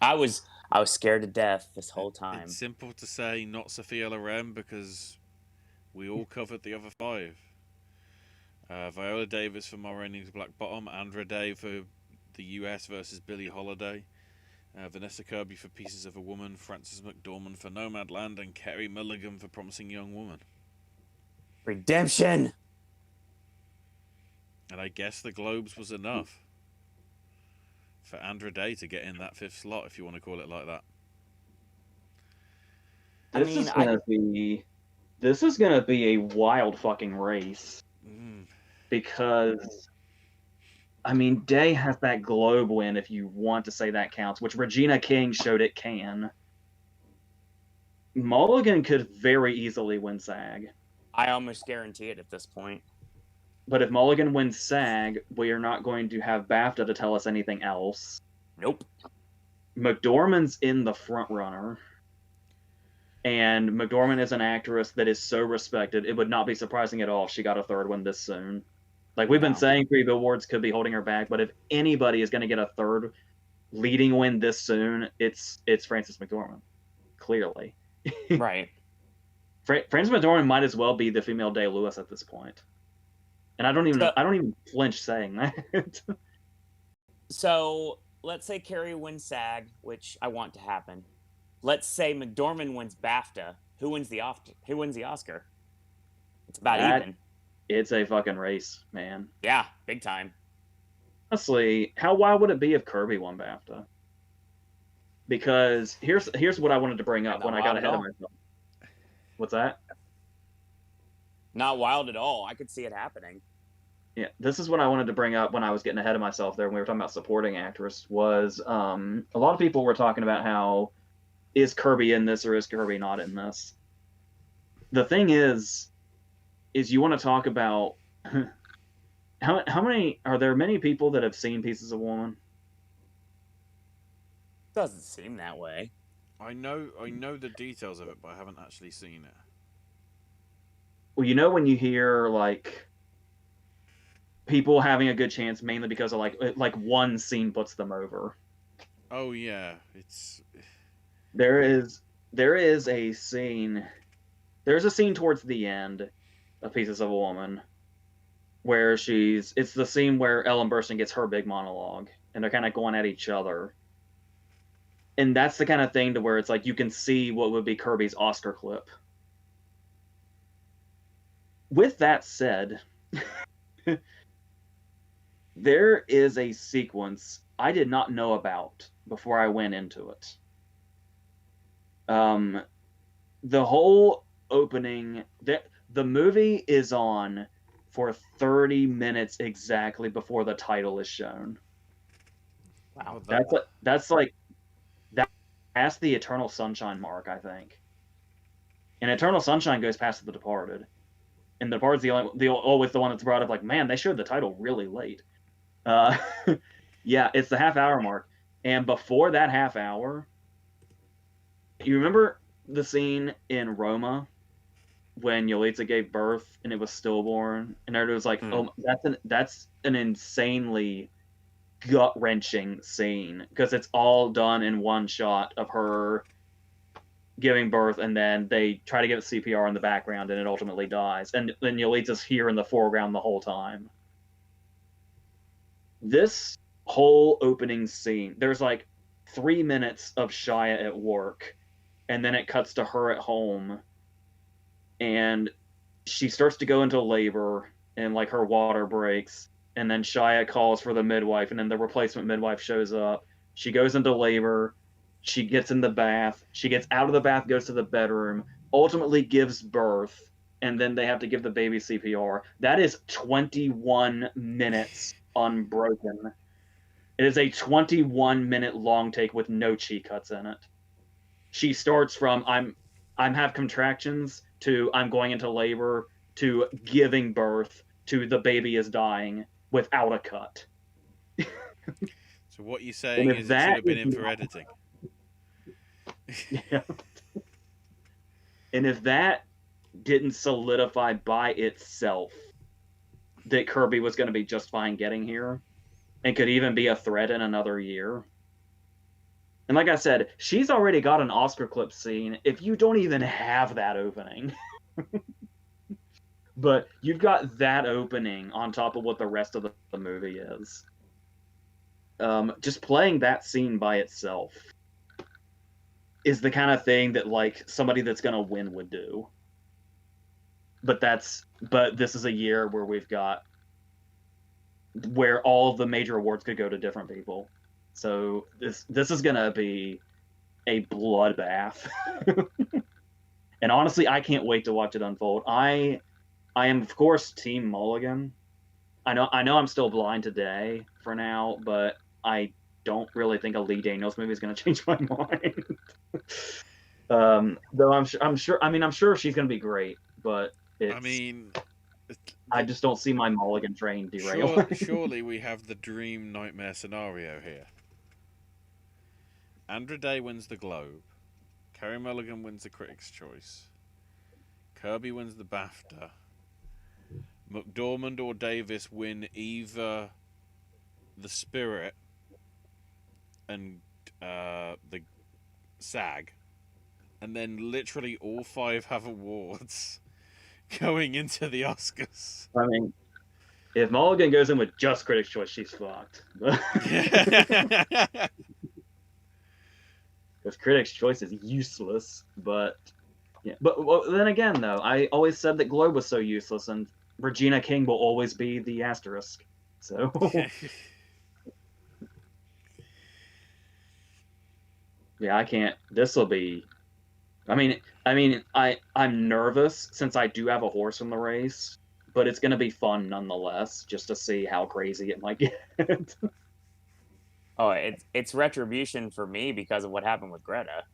I was scared to death this whole time. It's simple to say not Sophia Loren because we all covered the other 5. Viola Davis for Ma Rainey's Black Bottom, Andra Day for the US versus Billie Holiday, Vanessa Kirby for Pieces of a Woman, Frances McDormand for Nomadland, and Carey Mulligan for Promising Young Woman. Redemption! And I guess the Globes was enough for Andra Day to get in that 5th slot, if you want to call it like that. This is gonna be a wild fucking race. Because I mean, Day has that Globe win, if you want to say that counts, which Regina King showed it can. Mulligan could very easily win SAG. I almost guarantee it at this point. But if Mulligan wins SAG, we are not going to have BAFTA to tell us anything else. Nope. McDormand's in the front runner. And McDormand is an actress that is so respected, it would not be surprising at all if she got a 3rd one this soon. Like we've been saying, Preview Awards could be holding her back, but if anybody is going to get a 3rd leading win this soon, it's Frances McDormand, clearly. Right. Frances McDormand might as well be the female Day-Lewis at this point, and I don't even flinch saying that. So let's say Carey wins SAG, which I want to happen. Let's say McDormand wins BAFTA. Who wins the Oscar? It's about even. It's a fucking race, man. Yeah, big time. Honestly, how wild would it be if Kirby won BAFTA? Because here's what I wanted to bring up when I got ahead of myself. What's that? Not wild at all. I could see it happening. Yeah, this is what I wanted to bring up when I was getting ahead of myself there when we were talking about supporting actress. Was a lot of people were talking about how is Kirby in this or is Kirby not in this? The thing is you want to talk about how many are there many people that have seen Pieces of Woman? Doesn't seem that way. I know the details of it, but I haven't actually seen it. Well, you know when you hear like people having a good chance mainly because of like one scene puts them over. Oh yeah, it's There is a scene. There's a scene towards the end of Pieces of a Woman where it's the scene where Ellen Burstyn gets her big monologue and they're kind of going at each other. And that's the kind of thing to where it's like you can see what would be Kirby's Oscar clip. With that said, there is a sequence I did not know about before I went into it. The whole opening, the movie is on for 30 minutes exactly before the title is shown. Wow. That's the Eternal Sunshine mark, I think. And Eternal Sunshine goes past The Departed. And The Departed's always the one that's brought up like, man, they showed the title really late. Yeah, it's the half-hour mark. And before that half hour, you remember the scene in Roma when Yalitza gave birth and it was stillborn, and everybody was like, "Oh, that's an insanely gut-wrenching scene because it's all done in one shot of her giving birth, and then they try to give it CPR in the background, and it ultimately dies, and then Yalitza's here in the foreground the whole time." This whole opening scene, there's like 3 minutes of Shia at work, and then it cuts to her at home, and she starts to go into labor, and like her water breaks, and then Shia calls for the midwife, and then the replacement midwife shows up. She goes into labor, she gets in the bath, she gets out of the bath, goes to the bedroom, ultimately gives birth, and then they have to give the baby CPR. That is 21 minutes unbroken. It is a 21-minute long take with no cheat cuts in it. She starts from I'm have contractions to I'm going into labor to giving birth to the baby is dying without a cut. So what you're saying is it should have been in for editing. Yeah. And if that didn't solidify by itself that Kirby was going to be just fine getting here and could even be a threat in another year. And like I said, she's already got an Oscar clip scene if you don't even have that opening. But you've got that opening on top of what the rest of the movie is. Just playing that scene by itself is the kind of thing that like somebody that's going to win would do. But this is a year where where all the major awards could go to different people. So this is gonna be a bloodbath. And honestly, I can't wait to watch it unfold. I am of course Team Mulligan. I know I'm still blind today for now, but I don't really think a Lee Daniels movie is gonna change my mind. Though I'm sure she's gonna be great, but I just don't see my Mulligan train derail. Surely we have the dream nightmare scenario here. Andra Day wins the Globe. Carey Mulligan wins the Critics' Choice. Kirby wins the BAFTA. McDormand or Davis win either the Spirit and the SAG. And then literally all 5 have awards going into the Oscars. I mean, if Mulligan goes in with just Critics' Choice, she's fucked. Because Critics' Choice is useless, but yeah. But then again, though, I always said that Globe was so useless, and Regina King will always be the asterisk. So yeah, I can't. This will be. I'm nervous since I do have a horse in the race, but it's going to be fun nonetheless, just to see how crazy it might get. Oh, it's retribution for me because of what happened with Greta.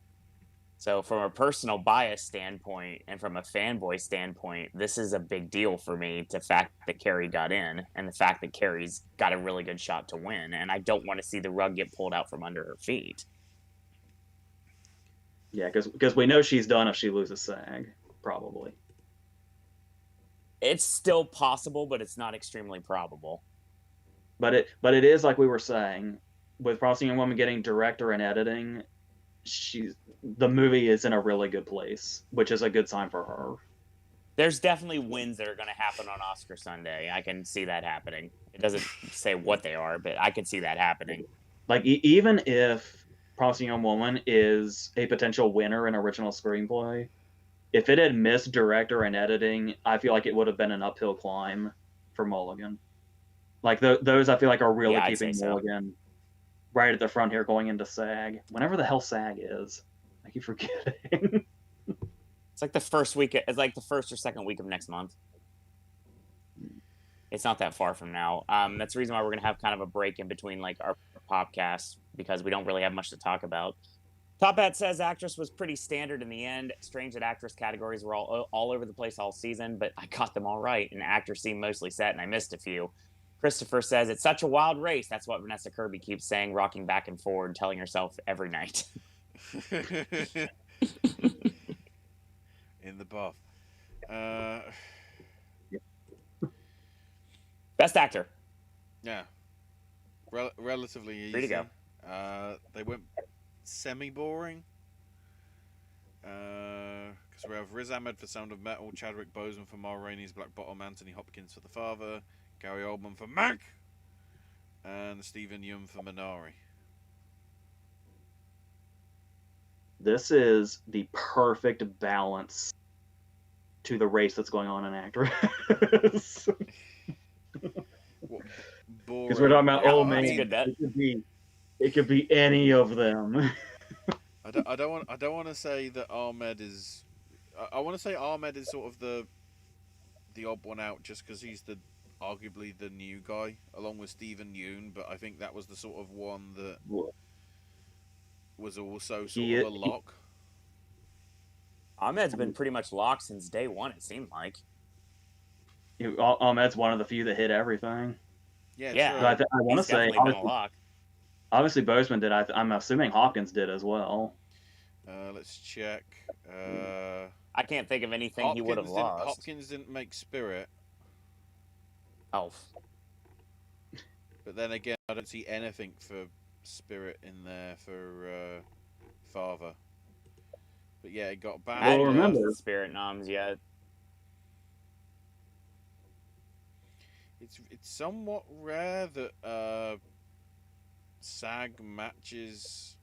So from a personal bias standpoint and from a fanboy standpoint, this is a big deal for me, the fact that Carey got in and the fact that Carey's got a really good shot to win. And I don't want to see the rug get pulled out from under her feet. Yeah, because we know she's done if she loses SAG, probably. It's still possible, but it's not extremely probable. But it is like we were saying, with Promising Young Woman getting director and editing, the movie is in a really good place, which is a good sign for her. There's definitely wins that are going to happen on Oscar Sunday. I can see that happening. It doesn't say what they are, but I can see that happening. Like, even if Promising Young Woman is a potential winner in original screenplay, if it had missed director and editing, I feel like it would have been an uphill climb for Mulligan. Like, those I feel like are really keeping Mulligan right at the front here going into SAG. Whenever the hell SAG is. I keep forgetting. It's like the first week. It's like the first or second week of next month. It's not that far from now. That's the reason why we're gonna have kind of a break in between like our podcast, because we don't really have much to talk about. Top Hat says actress was pretty standard in the end. Strange that actress categories were all over the place all season, but I got them all right, and actor seemed mostly set, and I missed a few. Christopher says it's such a wild race. That's what Vanessa Kirby keeps saying, rocking back and forward, telling herself every night. In the bath. Best actor. Yeah. Relatively easy. Free to go. They went semi-boring. Because we have Riz Ahmed for Sound of Metal, Chadwick Boseman for Ma Rainey's Black Bottom, Anthony Hopkins for The Father, Gary Oldman for Mank, and Stephen Yeun for Minari. This is the perfect balance to the race that's going on in actress. Because we're talking about it could be any of them. I don't want to say that Ahmed is. I want to say Ahmed is sort of the odd one out, just because he's arguably the new guy, along with Stephen Yeun. But I think that was the sort of one that was also sort of a lock. Ahmed's been pretty much locked since day one, it seemed like. Ahmed's one of the few that hit everything. Yeah. Sure. I want to say, obviously Boseman did. I'm assuming Hopkins did as well. Let's check. I can't think of anything he would have lost. Hopkins didn't make Spirit. Oh. But then again, I don't see anything for Spirit in there for Father. But yeah, it got bad. I didn't remember Spirit noms yet. It's somewhat rare that SAG matches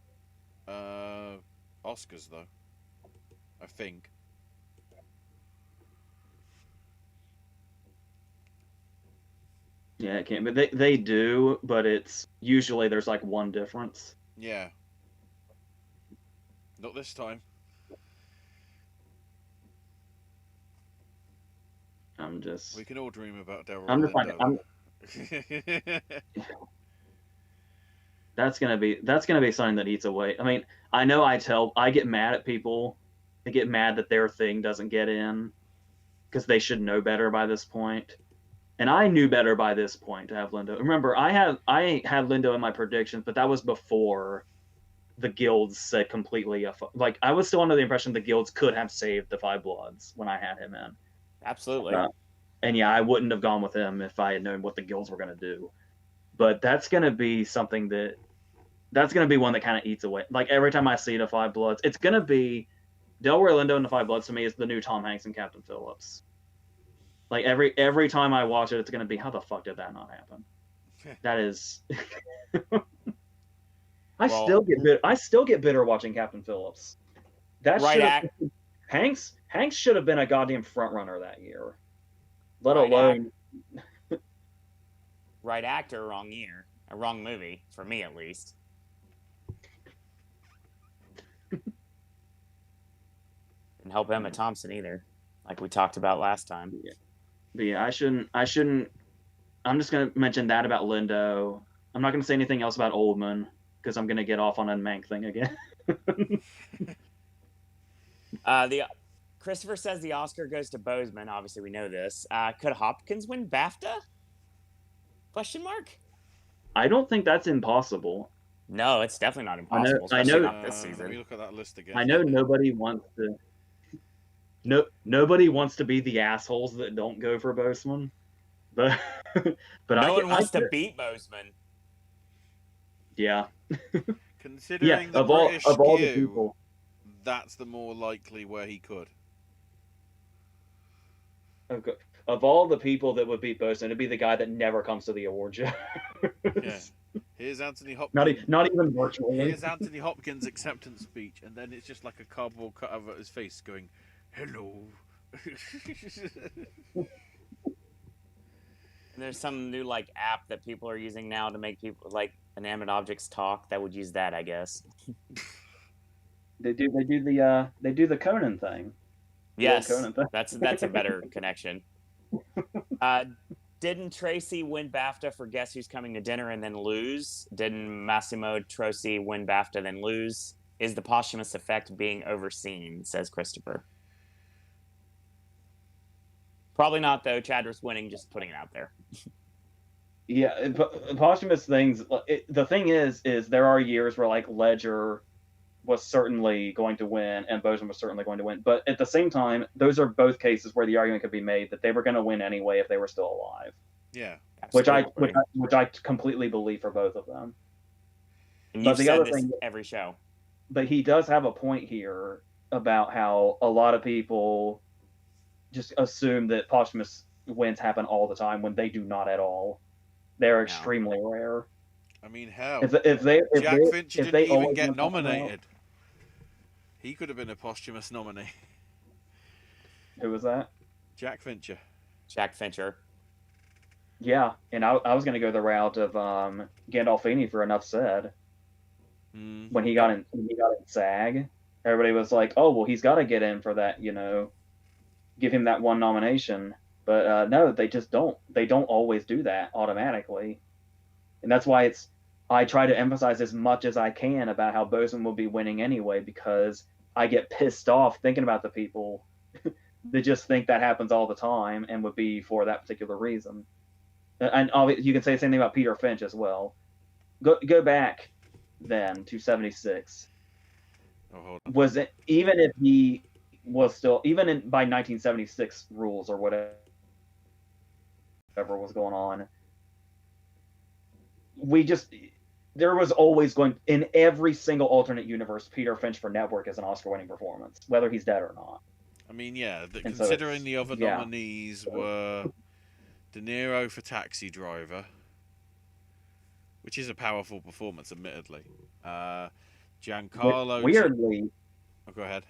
Oscars, though. I think. Yeah, it can, but they do, but it's usually there's like one difference. Yeah. Not this time. We can all dream about Daryl. I'm just like That's gonna be something that eats away. I mean, I know I get mad at people. I get mad that their thing doesn't get in because they should know better by this point. And I knew better by this point to have Lindo. Remember, I had Lindo in my predictions, but that was before the guilds said completely. Like, I was still under the impression the guilds could have saved the Five Bloods when I had him in. Absolutely. And yeah, I wouldn't have gone with him if I had known what the guilds were going to do. But that's going to be something that's going to be one that kind of eats away. Like, every time I see the Five Bloods, it's going to be Delroy Lindo and the Five Bloods to me is the new Tom Hanks and Captain Phillips. Like, every time I watch it, it's going to be, how the fuck did that not happen? That is... I still get bitter watching Captain Phillips. Hanks should have been a goddamn front runner that year. Let alone right actor, wrong year. A wrong movie, for me at least. Didn't help Emma Thompson either, like we talked about last time. Yeah. But yeah, I shouldn't I'm just gonna mention that about Lindo. I'm not gonna say anything else about Oldman, because I'm gonna get off on a Mank thing again. Christopher says the Oscar goes to Boseman. Obviously, we know this. Could Hopkins win BAFTA? Question mark. I don't think that's impossible. No, it's definitely not impossible. I know not this season. Let me look at that list again. I know nobody wants to. nobody wants to be the assholes that don't go for Boseman, but no one wants to beat Boseman. Yeah. Considering the of British all the skew, people, that's the more likely where he could. of all the people that would beat Boseman, it'd be the guy that never comes to the award show. Yeah. Here's Anthony Hopkins. Not even virtually. Here's Anthony Hopkins' acceptance speech, and then it's just like a cardboard cut of his face going, "Hello." There's some new like app that people are using now to make people like inanimate objects talk. That would use that, I guess. They do the Conan thing. Yes, that's a better connection. Didn't Tracy win BAFTA for Guess Who's Coming to Dinner and then lose? Didn't Massimo Troisi win BAFTA then lose? Is the posthumous effect being overseen? Says Christopher. Probably not, though. Chadwick's winning, just putting it out there. Yeah, posthumous things. The thing is there are years where like Ledger was certainly going to win and Boseman was certainly going to win. But at the same time, those are both cases where the argument could be made that they were going to win anyway if they were still alive. Yeah. Which I completely believe for both of them. And you've said this every show. But he does have a point here about how a lot of people just assume that posthumous wins happen all the time when they do not at all. They're extremely rare. I mean, hell, Jack Fincher didn't even get nominated. He could have been a posthumous nominee. Who was that? Jack Fincher. Jack Fincher. Yeah, and I was going to go the route of Gandolfini for Enough Said. When he got in SAG, everybody was like, "Oh, well, he's got to get in for that, give him that one nomination." But no, they just don't. They don't always do that automatically, and that's why I try to emphasize as much as I can about how Boseman will be winning anyway, because I get pissed off thinking about the people that just think that happens all the time and would be for that particular reason. And you can say the same thing about Peter Finch as well. Go back then to 76. Oh, hold on. Was it even if he was still by 1976 rules or whatever was going on? There was always going in every single alternate universe. Peter Finch for Network is an Oscar-winning performance, whether he's dead or not. I mean, yeah. Considering the other nominees were De Niro for Taxi Driver, which is a powerful performance, admittedly. Giancarlo. Weirdly. Oh, go ahead.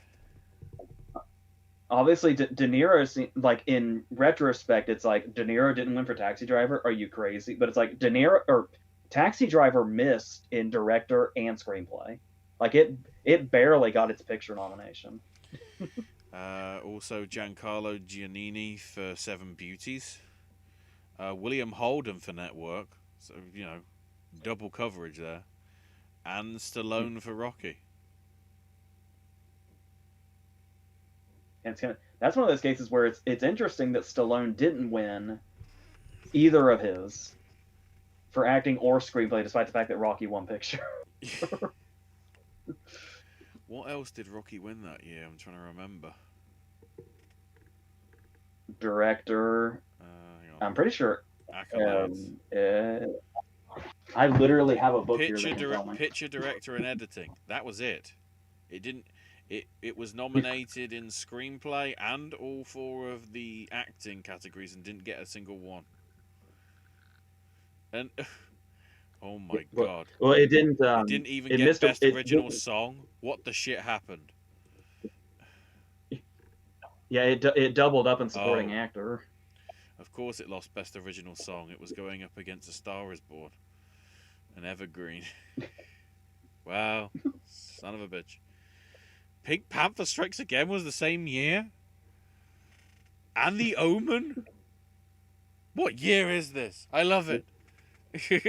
Obviously, De Niro, like in retrospect, it's like De Niro didn't win for Taxi Driver. Are you crazy? But it's like De Niro or Taxi Driver missed in director and screenplay. Like it barely got its picture nomination. Also, Giancarlo Giannini for Seven Beauties. William Holden for Network. So, double coverage there. And Stallone for Rocky. And that's one of those cases where it's interesting that Stallone didn't win either of his for acting or screenplay, despite the fact that Rocky won picture. What else did Rocky win that year? I'm trying to remember. Director. I'm pretty sure. Accolades. I literally have a book here. Picture, director, and editing. That was it. It didn't. It was nominated in screenplay and all four of the acting categories and didn't get a single one. And oh my god! Well, it didn't. It didn't even get best original song. What the shit happened? Yeah, it doubled up in supporting actor. Of course, it lost best original song. It was going up against A Star Is Born, an evergreen. Wow, son of a bitch. Pink Panther Strikes Again was the same year? And The Omen? What year is this? I love it. Yeah,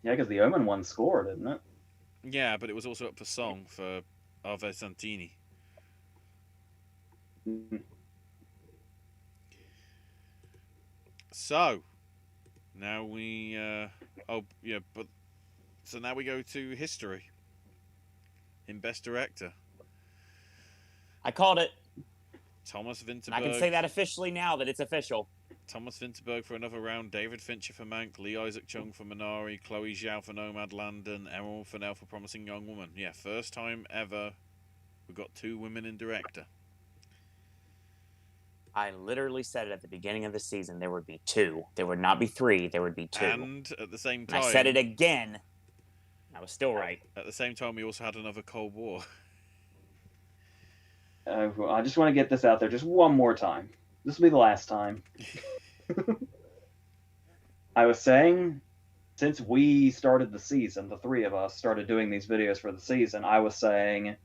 because The Omen won score, didn't it? Yeah, but it was also up for song for Ave Santini. Mm-hmm. So, now we... So now we go to history. In Best Director. I called it. Thomas Vinterberg. And I can say that officially now that it's official. Thomas Vinterberg for Another Round, David Fincher for Mank, Lee Isaac Chung for Minari, Chloe Zhao for Nomadland, and Emerald Fennell for Promising Young Woman. Yeah, first time ever we got 2 women in director. I literally said it at the beginning of the season. There would be 2. There would not be 3. There would be 2. And at the same time, I said it again. I was still right. At the same time, we also had another Cold War. I just want to get this out there just one more time. This will be the last time. I was saying, since we started the season, the 3 of us started doing these videos for the season, I was saying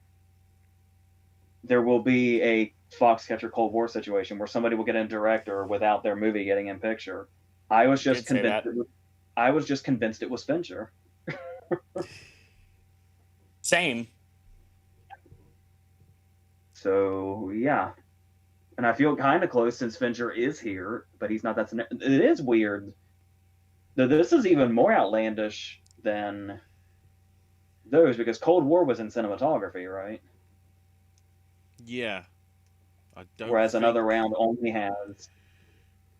there will be a Foxcatcher Cold War situation where somebody will get in director without their movie getting in picture. I was just convinced it was Fincher. Same. So yeah, and I feel kind of close since Fincher is here, but he's not. It is weird. This is even more outlandish than those because Cold War was in cinematography, right? Yeah. I don't. Whereas Another Round only has.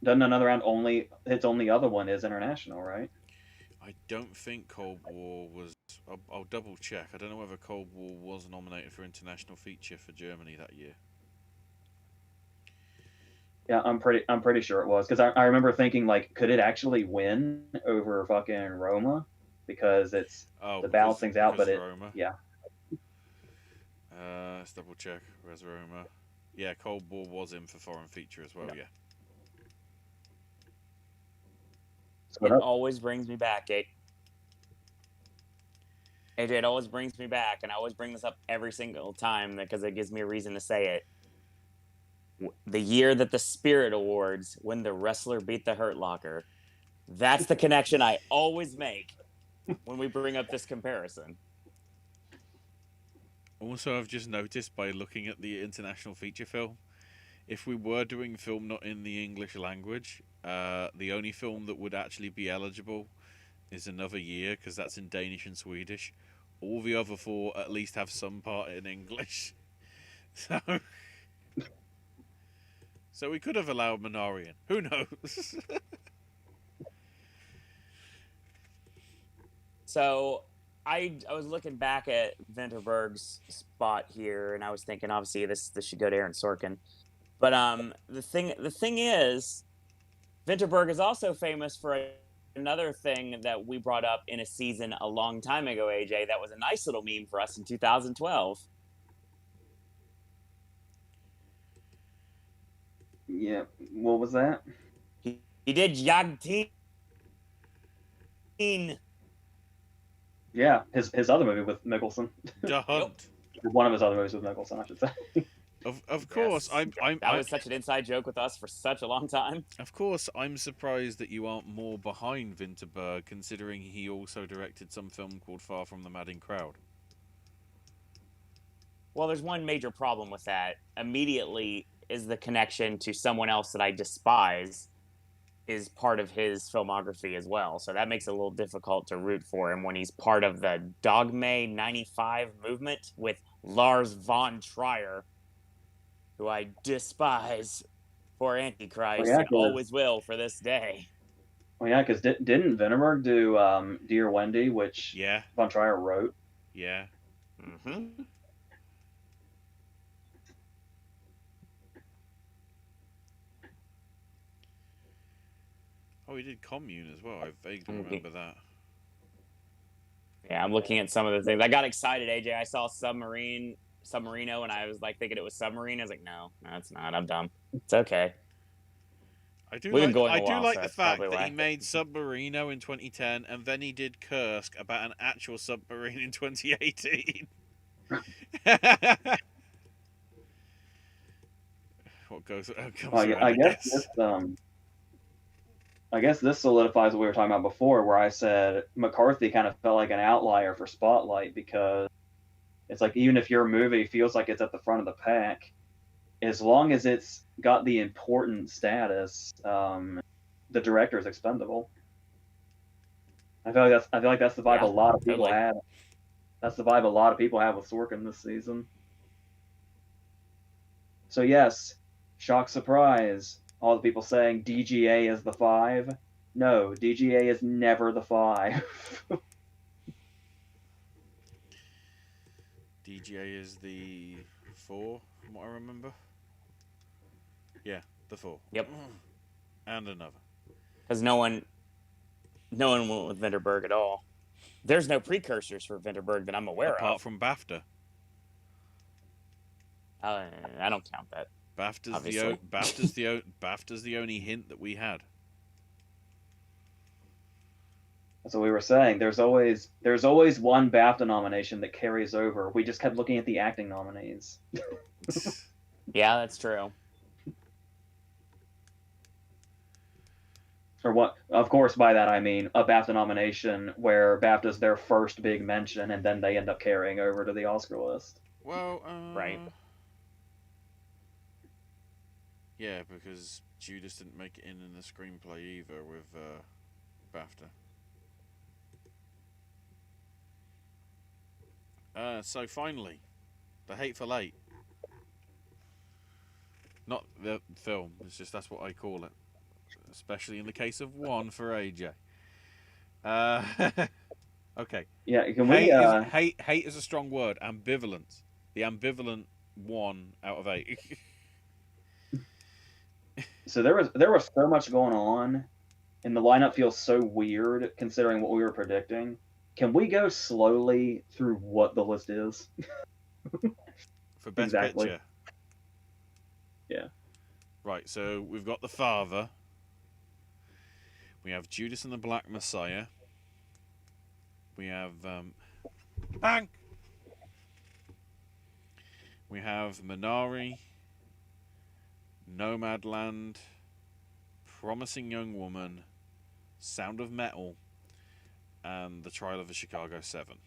Doesn't Another Round only? Its only other one is international, right? I don't think Cold War was. I'll double check. I don't know whether Cold War was nominated for international feature for Germany that year. Yeah, I'm pretty sure it was because I remember thinking like, could it actually win over fucking Roma? Because it's the balance things out, but Roma. Yeah. Let's double check. Where's Roma? Yeah, Cold War was in for foreign feature as well. Yeah. It always brings me back, AJ. It always brings me back, and I always bring this up every single time because it gives me a reason to say it. The year that the Spirit Awards, when the wrestler beat the Hurt Locker, that's the connection I always make when we bring up this comparison. Also, I've just noticed by looking at the international feature film, if we were doing film not in the English language, the only film that would actually be eligible is Another Year, because that's in Danish and Swedish. All the other 4 at least have some part in English. So we could have allowed Minari in. Who knows? So I was looking back at Vinterberg's spot here, and I was thinking, obviously, this should go to Aaron Sorkin. But the thing is, Vinterberg is also famous for another thing that we brought up in a season a long time ago, AJ. That was a nice little meme for us in 2012. Yeah, what was that? He did Yagteen. Yeah, his other movie with Mickelson. The Hunt. One of his other movies with Mickelson, I should say. Of course, yes. That was such an inside joke with us for such a long time. Of course, I'm surprised that you aren't more behind Vinterberg, considering he also directed some film called Far From the Madding Crowd. Well, there's one major problem with that. Immediately is the connection to someone else that I despise is part of his filmography as well. So that makes it a little difficult to root for him when he's part of the Dogme 95 movement with Lars von Trier, who I despise for Antichrist and always will for this day. Well, yeah, because didn't Vinterberg do Dear Wendy, which von Trier wrote? Yeah. Mm-hmm. Oh, he did Commune as well. I vaguely remember that. Yeah, I'm looking at some of the things. I got excited, AJ. I saw Submarino, and I was like thinking it was Submarine. I was like, no, it's not. I'm dumb. It's okay. I do like the fact that he made Submarino in 2010, and then he did Kursk about an actual submarine in 2018. What goes? I guess this solidifies what we were talking about before, where I said McCarthy kind of felt like an outlier for Spotlight because it's like even if your movie feels like it's at the front of the pack, as long as it's got the important status, the director is expendable. I feel like that's the vibe a lot of people had. That's the vibe a lot of people have with Sorkin this season. So yes, shock surprise. All the people saying DGA is the 5. No, DGA is never the 5. DGA is the 4, from what I remember. Yeah, the 4. Yep. And another. Because no one went with Vinterberg at all. There's no precursors for Vinterberg that I'm aware Apart of. from BAFTA. I don't count that. BAFTA's the only hint that we had. That's what we were saying. There's always one BAFTA nomination that carries over. We just kept looking at the acting nominees. Yeah, that's true. Or what? Of course, by that I mean a BAFTA nomination where BAFTA's their first big mention, and then they end up carrying over to the Oscar list. Well, right. Yeah, because Judas didn't make it in the screenplay either with BAFTA. So finally, The Hateful Eight. Not the film, it's just that's what I call it. Especially in the case of one for AJ. Okay. Yeah, can hate is a strong word. Ambivalent. The ambivalent 1 out of 8. So there was so much going on, and the lineup feels so weird considering what we were predicting. Can we go slowly through what the list is? For Best Exactly. Picture. Yeah. Right, so we've got The Father. We have Judas and the Black Messiah. We have bang. We have Minari, Nomadland, Promising Young Woman, Sound of Metal, and The Trial of the Chicago 7.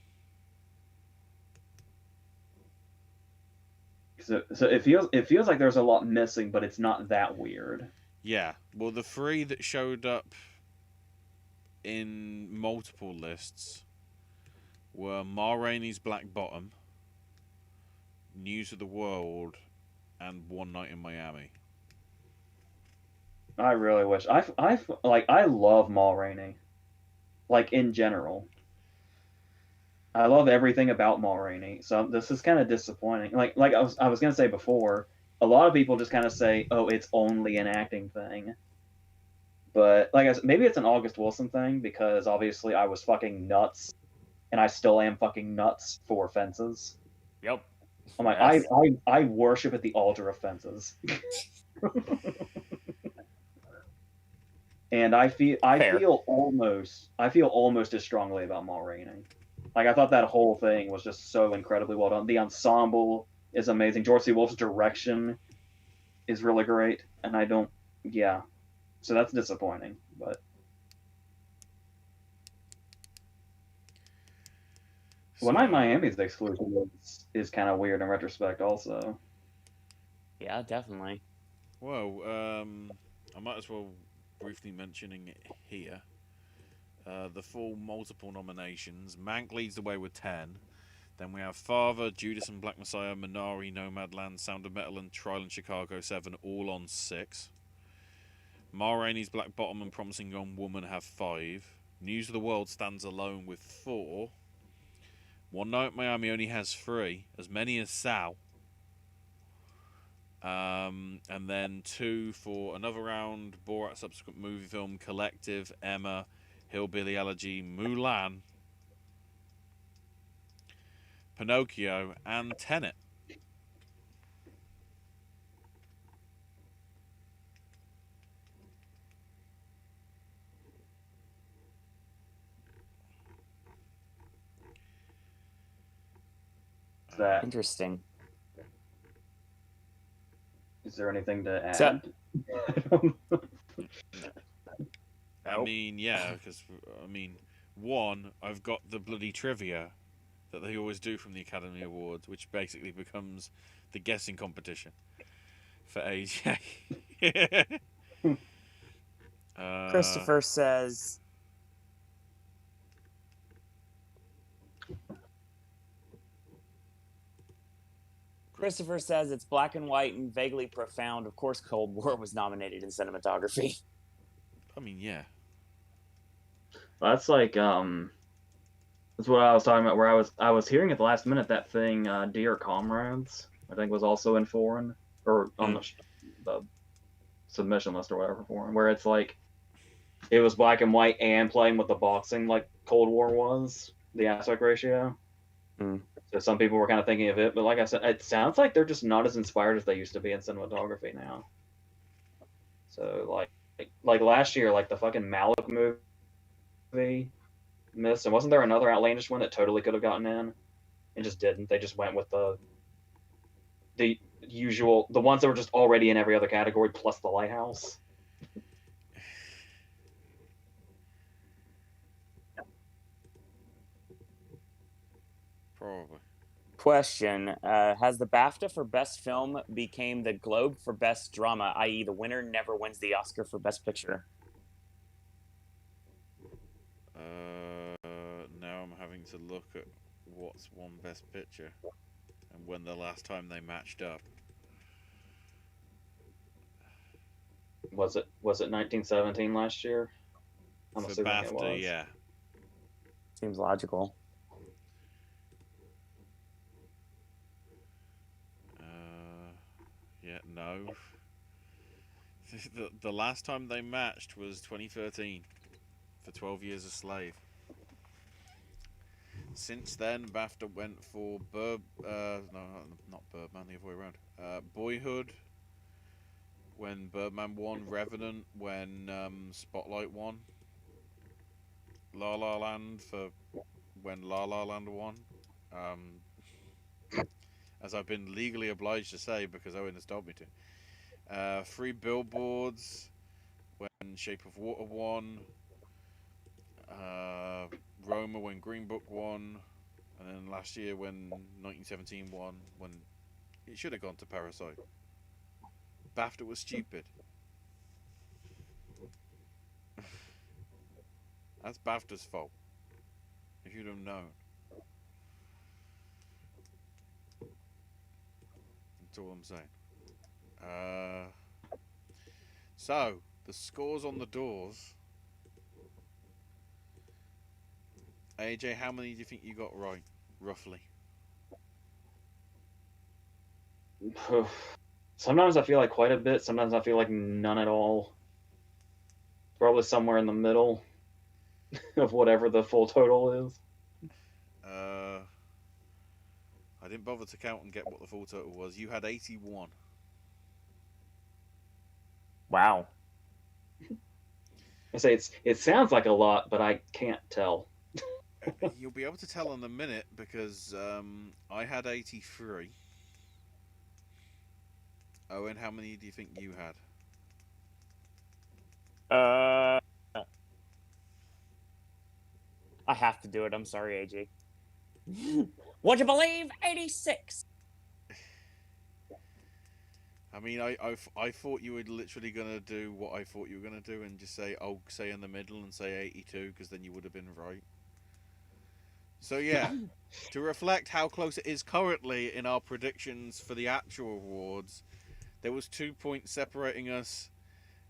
So it feels like there's a lot missing, but it's not that weird. Yeah, well, the 3 that showed up in multiple lists were Ma Rainey's Black Bottom, News of the World, and One Night in Miami. I really wish I love Ma Rainey, like in general. I love everything about Ma Rainey, so this is kind of disappointing. Like I was gonna say before, a lot of people just kind of say, "Oh, it's only an acting thing," but like I said, maybe it's an August Wilson thing because obviously I was fucking nuts, and I still am fucking nuts for Fences. Yep. I'm like, Yes. I worship at the altar of Fences. And I feel almost as strongly about Ma Rainey. Like I thought that whole thing was just so incredibly well done. The ensemble is amazing. George C. Wolfe's direction is really great, and so that's disappointing. But One Night in Miami's exclusive is kind of weird in retrospect, also. Yeah, definitely. Well, I might as well briefly mentioning it here. The full multiple nominations. Mank leads the way with 10. Then we have Father, Judas and Black Messiah, Minari, Nomadland, Sound of Metal, and Trial in Chicago 7 all on 6. Ma Rainey's Black Bottom and Promising Young Woman have 5. News of the World stands alone with 4. One Night in Miami only has 3, as many as Sal. And then 2 for Another Round, Borat Subsequent Movie Film, Collective, Emma, Hillbilly Elegy, Mulan, Pinocchio, and Tenet. Interesting. Is there anything to add? I mean, yeah, because, one, I've got the bloody trivia that they always do from the Academy Awards, which basically becomes the guessing competition for AJ. Christopher says... Christopher says it's black and white and vaguely profound. Of course, Cold War was nominated in cinematography. I mean, yeah. That's like that's what I was talking about. Where I was hearing at the last minute that thing, Dear Comrades, I think was also in foreign or on the submission list or whatever foreign, where it's like it was black and white and playing with the boxing like Cold War was, the aspect ratio. So some people were kind of thinking of it, but like I said, it sounds like they're just not as inspired as they used to be in cinematography now. So like last year, like the fucking Malick movie missed, and wasn't there another outlandish one that totally could have gotten in and just didn't? They just went with the usual, the ones that were just already in every other category plus The Lighthouse. Probably. Question: has the BAFTA for Best Film became the Globe for Best Drama, i.e., the winner never wins the Oscar for Best Picture? Now I'm having to look at what's won Best Picture and when the last time they matched up. Was it 1917 last year? I'm For assuming it BAFTA, was. yeah. Seems logical. Yeah, no. The last time they matched was 2013 for 12 Years a Slave. Since then, BAFTA went for no, not Birdman, the other way around. Boyhood, when Birdman won. Revenant, when Spotlight won. La La Land for when La La Land won. As I've been legally obliged to say because Owen has told me to. 3 Billboards, when Shape of Water won. Roma, when Green Book won. And then last year when 1917 won, when it should have gone to Parasite. BAFTA was stupid. That's BAFTA's fault. If you'd have known. That's all I'm saying. So, the scores on the doors. AJ, how many do you think you got right, roughly? Sometimes I feel like quite a bit. Sometimes I feel like none at all. Probably somewhere in the middle of whatever the full total is. I didn't bother to count and get what the full total was. You had 81. Wow. I say it sounds like a lot, but I can't tell. You'll be able to tell in a minute because I had 83. Owen, how many do you think you had? I have to do it. I'm sorry, AJ. Would you believe 86? I mean, I thought you were literally going to do what I thought you were going to do and just say, oh, say in the middle and say 82 because then you would have been right. So yeah, to reflect how close it is currently in our predictions for the actual awards, there was 2 points separating us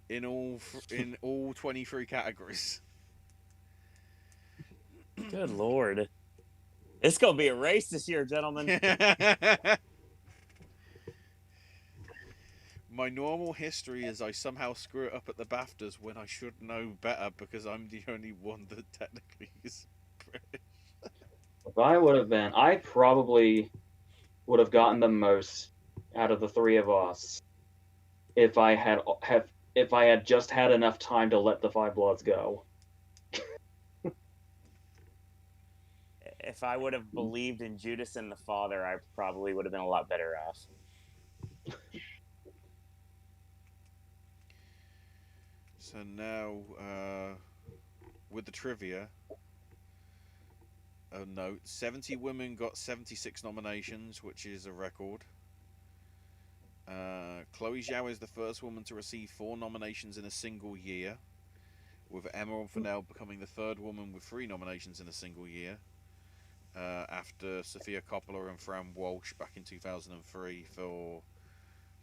in all 23 categories. Good Lord. It's going to be a race this year, gentlemen. My normal history is I somehow screw it up at the BAFTAs when I should know better because I'm the only one that technically is British. If I would have been, I probably would have gotten the most out of the three of us if I had just had enough time to let the Five Bloods go. If I would have believed in Judas and the Father, I probably would have been a lot better off. So now, with the trivia, a note: 70 women got 76 nominations, which is a record. Chloe Zhao is the first woman to receive 4 nominations in a single year, with Emerald Fennell becoming the third woman with 3 nominations in a single year. after Sophia Coppola and Fran Walsh back in 2003 for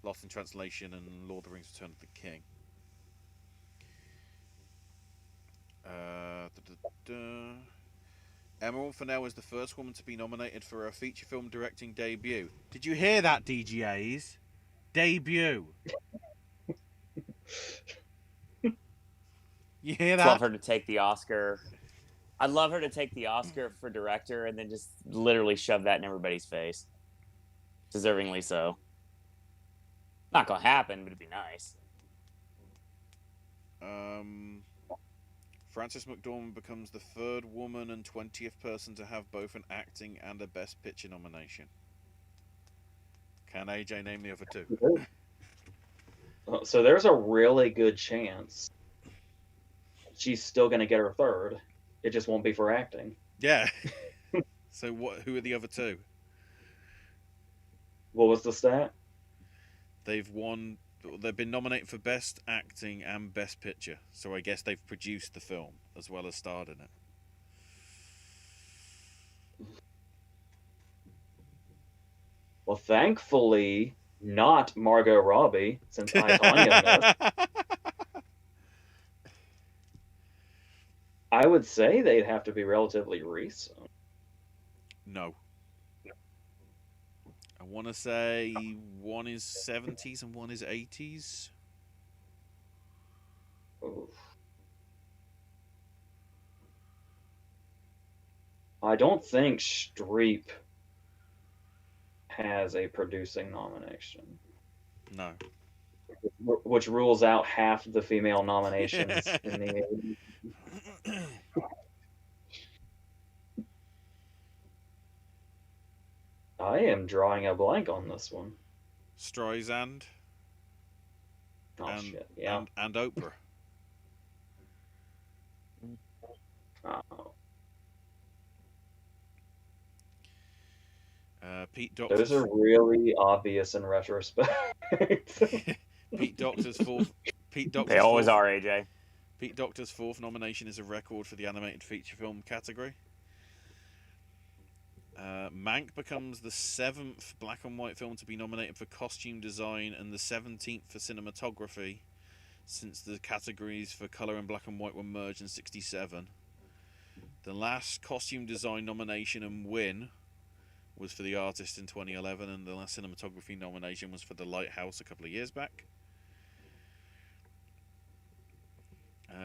Lost in Translation and Lord of the Rings: Return of the King. Emerald Fennell is the first woman to be nominated for a feature film directing debut. Did you hear that, DGAs? Debut. You hear that? I'd love her to take the Oscar. I'd love her to take the Oscar for director and then just literally shove that in everybody's face. Deservingly so. Not gonna happen, but it'd be nice. Frances McDormand becomes the third woman and 20th person to have both an acting and a Best Picture nomination. Can AJ name the other two? So there's a really good chance she's still going to get her third. It just won't be for acting. Yeah. So who are the other two? What was the stat? They've been nominated for Best Acting and Best Picture. So I guess they've produced the film as well as starred in it. Well, thankfully, not Margot Robbie, since I, Tonya missed. I would say they'd have to be relatively recent. No. I want to say one is 70s and one is 80s. Oof. I don't think Streep has a producing nomination. No. Which rules out half the female nominations in the 80s. I am drawing a blank on this one. Streisand. Oh, shit. Yeah. And Oprah. Oh. Pete Docter's... Those are really obvious in retrospect. Pete Docter's fourth... They always are, AJ. Pete Docter's fourth nomination is a record for the animated feature film category. Mank becomes the 7th black and white film to be nominated for costume design and the 17th for cinematography, since the categories for colour and black and white were merged in '67. The last costume design nomination and win was for The Artist in 2011, and the last cinematography nomination was for The Lighthouse a couple of years back.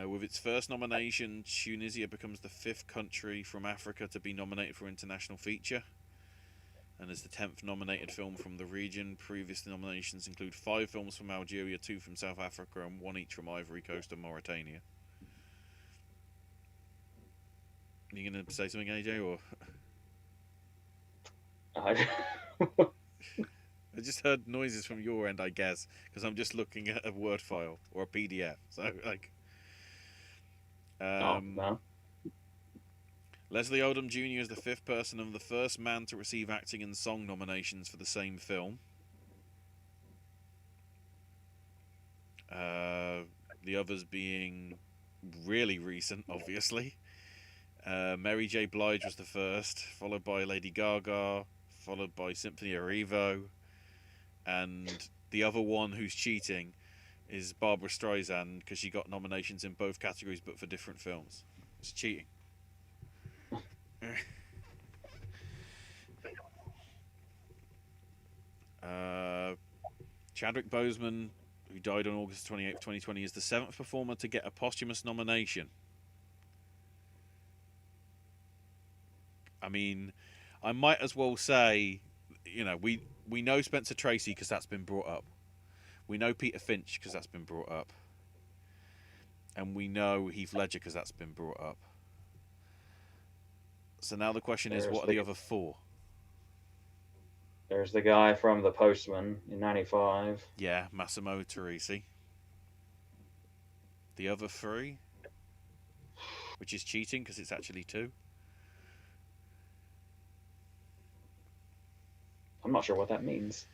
With its first nomination, Tunisia becomes the 5th country from Africa to be nominated for International Feature, and is the 10th nominated film from the region. Previous nominations include 5 films from Algeria, 2 from South Africa, and 1 each from Ivory Coast and Mauritania. Are you going to say something, AJ, or...? I just heard noises from your end, I guess, because I'm just looking at a Word file or a PDF. So, like... no. Leslie Odom Jr. is the 5th person and the first man to receive acting and song nominations for the same film. The others being really recent, obviously. Mary J. Blige was the first, followed by Lady Gaga, followed by Cynthia Erivo, and the other one who's cheating is Barbara Streisand, because she got nominations in both categories but for different films. It's cheating. Chadwick Boseman, who died on August 28, 2020, is the 7th performer to get a posthumous nomination. I mean, I might as well say, you know, we know Spencer Tracy because that's been brought up. We know Peter Finch because that's been brought up. And we know Heath Ledger because that's been brought up. So now the question is, what are the other 4? There's the guy from The Postman in '95. Yeah, Massimo Teresi. The other 3, which is cheating because it's actually 2. I'm not sure what that means.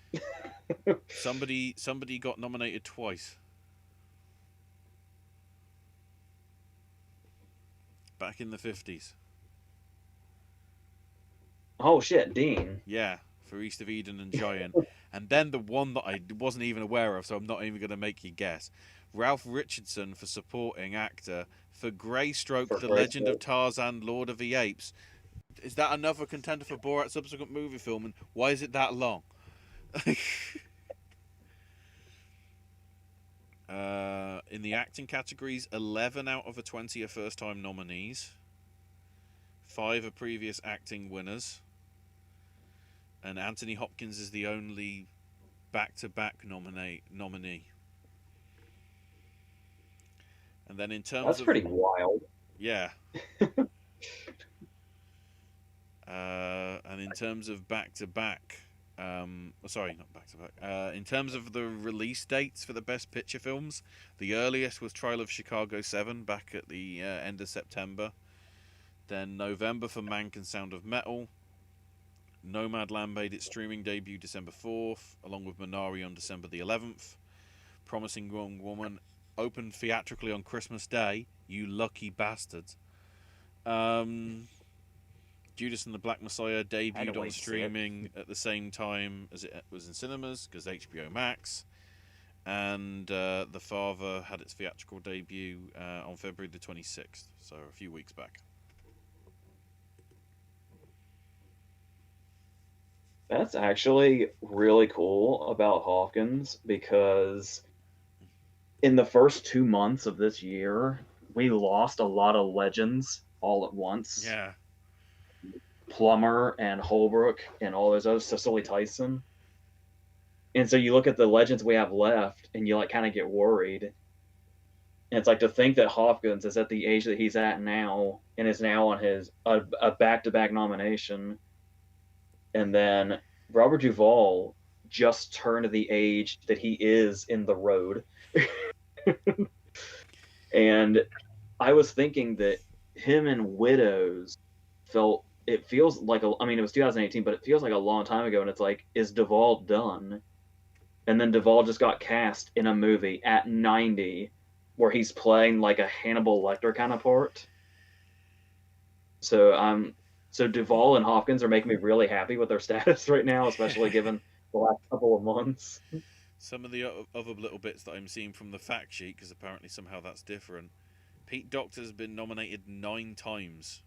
Somebody got nominated twice. Back in the 50s. Oh shit, Dean. Yeah, for East of Eden and Giant. And then the one that I wasn't even aware of, so I'm not even going to make you guess. Ralph Richardson for supporting actor for Greystroke, For The Christ's Legend of sake. Tarzan, Lord of the Apes. Is that another contender for Borat's subsequent movie film? And why is it that long? In the acting categories, 11 out of the 20 are first-time nominees. 5 are previous acting winners. And Anthony Hopkins is the only back-to-back nominee. And then in terms That's of... pretty wild. Yeah. And in terms of back-to-back... sorry, not back-to-back. In terms of the release dates for the Best Picture films, the earliest was Trial of Chicago 7 back at the end of September. Then November for Mank and Sound of Metal. Nomadland made its streaming debut December 4th, along with Minari on December the 11th. Promising Young Woman opened theatrically on Christmas Day, you lucky bastards. Judas and the Black Messiah debuted on streaming at the same time as it was in cinemas, because HBO Max. And The Father had its theatrical debut on February the 26th, so a few weeks back. That's actually really cool about Hawkins, because in the first 2 months of this year, we lost a lot of legends all at once. Yeah. Plummer and Holbrook and all those others, Cicely Tyson. And so you look at the legends we have left and you like kind of get worried. And it's like, to think that Hopkins is at the age that he's at now and is now on his a back-to-back nomination. And then Robert Duvall just turned the age that he is in The Road. And I was thinking that him and Widows it feels like it was 2018, but it feels like a long time ago. And it's like, is Duvall done? And then Duvall just got cast in a movie at 90 where he's playing like a Hannibal Lecter kind of part. So Duvall and Hopkins are making me really happy with their status right now, especially given the last couple of months. Some of the other little bits that I'm seeing from the fact sheet, because apparently somehow that's different. Pete Docter's been nominated 9 times.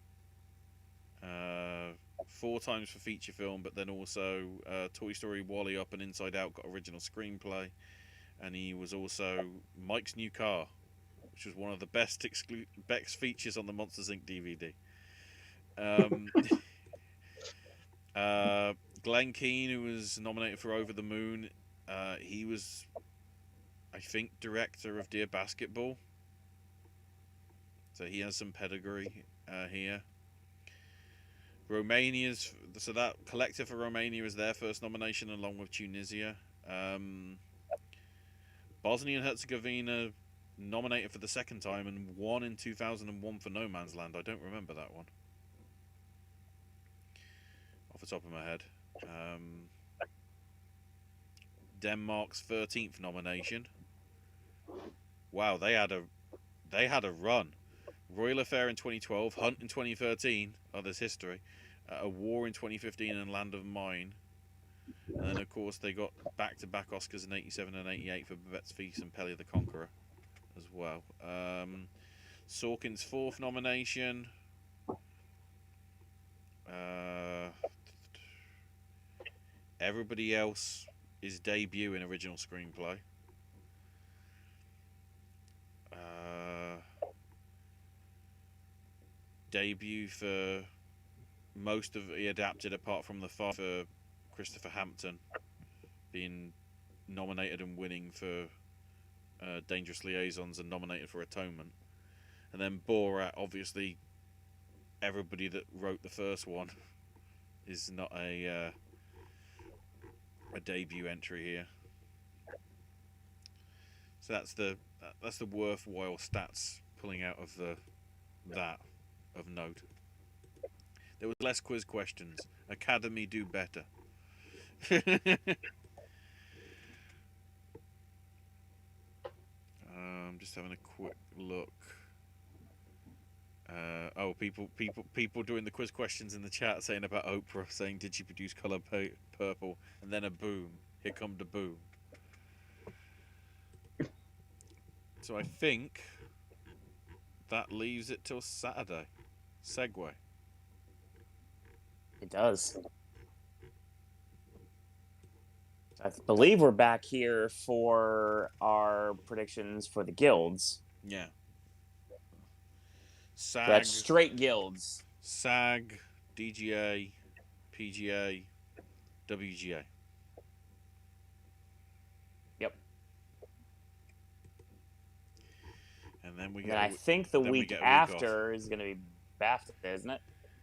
4 times for feature film, but then also Toy Story, Wall-E and Inside Out got original screenplay. And he was also Mike's New Car, which was one of the best features on the Monsters Inc. DVD. Glenn Keane, who was nominated for Over the Moon, he was, I think, director of Dear Basketball, so he has some pedigree here. So that Collective for Romania is their first nomination, along with Tunisia. Bosnia and Herzegovina nominated for the second time and won in 2001 for No Man's Land. I don't remember that one off the top of my head. Denmark's 13th nomination. Wow, they had a run. Royal Affair in 2012, Hunt in 2013. Oh, there's history. A War in 2015 and Land of Mine. And then, of course, they got back-to-back Oscars in 87 and 88 for Babette's Feast and Pele the Conqueror as well. Sorkin's 4th nomination. Everybody else is debut in original screenplay. Debut for most of it adapted, apart from the Father for Christopher Hampton being nominated and winning for Dangerous Liaisons and nominated for Atonement. And then Borat, obviously everybody that wrote the first one is not a debut entry here. So that's the worthwhile stats pulling out of that of note. There was less quiz questions. Academy do better. I'm just having a quick look People doing the quiz questions in the chat saying about Oprah, saying, "Did she produce Color Purple?" And then a boom. Here come the boom. So I think that leaves it till Saturday. Segue. It does. I believe we're back here for our predictions for the guilds. Yeah. SAG. That's straight guilds. SAG, DGA, PGA, WGA. Yep. And then we And get. I think the then we week get a week after is going to be BAFTA, isn't it?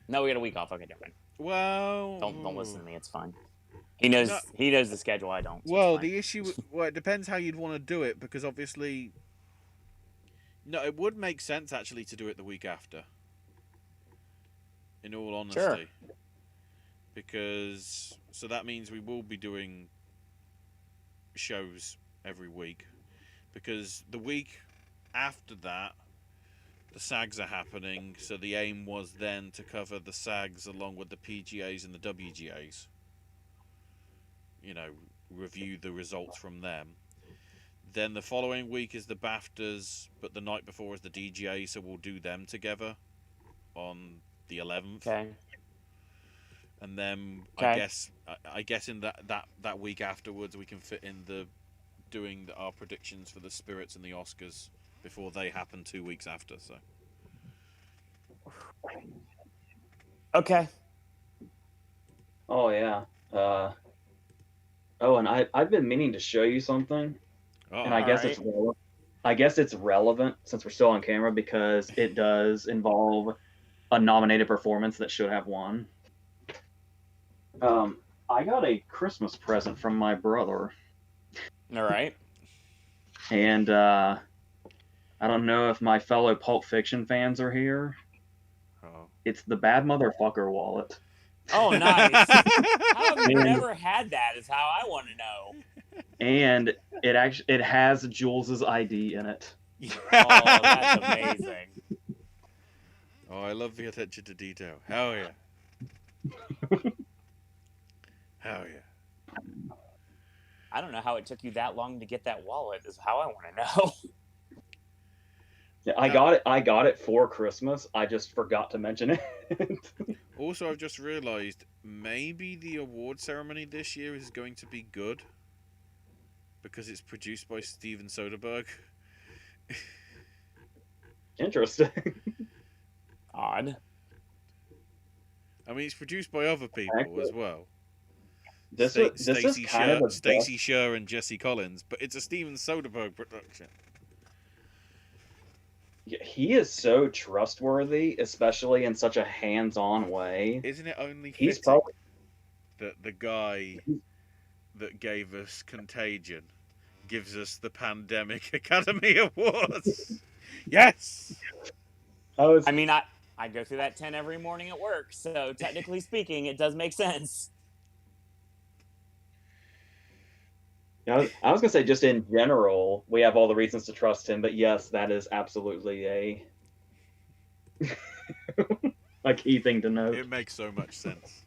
No, we got a week off. Okay, different. Well, Don't listen to me. It's fine. He knows. No. He knows the schedule. I don't. So Well, it's fine. the issue. Well, it depends how you'd want to do it, because obviously. No, it would make sense actually to do it the week after. In all honesty. Sure. Because so that means we will be doing shows every week, because the week after that the SAGs are happening, so the aim was then to cover the SAGs along with the PGAs and the WGAs, review the results from them. Then the following week is the BAFTAs, but the night before is the DGA, so we'll do them together on the 11th. Okay. And then Okay. I guess in that week afterwards we can fit in doing our predictions for the Spirits and the Oscars before they happen 2 weeks after. So. Okay. Oh yeah. Oh, and I've been meaning to show you something, and I guess it's relevant since we're still on camera, because it does involve a nominated performance that should have won. I got a Christmas present from my brother. All right. And I don't know if my fellow Pulp Fiction fans are here. Oh. It's the Bad Motherfucker wallet. Oh, nice. How have you never had that? Is how I want to know. And it has Jules's ID in it. Oh, that's amazing. Oh, I love the attention to detail. Hell yeah. Hell yeah. I don't know how it took you that long to get that wallet. Is how I want to know. Yeah, I got it for Christmas. I just forgot to mention it. Also, I've just realised maybe the award ceremony this year is going to be good because it's produced by Steven Soderbergh. Interesting. Odd. I mean, it's produced by other people as well. This is kind of Stacey Sher and Jesse Collins, but it's a Steven Soderbergh production. He is so trustworthy, especially in such a hands-on way. Isn't it only He's fitting probably that the guy that gave us Contagion gives us the Pandemic Academy Awards? Yes! I mean, I go through that 10 every morning at work, so technically speaking, it does make sense. I was going to say, just in general, we have all the reasons to trust him, but yes, that is absolutely a key thing to note. It makes so much sense.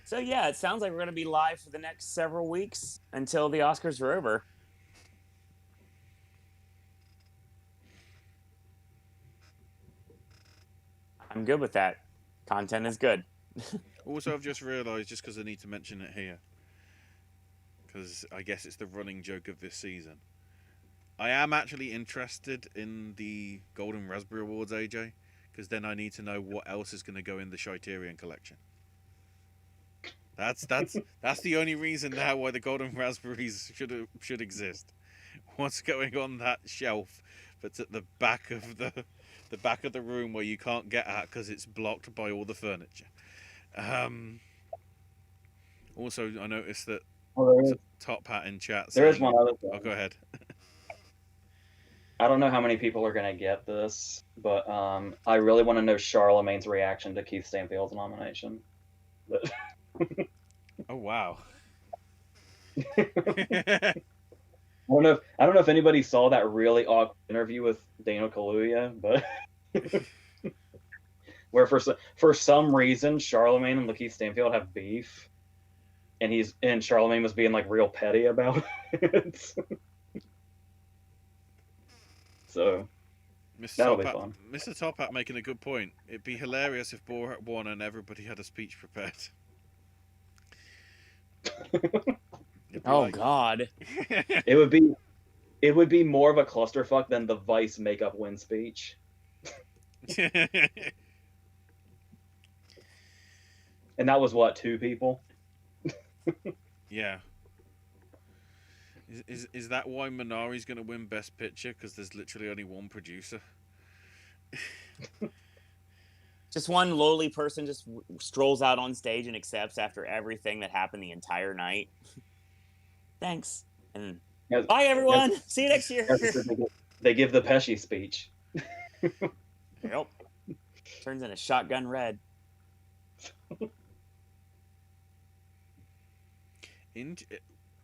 So yeah, it sounds like we're going to be live for the next several weeks until the Oscars are over. I'm good with that. Content is good. Also, I've just realised, just because I need to mention it here, because I guess it's the running joke of this season, I am actually interested in the Golden Raspberry Awards, AJ, because then I need to know what else is going to go in the Criterion collection. That's the only reason now why the Golden Raspberries should exist. What's going on that shelf that's at the back of the room where you can't get at because it's blocked by all the furniture. Also, I noticed that Top Hat in chat saying, There's one other thing. Oh, go ahead. I don't know how many people are going to get this, but I really want to know Charlemagne's reaction to Keith Stanfield's nomination. Oh, wow. I don't know if anybody saw that really awkward interview with Daniel Kaluuya, but where for some reason Charlemagne and Lakeith Stanfield have beef, and Charlemagne was being like real petty about it. So that'll be fun. Mr. Top Hat making a good point. It'd be hilarious if Borat won and everybody had a speech prepared. Oh God. It would be more of a clusterfuck than the Vice makeup win speech. And that was what, 2 people? Yeah. Is that why Minari's going to win Best Picture? Because there's literally only one producer. Just one lowly person just strolls out on stage and accepts after everything that happened the entire night. Thanks. And bye, everyone. See you next year. They give the Pesci speech. Yep. Turns into Shotgun Red.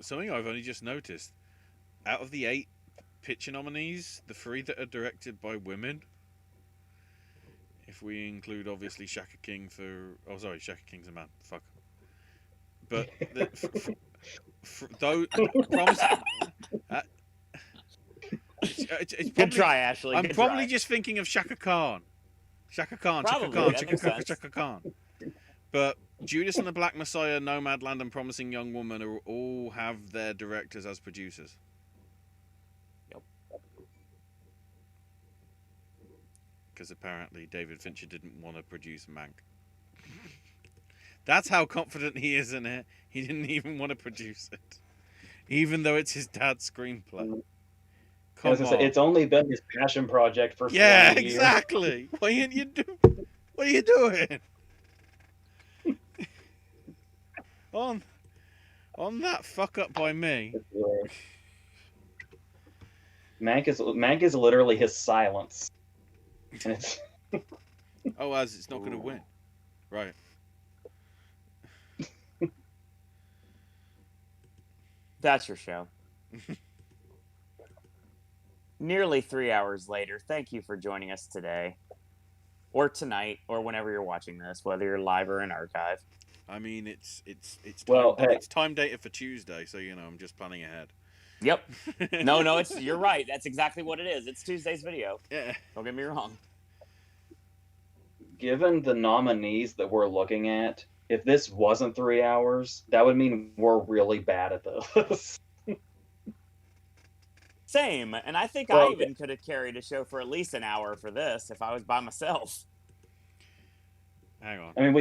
Something I've only just noticed. Out of the 8 picture nominees, the 3 that are directed by women, if we include obviously Shaka King for... Oh, sorry, Shaka King's a man. Fuck. But though... Good try, Ashley. I'm probably just thinking of Shaka Khan. Shaka Khan. But Judas and the Black Messiah, Nomadland, and Promising Young Woman all have their directors as producers. Yep. Because apparently David Fincher didn't want to produce Mank. That's how confident he is in it. He didn't even want to produce it. Even though it's his dad's screenplay. Come on. It's only been his passion project for 40 years. Exactly. What are you doing? On that fuck up by me. Mank is literally his silence. And it's... Oh, as it's not going to win, right? That's your show. Nearly 3 hours later, thank you for joining us today, or tonight, or whenever you're watching this, whether you're live or in archive. I mean, it's time dated for Tuesday, so I'm just planning ahead. Yep. No, you're right. That's exactly what it is. It's Tuesday's video. Yeah. Don't get me wrong. Given the nominees that we're looking at, if this wasn't 3 hours, that would mean we're really bad at this. Same. And I think I even could have carried a show for at least an hour for this if I was by myself. Hang on. I mean,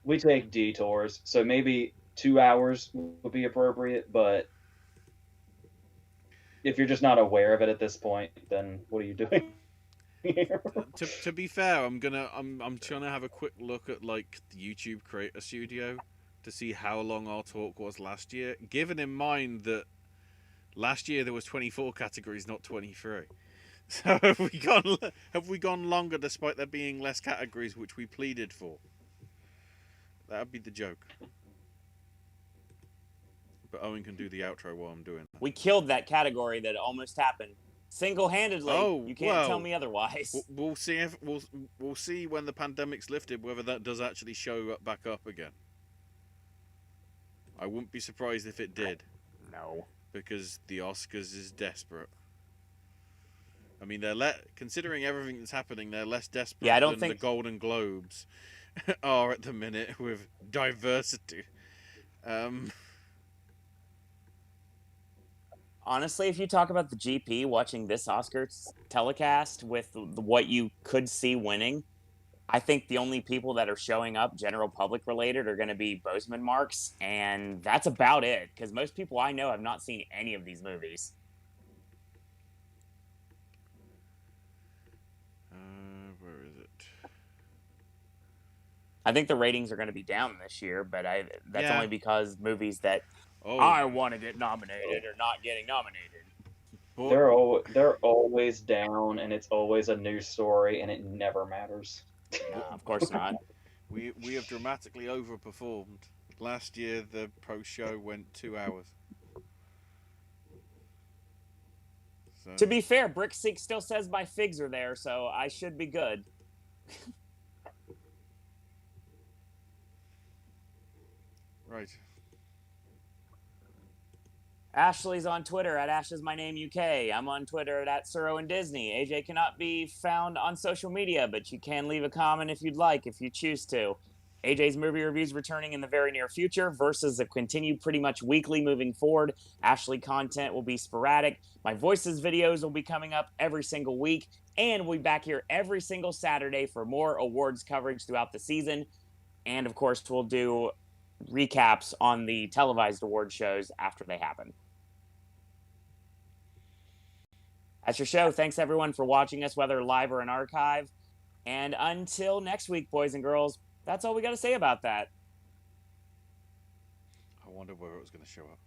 we take detours, so maybe 2 hours would be appropriate, but if you're just not aware of it at this point, then what are you doing here? To be fair, I'm trying to have a quick look at like the YouTube Creator Studio to see how long our talk was last year, given in mind that last year there was 24 categories, not 23. So have we gone longer despite there being less categories, which we pleaded for? That would be the joke. But Owen can do the outro while I'm doing that. We killed that category that almost happened single-handedly. You can't tell me otherwise. We'll see we'll see when the pandemic's lifted whether that does actually show back up again. I wouldn't be surprised if it did. No, because the Oscars is desperate. I mean, considering everything that's happening, they're less desperate than the Golden Globes are at the minute with diversity. Honestly, if you talk about the GP watching this Oscars telecast with what you could see winning, I think the only people that are showing up, general public related, are going to be Boseman marks, and that's about it, because most people I know have not seen any of these movies. Where is it? I think the ratings are going to be down this year, but that's only because movies that I want to get nominated are not getting nominated. They're always down, and it's always a news story, and it never matters. No, of course not. We have dramatically overperformed. Last year, the post show went 2 hours. So, To be fair, Brickseek still says my figs are there, so I should be good. right. Ashley's on Twitter at AshIsMyNameUK. I'm on Twitter at SirOwenDisney. AJ cannot be found on social media, but you can leave a comment if you'd like, if you choose to. AJ's movie reviews returning in the very near future. Versus have continued pretty much weekly moving forward. Ashley content will be sporadic. My Voices videos will be coming up every single week. And we'll be back here every single Saturday for more awards coverage throughout the season. And of course, we'll do recaps on the televised award shows after they happen. That's your show. Thanks everyone for watching us, whether live or in archive. And until next week, boys and girls, that's all we got to say about that. I wonder where it was going to show up.